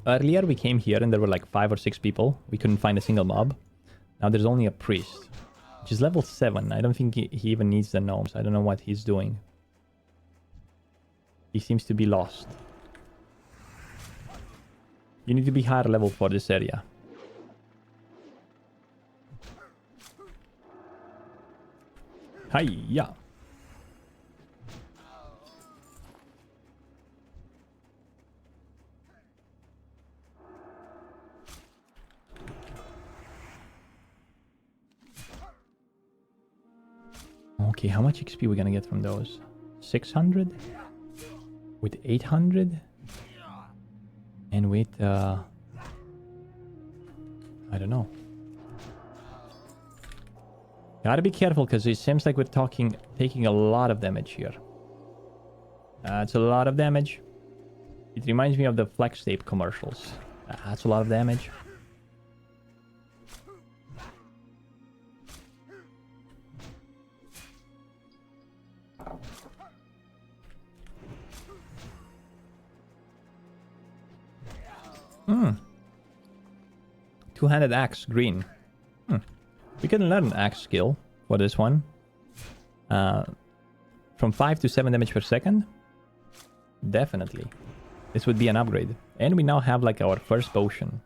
Earlier we came here and there were like 5 or 6 people. We couldn't find a single mob. Now there's only a priest, which is level 7. I don't think he even needs the gnomes. I don't know what he's doing. He seems to be lost. You need to be higher level for this area. Hiya! Okay, how much XP we gonna get from those? 600? With 800? And with, I don't know. Gotta be careful, because it seems like we're taking a lot of damage here. That's a lot of damage. It reminds me of the flex tape commercials. That's a lot of damage. Two-handed axe, green. We can learn axe skill for this one. From 5 to 7 damage per second. Definitely. This would be an upgrade. And we now have like our first potion.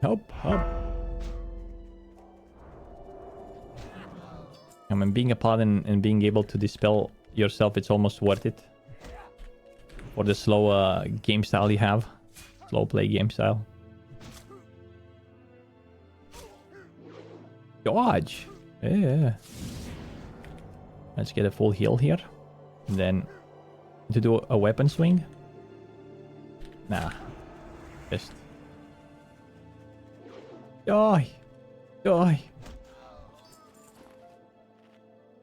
Help, help. I mean, being a paladin and being able to dispel yourself, it's almost worth it. For the slow game style you have. Slow play game style. Dodge! Yeah. Let's get a full heal here. And then to do a weapon swing. Nah. Just... Die! Die!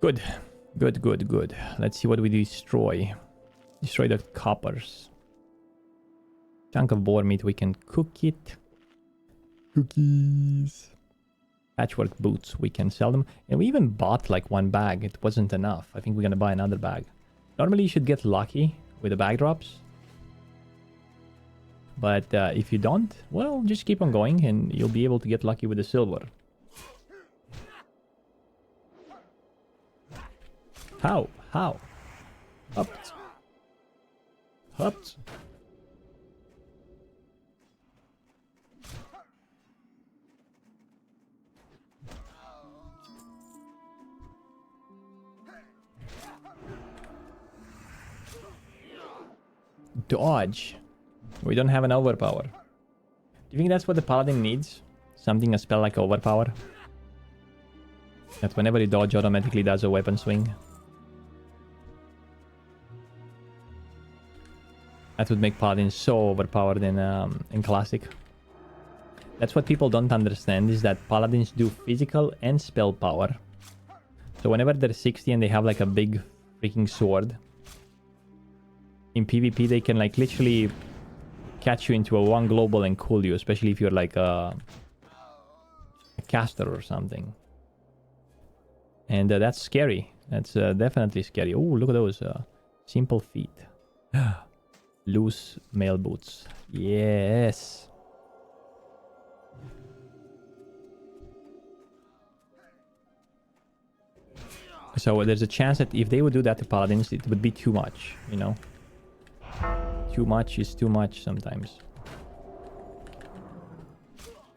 Good. Good, good, good. Let's see what we destroy. Destroy the coppers. Chunk of boar meat, we can cook it. Cookies. Patchwork boots, we can sell them. And we even bought like one bag. It wasn't enough. I think we're gonna buy another bag. Normally you should get lucky with the bag drops. But if you don't, well, just keep on going and you'll be able to get lucky with the silver. How? How? Up. Up. Dodge. We don't have an overpower. Do you think that's what the Paladin needs? Something, a spell like overpower? That whenever you dodge, automatically does a weapon swing. That would make Paladin so overpowered in Classic. That's what people don't understand, is that Paladins do physical and spell power. So whenever they're 60 and they have like a big freaking sword, in PvP they can like literally catch you into a one global and cool you, especially if you're like a caster or something. And that's scary. That's definitely scary. Oh, look at those simple feet. Loose male boots. Yes. So there's a chance that if they would do that to Paladins, it would be too much, you know? Too much is too much sometimes.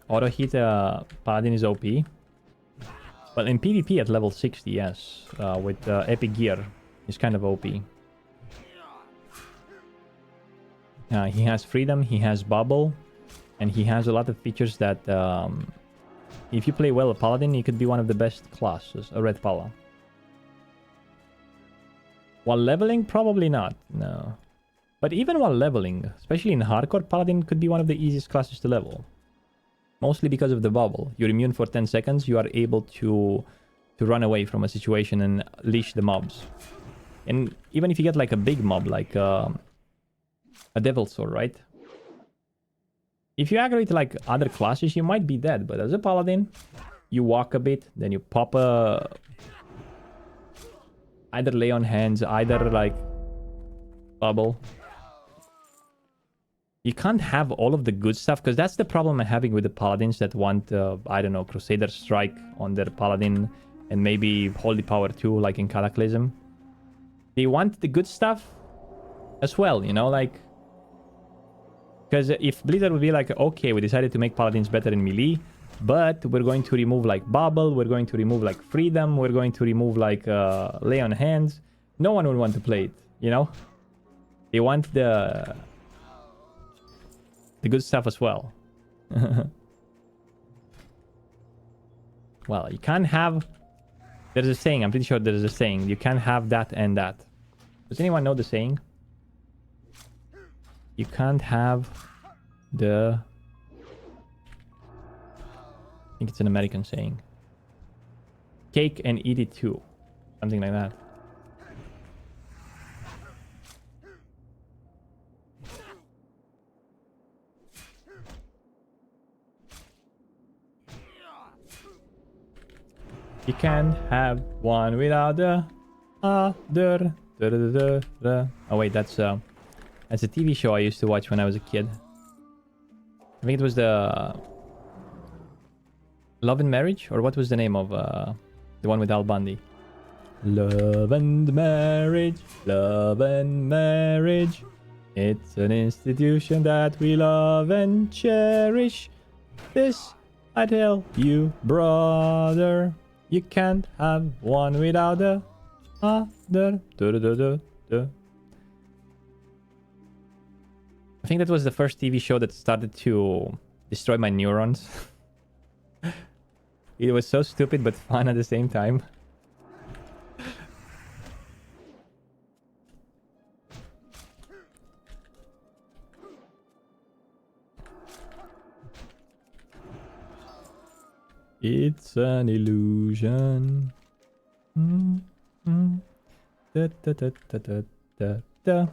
Auto hit Paladin is OP. Well, in PvP at level 60, yes. With epic gear, he's kind of OP. He has freedom, he has bubble, and he has a lot of features that if you play well a Paladin, he could be one of the best classes, a red Pala. While leveling, probably not, no. But even while leveling, especially in hardcore, Paladin could be one of the easiest classes to level. Mostly because of the bubble. You're immune for 10 seconds, you are able to run away from a situation and leash the mobs. And even if you get like a big mob, like a devil sword, right? If you aggravate like other classes, you might be dead. But as a Paladin, you walk a bit, then you pop a... either lay on hands, either like bubble. You can't have all of the good stuff, because that's the problem I'm having with the Paladins that want, I don't know, Crusader Strike on their Paladin and maybe Holy Power too, like in Cataclysm. They want the good stuff as well, you know, like... Because if Blizzard would be like, okay, we decided to make Paladins better in melee, but we're going to remove like bubble, we're going to remove like freedom, we're going to remove like lay on hands, no one would want to play it, you know? They want the good stuff as well. Well, you can't have... There's a saying, I'm pretty sure there's a saying, you can't have that and that. Does anyone know the saying? You can't have the... I think it's an American saying. Cake and eat it too. Something like that. You can't have one without the other. Oh wait, that's a TV show I used to watch when I was a kid. I think it was the Love and Marriage, or what was the name of the one with Al Bundy? Love and marriage, love and marriage. It's an institution that we love and cherish. This I tell you, brother. You can't have one without the other. I think that was the first TV show that started to destroy my neurons. It was so stupid but fun at the same time. It's an illusion. Mm. Da, da, da, da, da, da, da.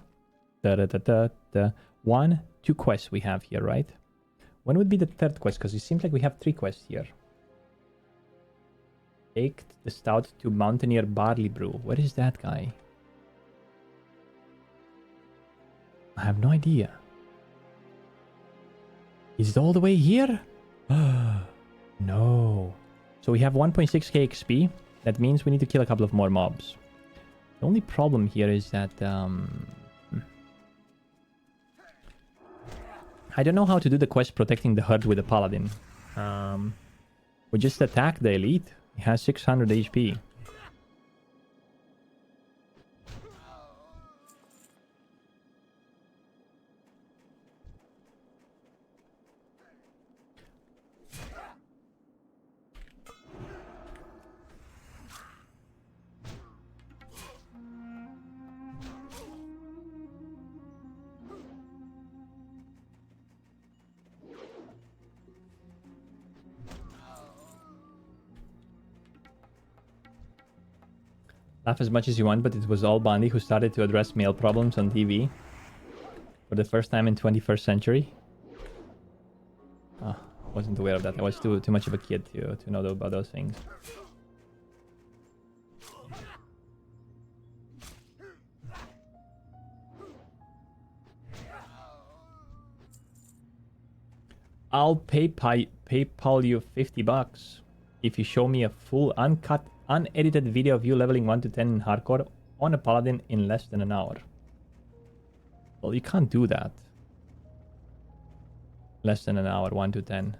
Da, da, da, da, da. 1, 2 quests we have here, right? When would be the third quest? Because it seems like we have 3 quests here. Take the stout to Mountaineer Barley Brew. Where is that guy? I have no idea. Is it all the way here? No. So we have 1.6k XP. That means we need to kill a couple of more mobs. The only problem here is that... I don't know how to do the quest protecting the herd with a Paladin. We just attack the elite. He has 600 HP. Laugh as much as you want, but it was all Bondi who started to address male problems on TV for the first time in 21st century. Oh, wasn't aware of that. I was too much of a kid to know about those things. I'll PayPal you $50 if you show me a full uncut unedited video of you leveling 1 to 10 in hardcore on a Paladin in less than an hour. Well, you can't do that. Less than an hour, 1 to 10.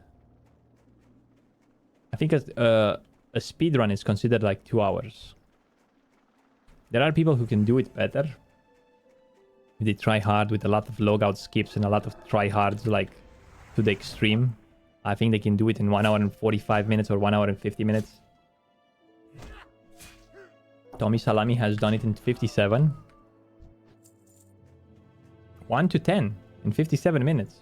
I think a speedrun is considered like 2 hours. There are people who can do it better. They try hard with a lot of logout skips and a lot of tryhards like to the extreme. I think they can do it in 1 hour and 45 minutes or 1 hour and 50 minutes. Tommy Salami has done it in 57. 1 to 10 in 57 minutes.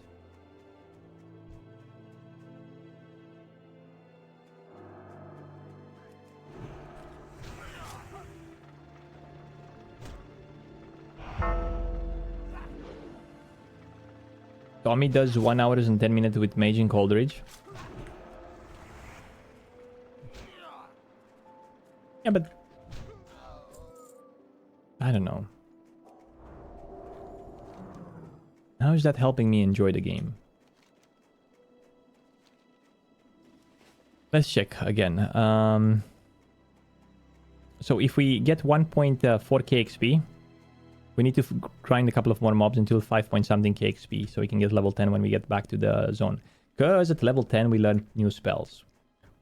Tommy does 1 hour and 10 minutes with Mage in Coldridge. Yeah, but I don't know. How is that helping me enjoy the game? Let's check again. So if we get 1.4k XP, we need to grind a couple of more mobs until 5 point something k XP, so we can get level 10 when we get back to the zone. Because at level 10 we learn new spells.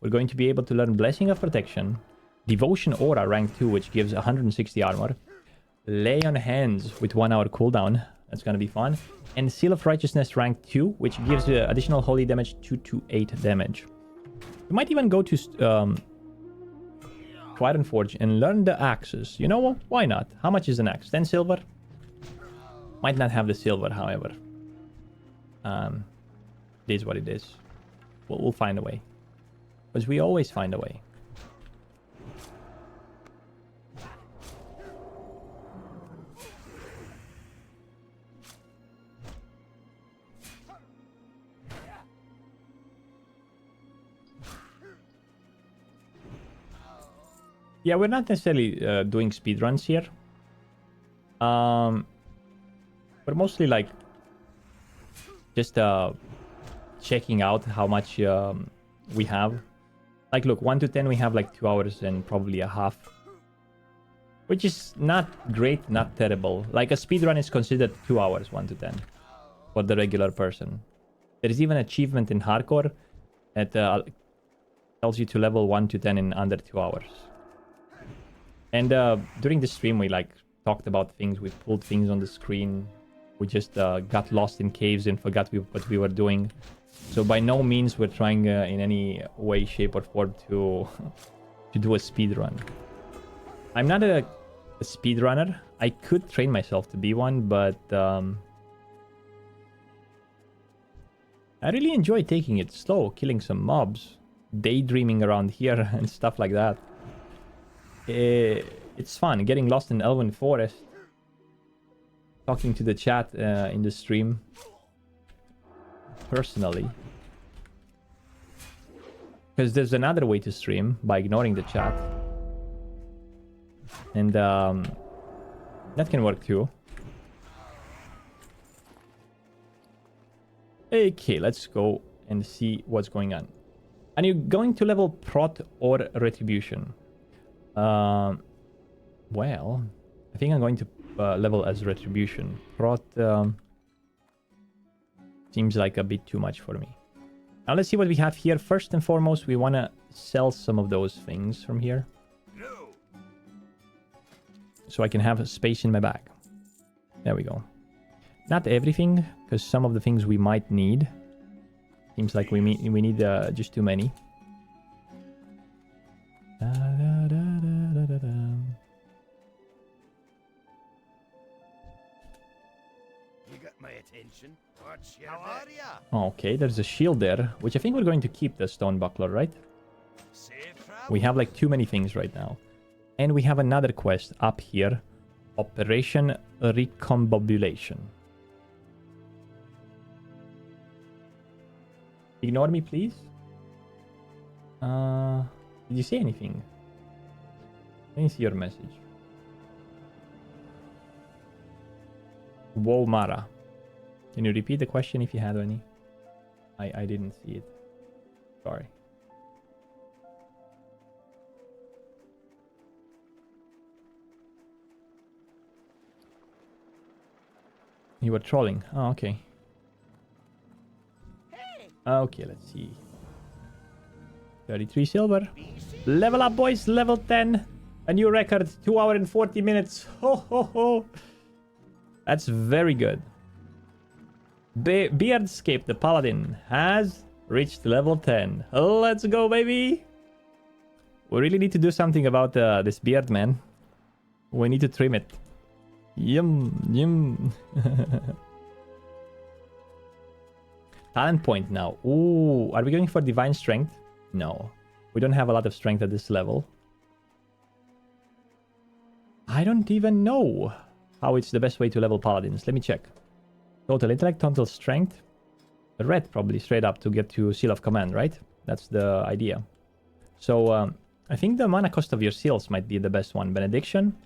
We're going to be able to learn Blessing of Protection, Devotion Aura rank 2, which gives 160 armor, Lay on Hands with 1 hour cooldown, that's gonna be fun, and Seal of Righteousness rank 2, which gives additional holy damage 228 damage. We might even go to Ironforge and learn the axes. You know what? Why not? How much is an axe? 10 silver? Might not have the silver, however. It is what it is. We'll find a way. Because we always find a way. Yeah, we're not necessarily doing speedruns here. We're mostly like just checking out how much we have. Like, look, 1 to 10 we have like 2 hours and probably a half. Which is not great, not terrible. Like a speedrun is considered 2 hours, 1 to 10. For the regular person. There is even achievement in hardcore that tells you to level 1 to 10 in under 2 hours. And during the stream, we like talked about things. We pulled things on the screen. We just got lost in caves and forgot what we were doing. So by no means we're trying in any way, shape, or form to do a speed run. I'm not a speed runner. I could train myself to be one, but I really enjoy taking it slow, killing some mobs, daydreaming around here and stuff like that. It's fun getting lost in Elven Forest. Talking to the chat in the stream. Personally. Because there's another way to stream by ignoring the chat. And that can work too. Okay, let's go and see what's going on. Are you going to level Prot or Retribution? Well, I think I'm going to level as Retribution. Prot seems like a bit too much for me. Now let's see what we have here. First and foremost, we want to sell some of those things from here. No. So I can have a space in my bag. There we go. Not everything, because some of the things we might need. Seems like we need just too many. Da, da, da, da, da, da. You got my attention. What's your How are ya? Okay, there's a shield there, which I think we're going to keep the stone buckler, right? We have like too many things right now. And we have another quest up here. Operation Recombobulation. Ignore me, please. Did you say anything? Let me see your message. Whoa, Mara. Can you repeat the question if you had any? I didn't see it. Sorry. You were trolling. Oh, okay. Okay, let's see. 33 silver. Level up, boys. Level 10. A new record. 2 hours and 40 minutes. Ho, ho, ho. That's very good. Beardscape, the Paladin, has reached level 10. Let's go, baby. We really need to do something about this beard, man. We need to trim it. Yum, yum. Talent point now. Ooh, are we going for divine strength? No. We don't have a lot of strength at this level. I don't even know how it's the best way to level paladins. Let me check. Total intellect, total strength. Red probably straight up to get to Seal of Command, right? That's the idea. So I think the mana cost of your seals might be the best one. Benediction,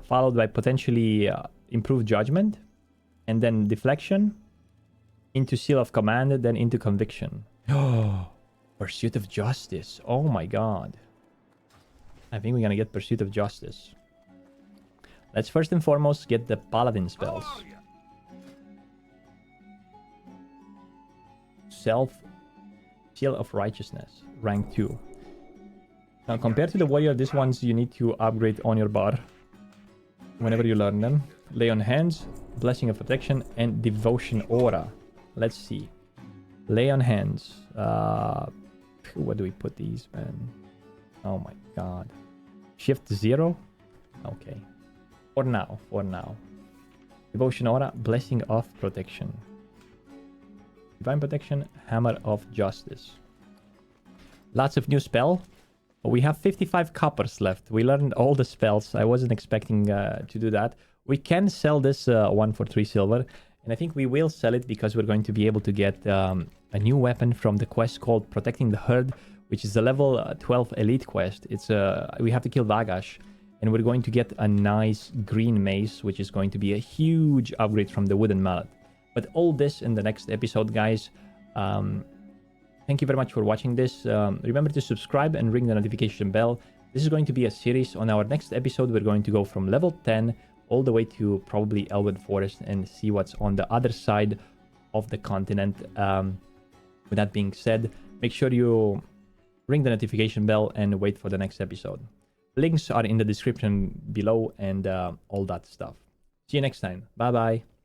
followed by potentially improved judgment, and then deflection, into Seal of Command, then into Conviction. Oh, Pursuit of Justice. Oh my god. I think we're gonna get Pursuit of Justice. Let's first and foremost get the Paladin spells. Seal of Righteousness, rank 2. Now compared to the Warrior, these ones you need to upgrade on your bar whenever you learn them. Lay on Hands, Blessing of Protection, and Devotion Aura. Let's see. Lay on Hands. Where do we put these, man? Oh my god. Shift 0? Okay. For now. Devotion Aura, Blessing of Protection. Divine Protection, Hammer of Justice. Lots of new spell. We have 55 coppers left. We learned all the spells. I wasn't expecting to do that. We can sell this one for 3 silver. And I think we will sell it because we're going to be able to get a new weapon from the quest called Protecting the Herd, which is a level 12 elite quest. It's we have to kill Vagash. And we're going to get a nice green mace, which is going to be a huge upgrade from the wooden mallet. But all this in the next episode, guys. Thank you very much for watching this. Remember to subscribe and ring the notification bell. This is going to be a series. On our next episode, we're going to go from level 10 all the way to probably Elven Forest and see what's on the other side of the continent. With that being said, make sure you ring the notification bell and wait for the next episode. Links are in the description below and all that stuff. See you next time. Bye-bye.